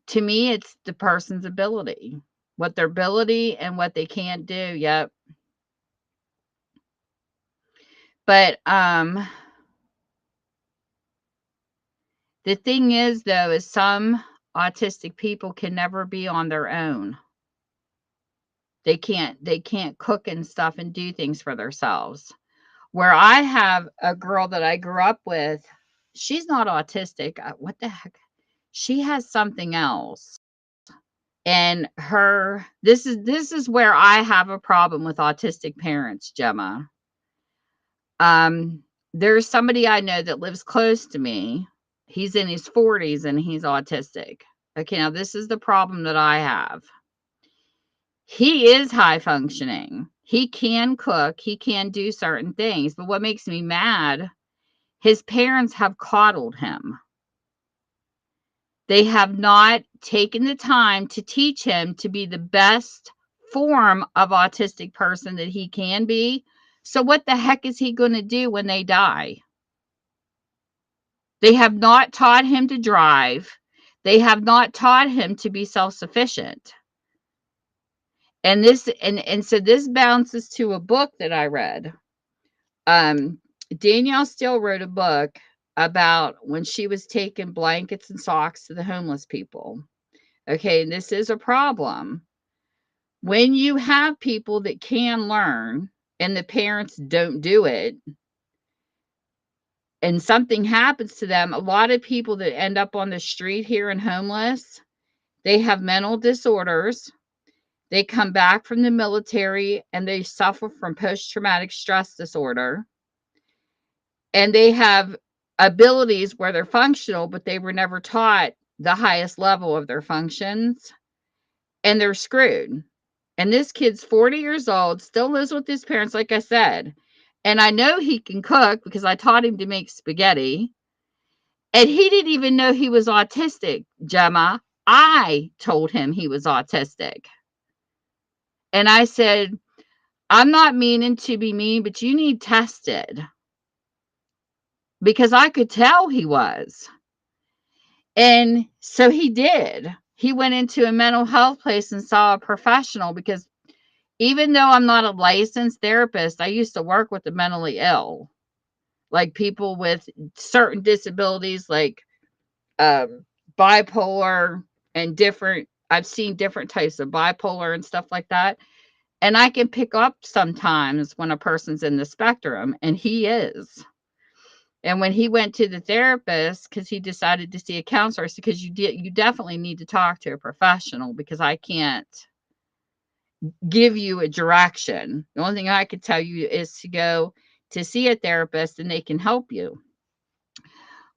to me, it's the person's ability, what their ability and what they can't do. Yep. But the thing is, though, is some autistic people can never be on their own. They can't cook and stuff and do things for themselves. Where I have a girl that I grew up with, she's not autistic. What the heck? She has something else. And this is where I have a problem with autistic parents, Gemma. There's somebody I know that lives close to me. He's in his 40s and he's autistic. Okay, now this is the problem that I have. He is high functioning. He can cook. He can do certain things. But what makes me mad, his parents have coddled him. They have not taken the time to teach him to be the best form of autistic person that he can be. So what the heck is he going to do when they die? They have not taught him to drive. They have not taught him to be self-sufficient. And so this bounces to a book that I read. Danielle Steele wrote a book about when she was taking blankets and socks to the homeless people. Okay, and this is a problem. When you have people that can learn and the parents don't do it, and something happens to them, a lot of people that end up on the street here and homeless, they have mental disorders. They come back from the military and they suffer from post-traumatic stress disorder. And they have abilities where they're functional, but they were never taught the highest level of their functions, and they're screwed. And this kid's 40 years old, still lives with his parents, like I said. And I know he can cook because I taught him to make spaghetti. And he didn't even know he was autistic, Gemma. I told him he was autistic. And I said, I'm not meaning to be mean, but you need tested. Because I could tell he was. And so he did. He went into a mental health place and saw a professional because even though I'm not a licensed therapist, I used to work with the mentally ill, like people with certain disabilities, like bipolar and different. I've seen different types of bipolar and stuff like that. And I can pick up sometimes when a person's in the spectrum, and he is. And when he went to the therapist, because he decided to see a counselor, I said, because you definitely need to talk to a professional because I can't give you a direction. The only thing I could tell you is to go to see a therapist and they can help you.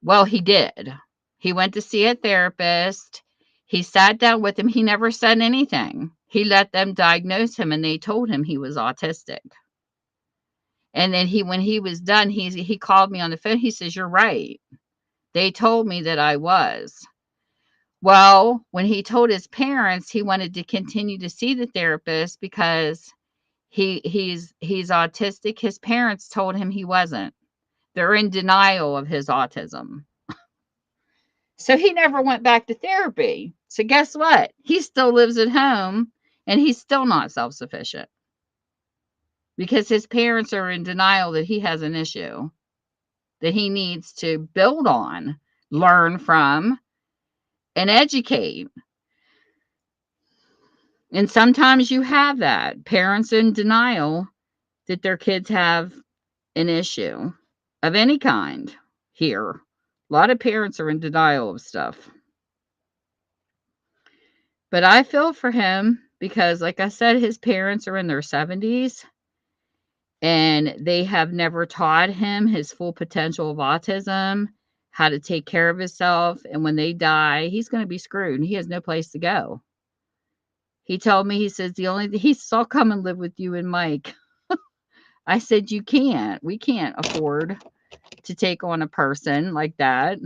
Well, he did. He went to see a therapist. He sat down with him. He never said anything. He let them diagnose him and they told him he was autistic. And then when he was done, he called me on the phone. He says, "You're right. They told me that I was." Well, when he told his parents he wanted to continue to see the therapist because he's autistic, his parents told him he wasn't. They're in denial of his autism. So he never went back to therapy. So guess what? He still lives at home and he's still not self-sufficient because his parents are in denial that he has an issue that he needs to build on, learn from, and educate. And sometimes you have that. Parents in denial that their kids have an issue of any kind here. A lot of parents are in denial of stuff. But I feel for him because, like I said, his parents are in their 70s and they have never taught him his full potential of autism, how to take care of himself. And when they die, he's going to be screwed and he has no place to go. He told me, he says, he says, I'll come and live with you and Mike. I said, you can't. We can't afford to take on a person like that.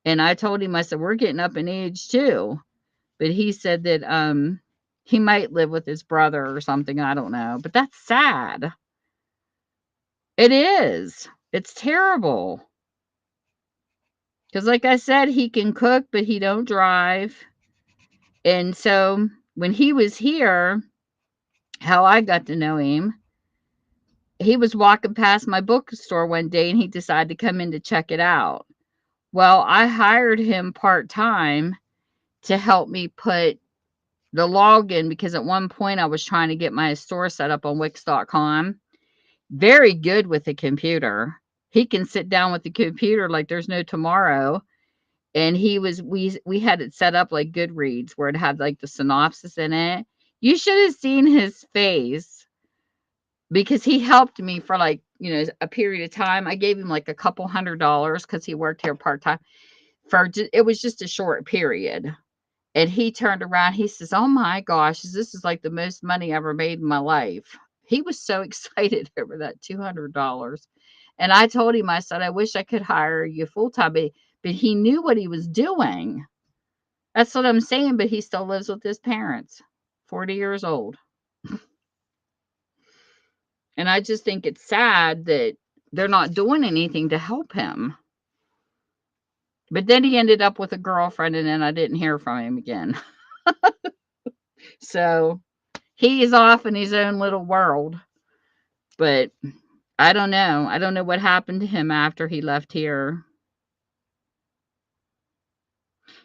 And I told him, I said, we're getting up in age too. But he said that he might live with his brother or something. I don't know. But that's sad. It is. It's terrible. Because like I said, he can cook, but he don't drive. And so when he was here, how I got to know him, he was walking past my bookstore one day and he decided to come in to check it out. Well, I hired him part-time to help me put the login because at one point I was trying to get my store set up on Wix.com. Very good with the computer. He can sit down with the computer like there's no tomorrow. And we had it set up like Goodreads where it had like the synopsis in it. You should have seen his face because he helped me for like, a period of time. I gave him like a couple $100 because he worked here part-time. It was just a short period. And he turned around, he says, "Oh my gosh, this is like the most money I ever made in my life." He was so excited over that $200. And I told him, I said, "I wish I could hire you full-time," but he knew what he was doing. That's what I'm saying, but he still lives with his parents, 40 years old. And I just think it's sad that they're not doing anything to help him. But then he ended up with a girlfriend, and then I didn't hear from him again. So he is off in his own little world. But I don't know. I don't know what happened to him after he left here.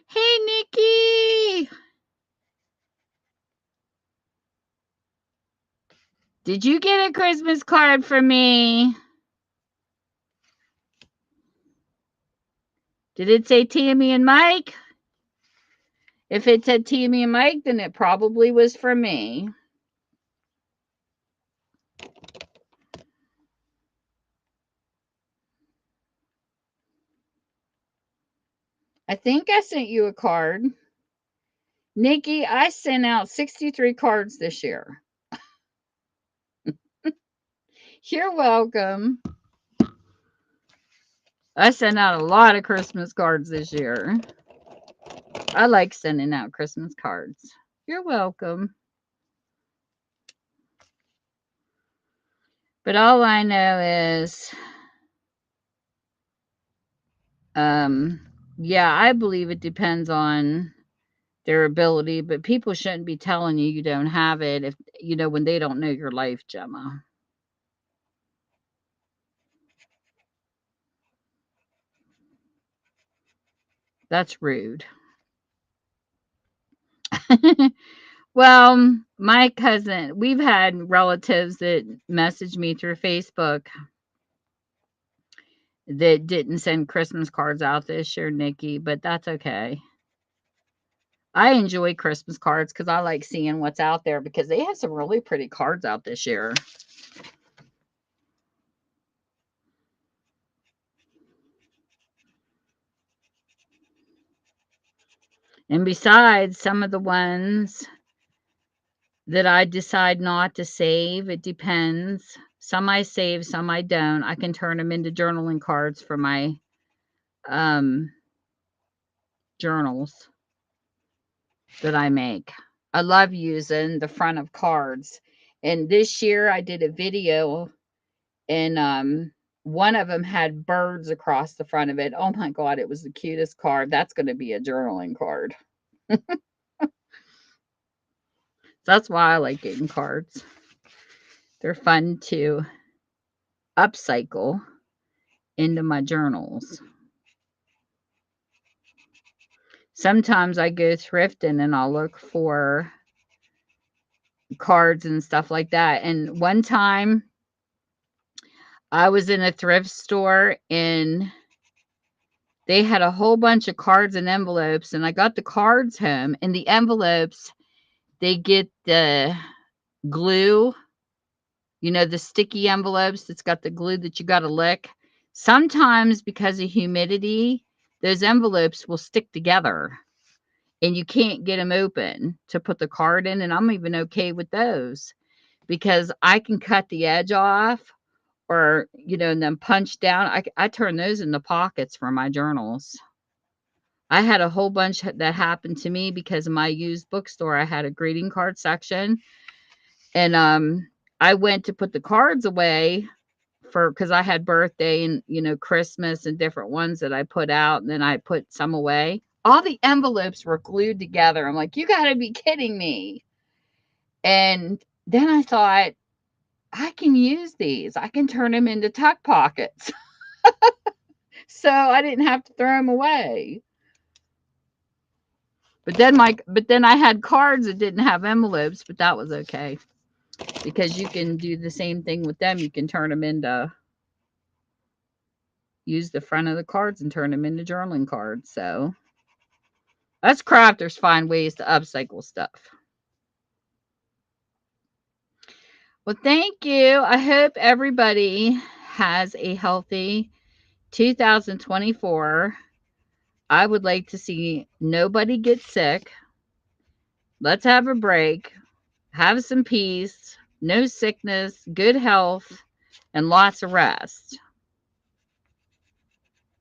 Hey, Nikki! Did you get a Christmas card from me? Did it say Tammy and Mike? If it said Tammy and Mike, then it probably was from me. I think I sent you a card. Nikki, I sent out 63 cards this year. You're welcome. I sent out a lot of Christmas cards this year. I like sending out Christmas cards. You're welcome. But all I know is, yeah, I believe it depends on their ability, but people shouldn't be telling you you don't have it if, when they don't know your life, Gemma. That's rude. Well, my cousin, we've had relatives that messaged me through Facebook that didn't send Christmas cards out this year, Nikki, but that's okay. I enjoy Christmas cards because I like seeing what's out there because they have some really pretty cards out this year. And besides, some of the ones that I decide not to save, it depends. Some I save, some I don't. I can turn them into journaling cards for my journals that I make. I love using the front of cards. And this year I did a video and one of them had birds across the front of it. Oh my God, it was the cutest card. That's going to be a journaling card. That's why I like getting cards. They're fun to upcycle into my journals. Sometimes I go thrifting and I'll look for cards and stuff like that. And one time I was in a thrift store and they had a whole bunch of cards and envelopes, and I got the cards home, and the envelopes, they get the glue, the sticky envelopes that's got the glue that you got to lick. Sometimes because of humidity, those envelopes will stick together and you can't get them open to put the card in. And I'm even okay with those because I can cut the edge off or, and then punch down. I turn those into pockets for my journals. I had a whole bunch that happened to me because of my used bookstore. I had a greeting card section and I went to put the cards away because I had birthday and, Christmas and different ones that I put out. And then I put some away. All the envelopes were glued together. I'm like, you got to be kidding me. And then I thought, I can use these. I can turn them into tuck pockets. So I didn't have to throw them away. But then I had cards that didn't have envelopes, but that was okay. Because you can do the same thing with them. You can turn them into, use the front of the cards and turn them into journaling cards. So us crafters find ways to upcycle stuff. Well, thank you. I hope everybody has a healthy 2024. I would like to see nobody get sick. Let's have a break. Have some peace. No sickness. Good health. And lots of rest.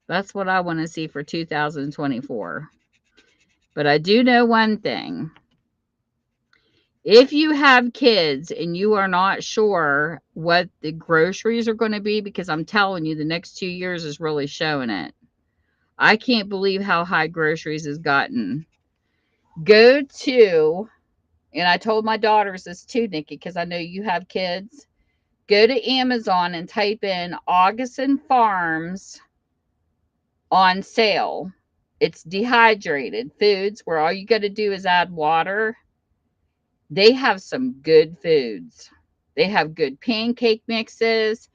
That's what I want to see for 2024. But I do know one thing. If you have kids and you are not sure what the groceries are going to be, because I'm telling you, the next 2 years is really showing it. I can't believe how high groceries has gotten. Go to, and I told my daughters this too, Nikki, because I know you have kids. Go to Amazon and type in Augustin Farms on sale. It's dehydrated foods where all you got to do is add water. They have some good foods. They have good pancake mixes.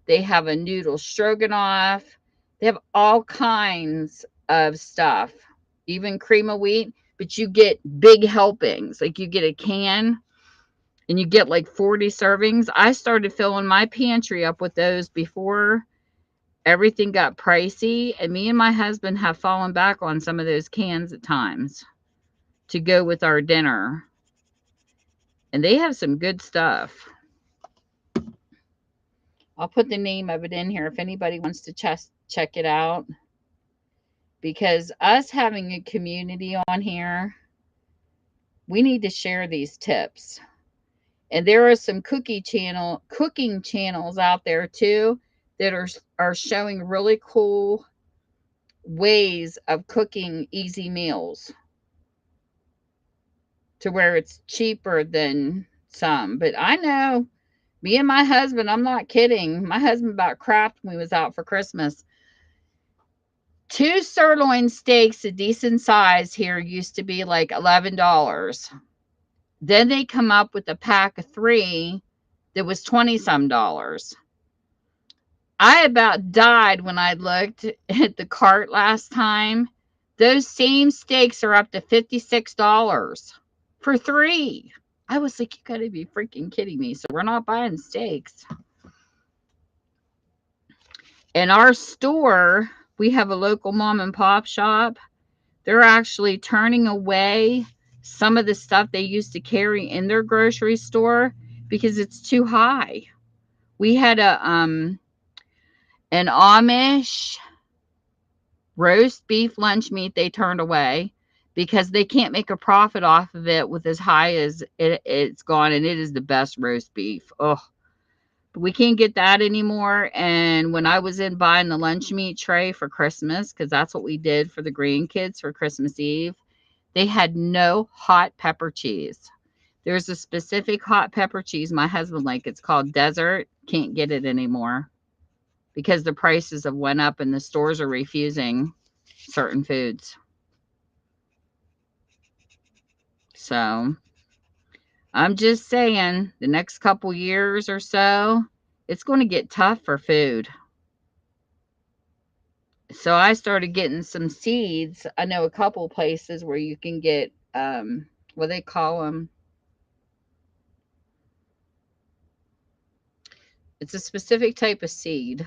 They have a noodle stroganoff. They have all kinds of stuff, even cream of wheat, but you get big helpings. Like you get a can and you get like 40 servings. I started filling my pantry up with those before everything got pricey, and me and my husband have fallen back on some of those cans at times to go with our dinner. And they have some good stuff. I'll put the name of it in here if anybody wants to check it out. Because us having a community on here, we need to share these tips. And there are some cooking channels out there too that are showing really cool ways of cooking easy meals to where it's cheaper than some. But I know me and my husband, I'm not kidding. My husband about crapped when we was out for Christmas. 2 sirloin steaks, a decent size here, used to be like $11. Then they come up with a pack of 3 that was 20 some dollars. I about died when I looked at the cart last time. Those same steaks are up to $56 for 3. I was like, you gotta be freaking kidding me. So we're not buying steaks. In our store, we have a local mom and pop shop. They're actually turning away some of the stuff they used to carry in their grocery store because it's too high. We had an Amish roast beef lunch meat they turned away because they can't make a profit off of it with as high as it's gone, and it is the best roast beef. Oh, but we can't get that anymore. And when I was in buying the lunch meat tray for Christmas, because that's what we did for the grandkids for Christmas Eve, they had no hot pepper cheese. There's a specific hot pepper cheese my husband likes. It's called Desert. Can't get it anymore because the prices have went up and the stores are refusing certain foods. So I'm just saying the next couple years or so, it's going to get tough for food. So I started getting some seeds. I know a couple places where you can get, what they call them. It's a specific type of seed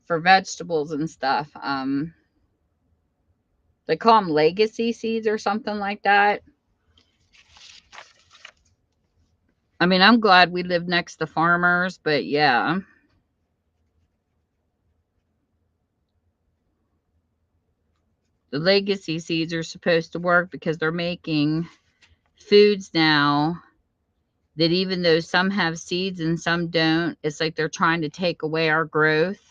for vegetables and stuff. They call them legacy seeds or something like that. I mean, I'm glad we live next to farmers, but yeah. The legacy seeds are supposed to work because they're making foods now that even though some have seeds and some don't, it's like they're trying to take away our growth.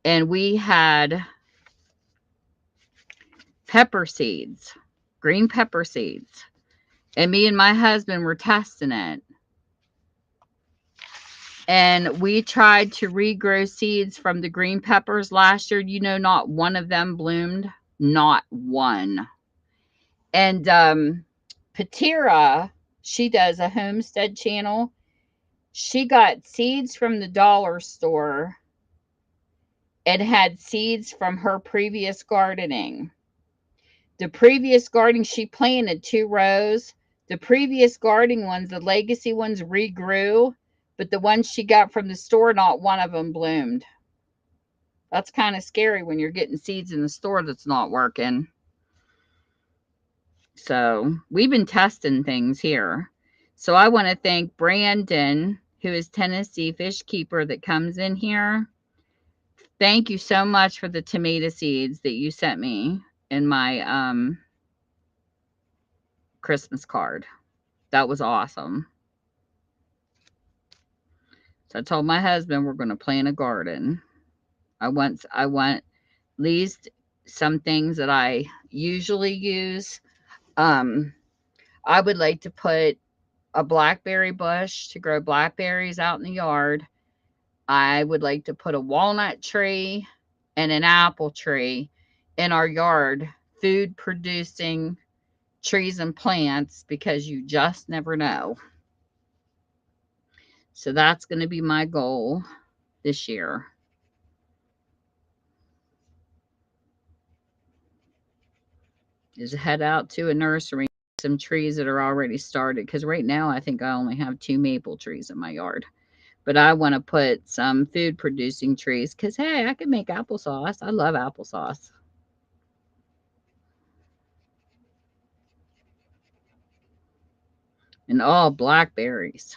And we had pepper seeds, green pepper seeds. And me and my husband were testing it. And we tried to regrow seeds from the green peppers last year. You know, not one of them bloomed. Not one. And Patira, she does a homestead channel. She got seeds from the dollar store and had seeds from her previous gardening. The previous gardening, she planted 2 rows. The previous gardening ones, the legacy ones, regrew, but the ones she got from the store, not one of them bloomed. That's kind of scary when you're getting seeds in the store that's not working. So we've been testing things here. So I want to thank Brandon, who is Tennessee Fish Keeper, that comes in here. Thank you so much for the tomato seeds that you sent me in my Christmas card. That was awesome. So I told my husband we're going to plant a garden. I want at least some things that I usually use. I would like to put a blackberry bush to grow blackberries out in the yard. I would like to put a walnut tree and an apple tree in our yard, food producing trees and plants, because you just never know. So that's going to be my goal this year. Is head out to a nursery, some trees that are already started, because right now I think I only have 2 maple trees in my yard. But I want to put some food producing trees because, hey, I can make applesauce. I love applesauce. And all blackberries.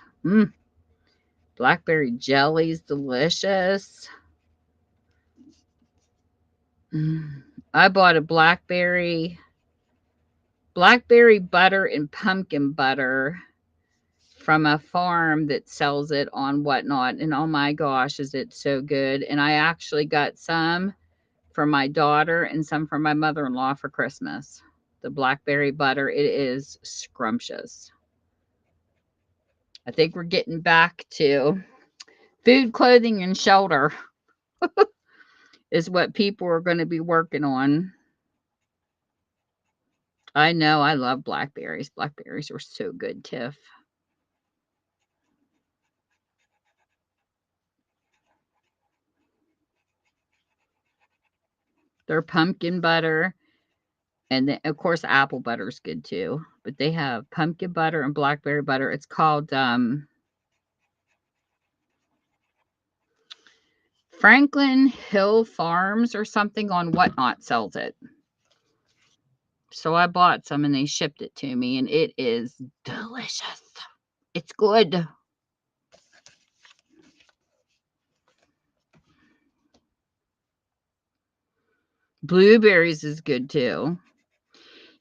Blackberry jelly's delicious. I bought a blackberry butter and pumpkin butter from a farm that sells it on Whatnot. And oh my gosh, is it so good. And I actually got some for my daughter and some for my mother-in-law for Christmas. The blackberry butter, it is scrumptious. I think we're getting back to food, clothing, and shelter is what people are going to be working on. I know I love blackberries. Blackberries are so good, Tiff. They're pumpkin butter. And then, of course, apple butter is good too. But they have pumpkin butter and blackberry butter. It's called Franklin Hill Farms or something on Whatnot sells it. So I bought some and they shipped it to me, and it is delicious. It's good. Blueberries is good too.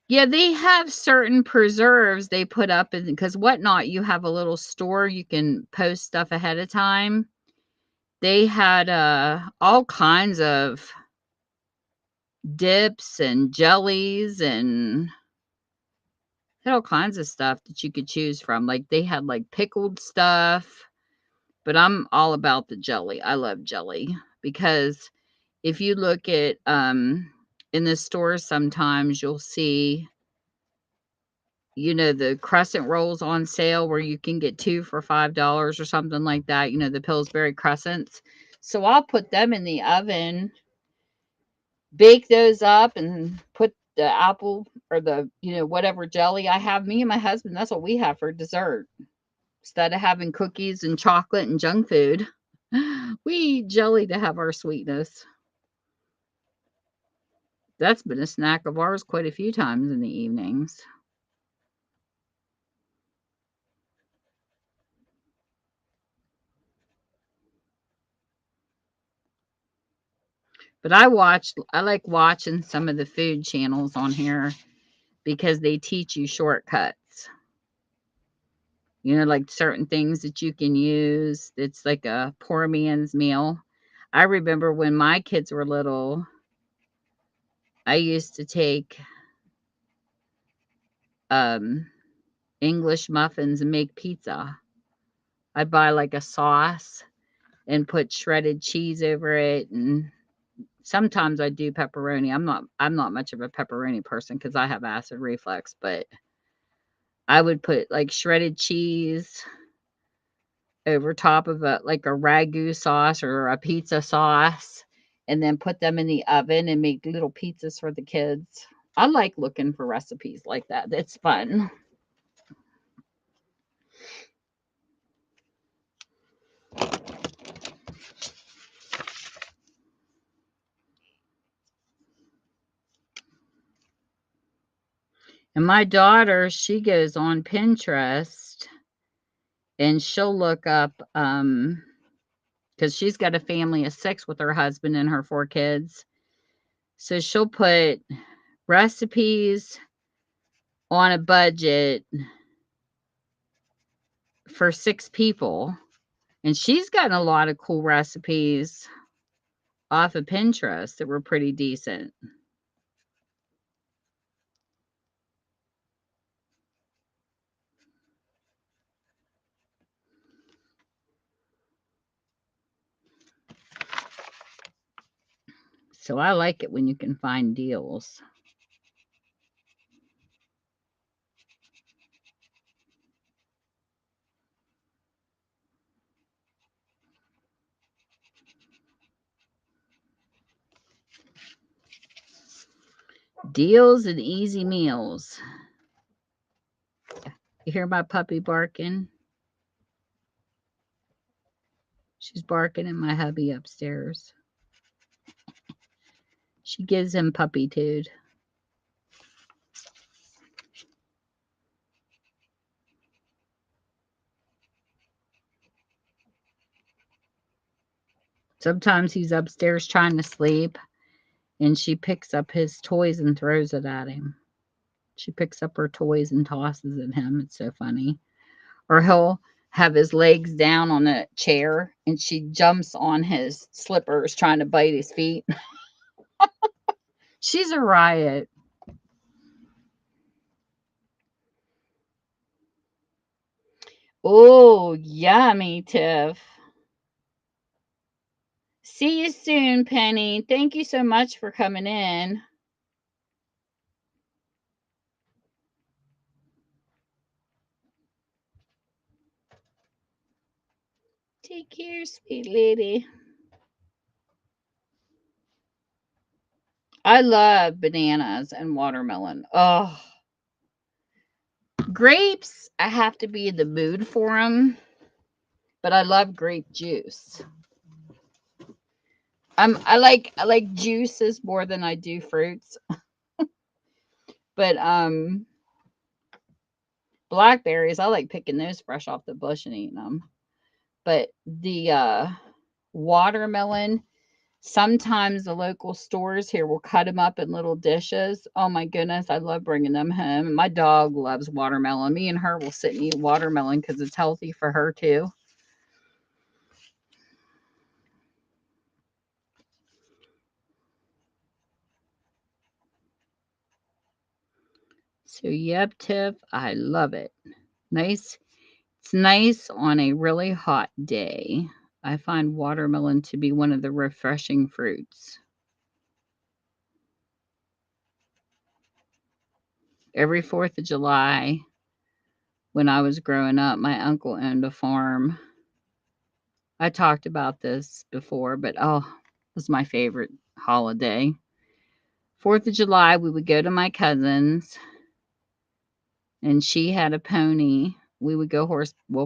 Yeah, they have certain preserves they put up in because Whatnot, you have a little store you can post stuff ahead of time. They had all kinds of dips and jellies and had all kinds of stuff that you could choose from. Like they had like pickled stuff, but I'm all about the jelly. I love jelly because if you look at in the stores sometimes you'll see the crescent rolls on sale where you can get 2 for $5 or something like that, the Pillsbury crescents. So I'll put them in the oven, bake those up, and put the apple or the whatever jelly I have. Me and my husband, that's what we have for dessert instead of having cookies and chocolate and junk food. We eat jelly to have our sweetness. That's been a snack of ours quite a few times in the evenings. But I like watching some of the food channels on here because they teach you shortcuts. Like certain things that you can use. It's like a poor man's meal. I remember when my kids were little, I used to take English muffins and make pizza. I'd buy like a sauce and put shredded cheese over it, and sometimes I do pepperoni. I'm not much of a pepperoni person because I have acid reflux, but I would put like shredded cheese over top of like a ragu sauce or a pizza sauce, and then put them in the oven and make little pizzas for the kids. I like looking for recipes like that. It's fun. And my daughter, she goes on Pinterest and she'll look up because she's got a family of 6 with her husband and her 4 kids. So she'll put recipes on a budget for 6 people. And she's gotten a lot of cool recipes off of Pinterest that were pretty decent. So I like it when you can find deals. Deals and easy meals. You hear my puppy barking? She's barking at my hubby upstairs. She gives him puppytude. Sometimes he's upstairs trying to sleep, and she picks up his toys and throws it at him. She picks up her toys and tosses at him. It's so funny. Or he'll have his legs down on a chair, and she jumps on his slippers trying to bite his feet. She's a riot. Oh, yummy, Tiff. See you soon, Penny. Thank you so much for coming in. Take care, sweet lady. I love bananas and watermelon. Oh, grapes, I have to be in the mood for them, but I love grape juice. I like juices more than I do fruits. But blackberries, I like picking those fresh off the bush and eating them. But the watermelon, sometimes the local stores here will cut them up in little dishes. Oh my goodness, I love bringing them home. My dog loves watermelon. Me and her will sit and eat watermelon because it's healthy for her too. So yep, Tiff, I love it. Nice. It's nice on a really hot day. I find watermelon to be one of the refreshing fruits. Every 4th of July, when I was growing up, my uncle owned a farm. I talked about this before, but oh, it was my favorite holiday. 4th of July, we would go to my cousin's, and she had a pony. We would go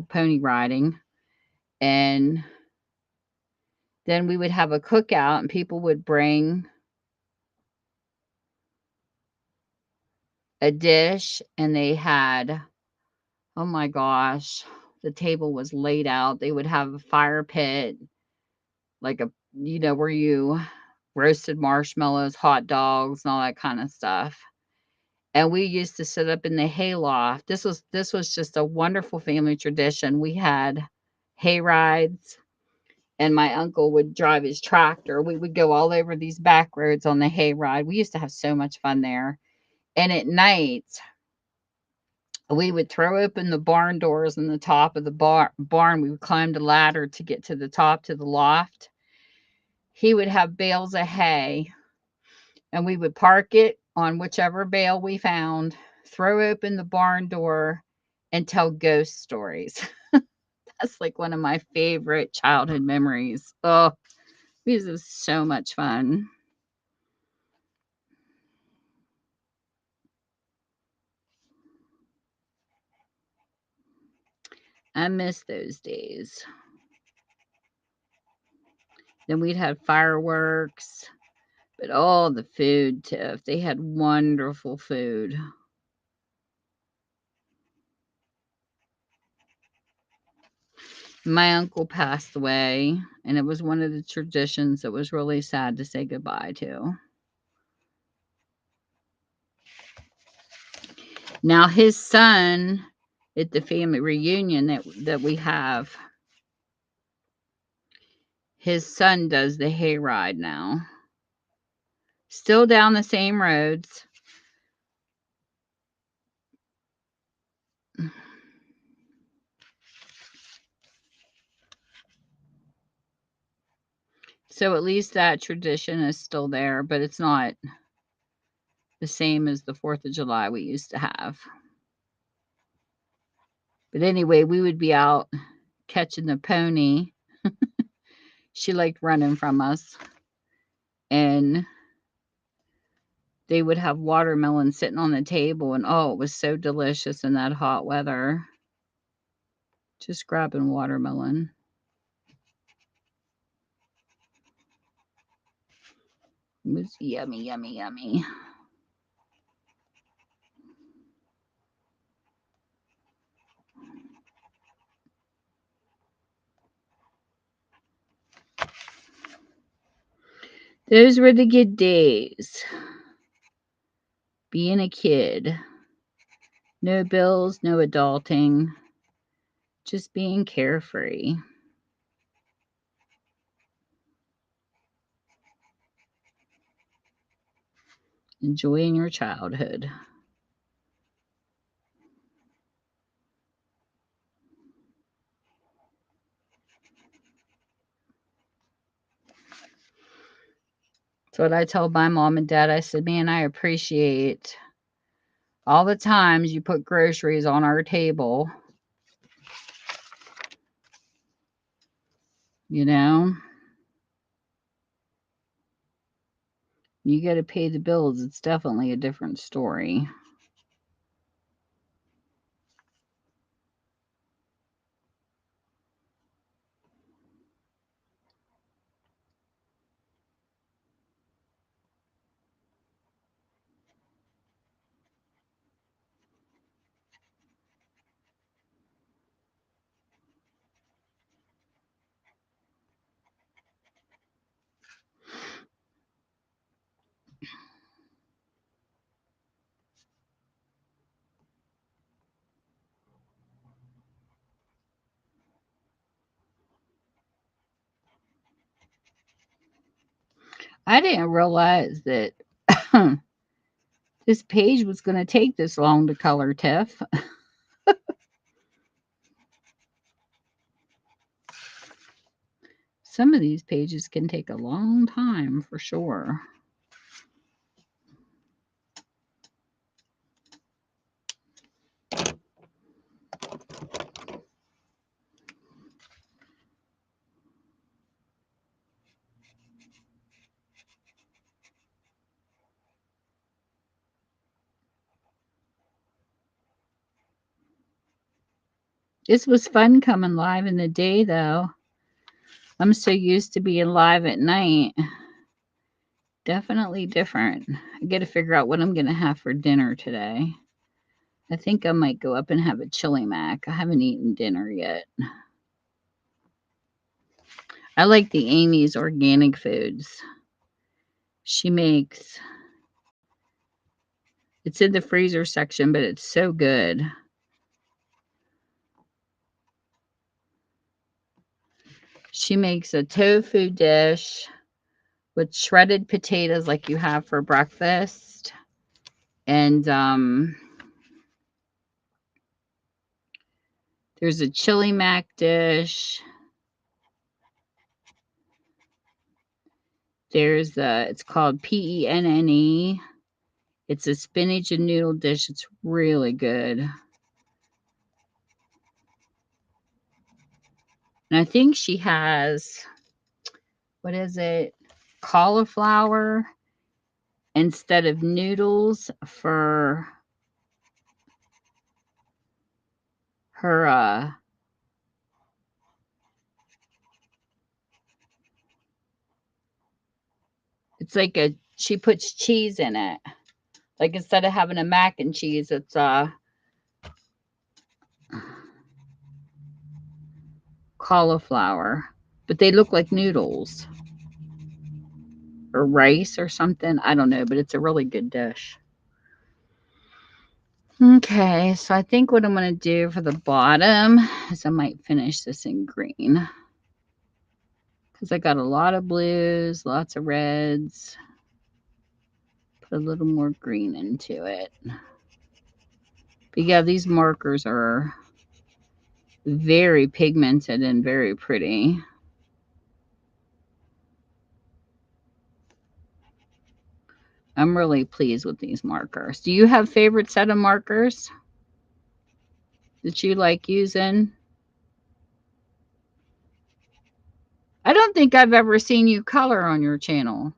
pony riding, and then we would have a cookout, and people would bring a dish, and they had, oh my gosh, the table was laid out. They would have a fire pit, like where you roasted marshmallows, hot dogs, and all that kind of stuff. And we used to sit up in the hayloft. This was just a wonderful family tradition. We had hay rides, and my uncle would drive his tractor. We would go all over these back roads on the hay ride. We used to have so much fun there. And at night, we would throw open the barn doors in the top of the barn. We would climb the ladder to get to the top, to the loft. He would have bales of hay, and we would park it on whichever bale we found, throw open the barn door, and tell ghost stories. That's like one of my favorite childhood memories. Oh, this is so much fun. I miss those days. Then we'd have fireworks, but all the food, Tiff, they had wonderful food. My uncle passed away, and it was one of the traditions that was really sad to say goodbye to. Now, his son, at the family reunion that we have, his son does the hayride now. Still down the same roads. So at least that tradition is still there, but it's not the same as the 4th of July we used to have. But anyway, we would be out catching the pony. She liked running from us. And they would have watermelon sitting on the table, and oh, it was so delicious in that hot weather. Just grabbing watermelon. It was yummy, yummy, yummy. Those were the good days. Being a kid. No bills, no adulting. Just being carefree. Enjoying your childhood. That's what I told my mom and dad. I said, man, I appreciate all the times you put groceries on our table. You know? You got to pay the bills. It's definitely a different story. I didn't realize that this page was going to take this long to color, Tiff. Some of these pages can take a long time for sure. This was fun coming live in the day, though. I'm so used to being live at night. Definitely different. I got to figure out what I'm going to have for dinner today. I think I might go up and have a chili mac. I haven't eaten dinner yet. I like the Amy's Organic Foods. She makes, it's in the freezer section, but it's so good. She makes a tofu dish with shredded potatoes like you have for breakfast. And there's a chili mac dish. There's it's called PENNE. It's a spinach and noodle dish. It's really good. And I think she has, what is it? Cauliflower instead of noodles for her it's like she puts cheese in it. Like instead of having a mac and cheese, it's cauliflower. But they look like noodles. Or rice or something. I don't know, but it's a really good dish. Okay, so I think what I'm going to do for the bottom is I might finish this in green. Because I got a lot of blues, lots of reds. Put a little more green into it. But yeah, these markers are very pigmented and very pretty. I'm really pleased with these markers. Do you have favorite set of markers that you like using? I don't think I've ever seen you color on your channel.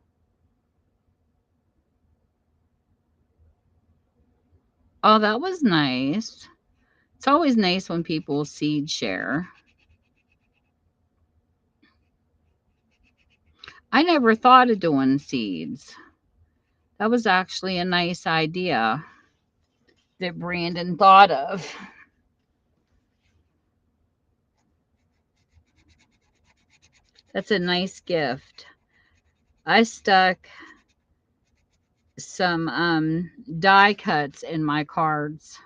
Oh, that was nice. It's always nice when people seed share. I never thought of doing seeds. That was actually a nice idea that Brandon thought of. That's a nice gift. I stuck some die cuts in my cards.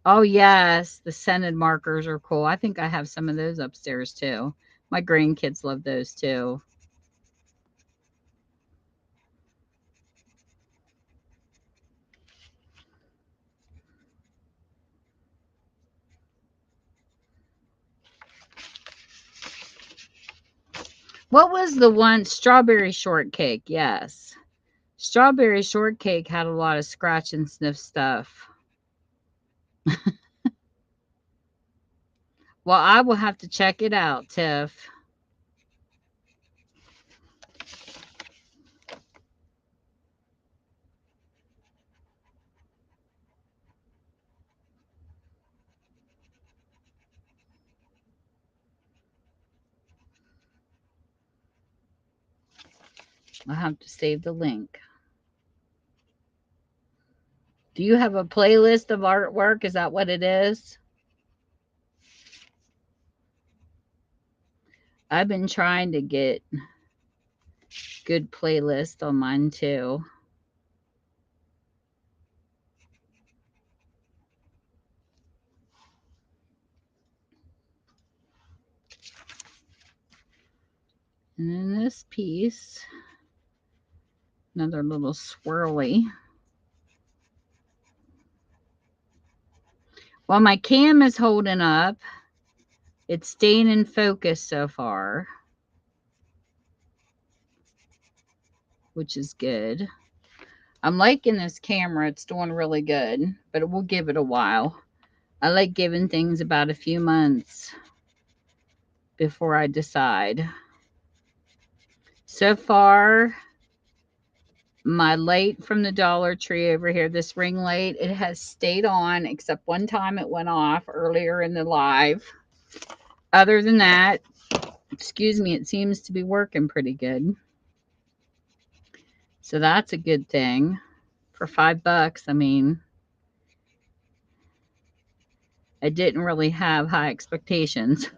Oh, yes, the scented markers are cool. I think I have some of those upstairs too. My grandkids love those too. What was the one? Strawberry shortcake. Yes. Strawberry shortcake had a lot of scratch and sniff stuff. Well, I will have to check it out, Tiff. I'll have to save the link. Do you have a playlist of artwork? Is that what it is? I've been trying to get good playlist on mine too. And then this piece, another little swirly. While my cam is holding up, it's staying in focus so far, which is good. I'm liking this camera. It's doing really good, but we'll give it a while. I like giving things about a few months before I decide. So far, my light from the Dollar Tree over here, this ring light, it has stayed on, except one time it went off earlier in the live. Other than that, excuse me, it seems to be working pretty good. So that's a good thing. For $5, I mean, I didn't really have high expectations.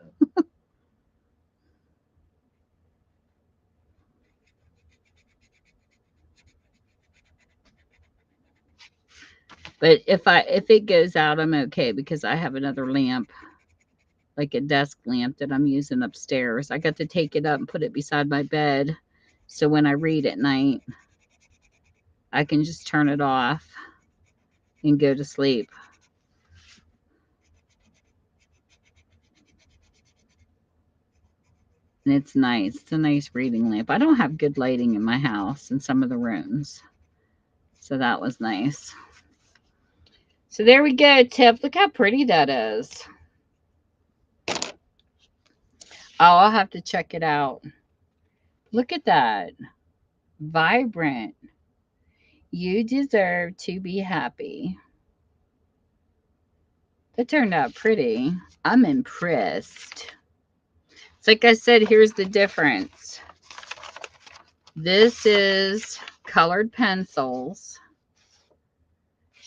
But if it goes out, I'm okay because I have another lamp, like a desk lamp that I'm using upstairs. I got to take it up and put it beside my bed. So when I read at night, I can just turn it off and go to sleep. And it's nice. It's a nice reading lamp. I don't have good lighting in my house in some of the rooms. So that was nice. So there we go, Tiff. Look how pretty that is. Oh, I'll have to check it out. Look at that. Vibrant. You deserve to be happy. That turned out pretty. I'm impressed. It's like I said, here's the difference. This is colored pencils.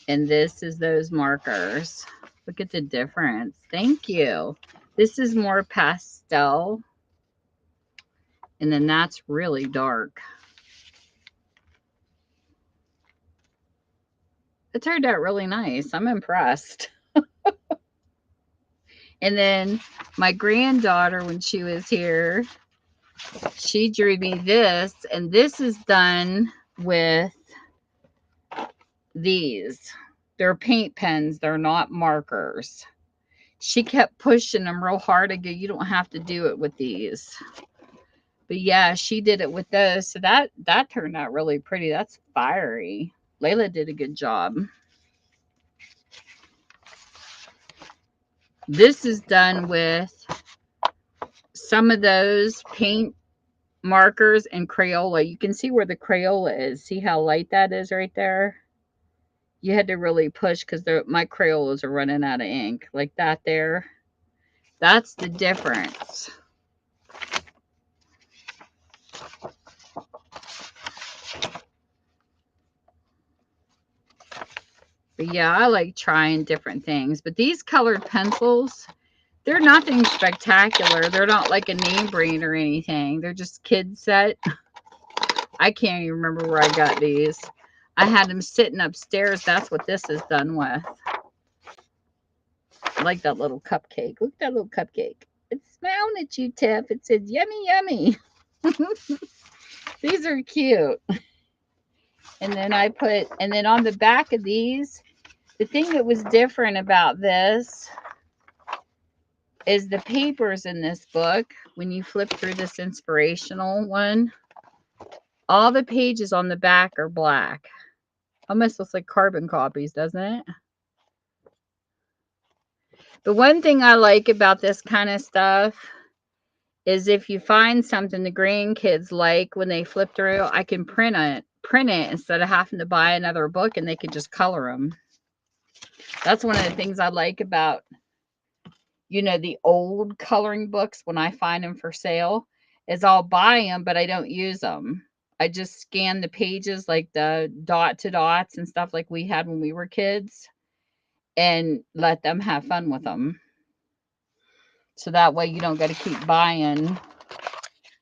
And this is those markers. Look at the difference. Thank you. This is more pastel. And then that's really dark. It turned out really nice. I'm impressed. And then my granddaughter, when she was here, she drew me this. And this is done with these. They're paint pens. They're not markers. She kept pushing them real hard. I go, you don't have to do it with these. But yeah, she did it with those. So that turned out really pretty. That's fiery. Layla did a good job. This is done with some of those paint markers and Crayola. You can see where the Crayola is. See how light that is right there? You had to really push because my Crayolas are running out of ink. Like that there. That's the difference. But yeah, I like trying different things. But these colored pencils, they're nothing spectacular. They're not like a name brand or anything. They're just kid set. I can't even remember where I got these. I had them sitting upstairs. That's what this is done with. I like that little cupcake. Look at that little cupcake. It's smiling at you, Tiff. It says, yummy, yummy. These are cute. And then and then on the back of these, the thing that was different about this is the papers in this book. When you flip through this inspirational one, all the pages on the back are black. Almost looks like carbon copies, doesn't it? The one thing I like about this kind of stuff is if you find something the grandkids like when they flip through, I can print it instead of having to buy another book, and they can just color them. That's one of the things I like about, the old coloring books when I find them for sale, is I'll buy them, but I don't use them. I just scan the pages, like the dot to dots and stuff like we had when we were kids, and let them have fun with them. So that way you don't got to keep buying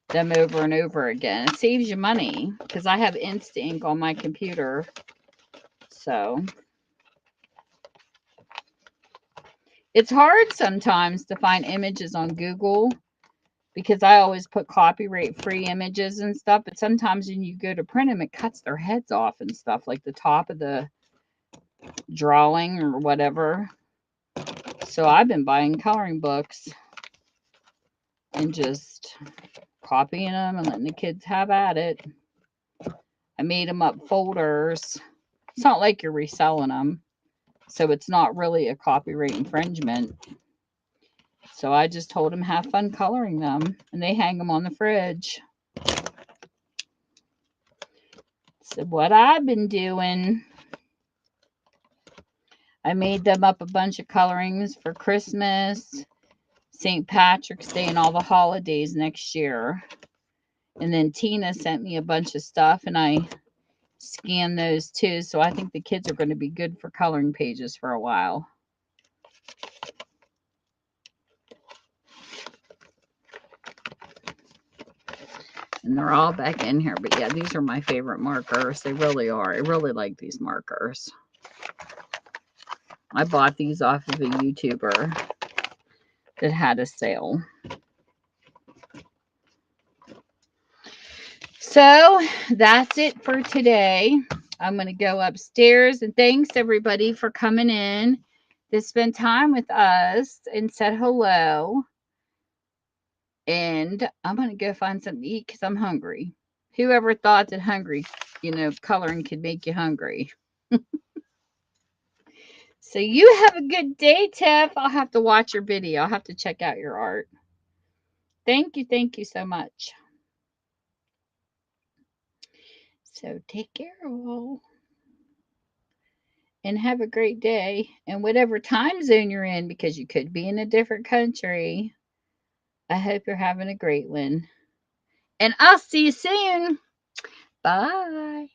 them over and over again. It saves you money because I have Instant on my computer. So it's hard sometimes to find images on Google because I always put copyright free images and stuff. But sometimes when you go to print them, it cuts their heads off and stuff, like the top of the drawing or whatever. So I've been buying coloring books and just copying them and letting the kids have at it. I made them up folders. It's not like you're reselling them, so it's not really a copyright infringement. So I just told them have fun coloring them, and they hang them on the fridge. So what I've been doing, I made them up a bunch of colorings for Christmas, St. Patrick's Day, and all the holidays next year. And then Tina sent me a bunch of stuff, and I scanned those too. So I think the kids are going to be good for coloring pages for a while. And they're all back in here. But yeah, these are my favorite markers. They really are. I really like these markers. I bought these off of a YouTuber that had a sale. So that's it for today. I'm going to go upstairs, and thanks everybody for coming in to spend time with us and said hello. And I'm going to go find something to eat because I'm hungry. Whoever thought that coloring could make you hungry? So you have a good day, Tiff. I'll have to watch your video. I'll have to check out your art. Thank you so much. So take care, all. And have a great day. And whatever time zone you're in, because you could be in a different country, I hope you're having a great one. And I'll see you soon. Bye.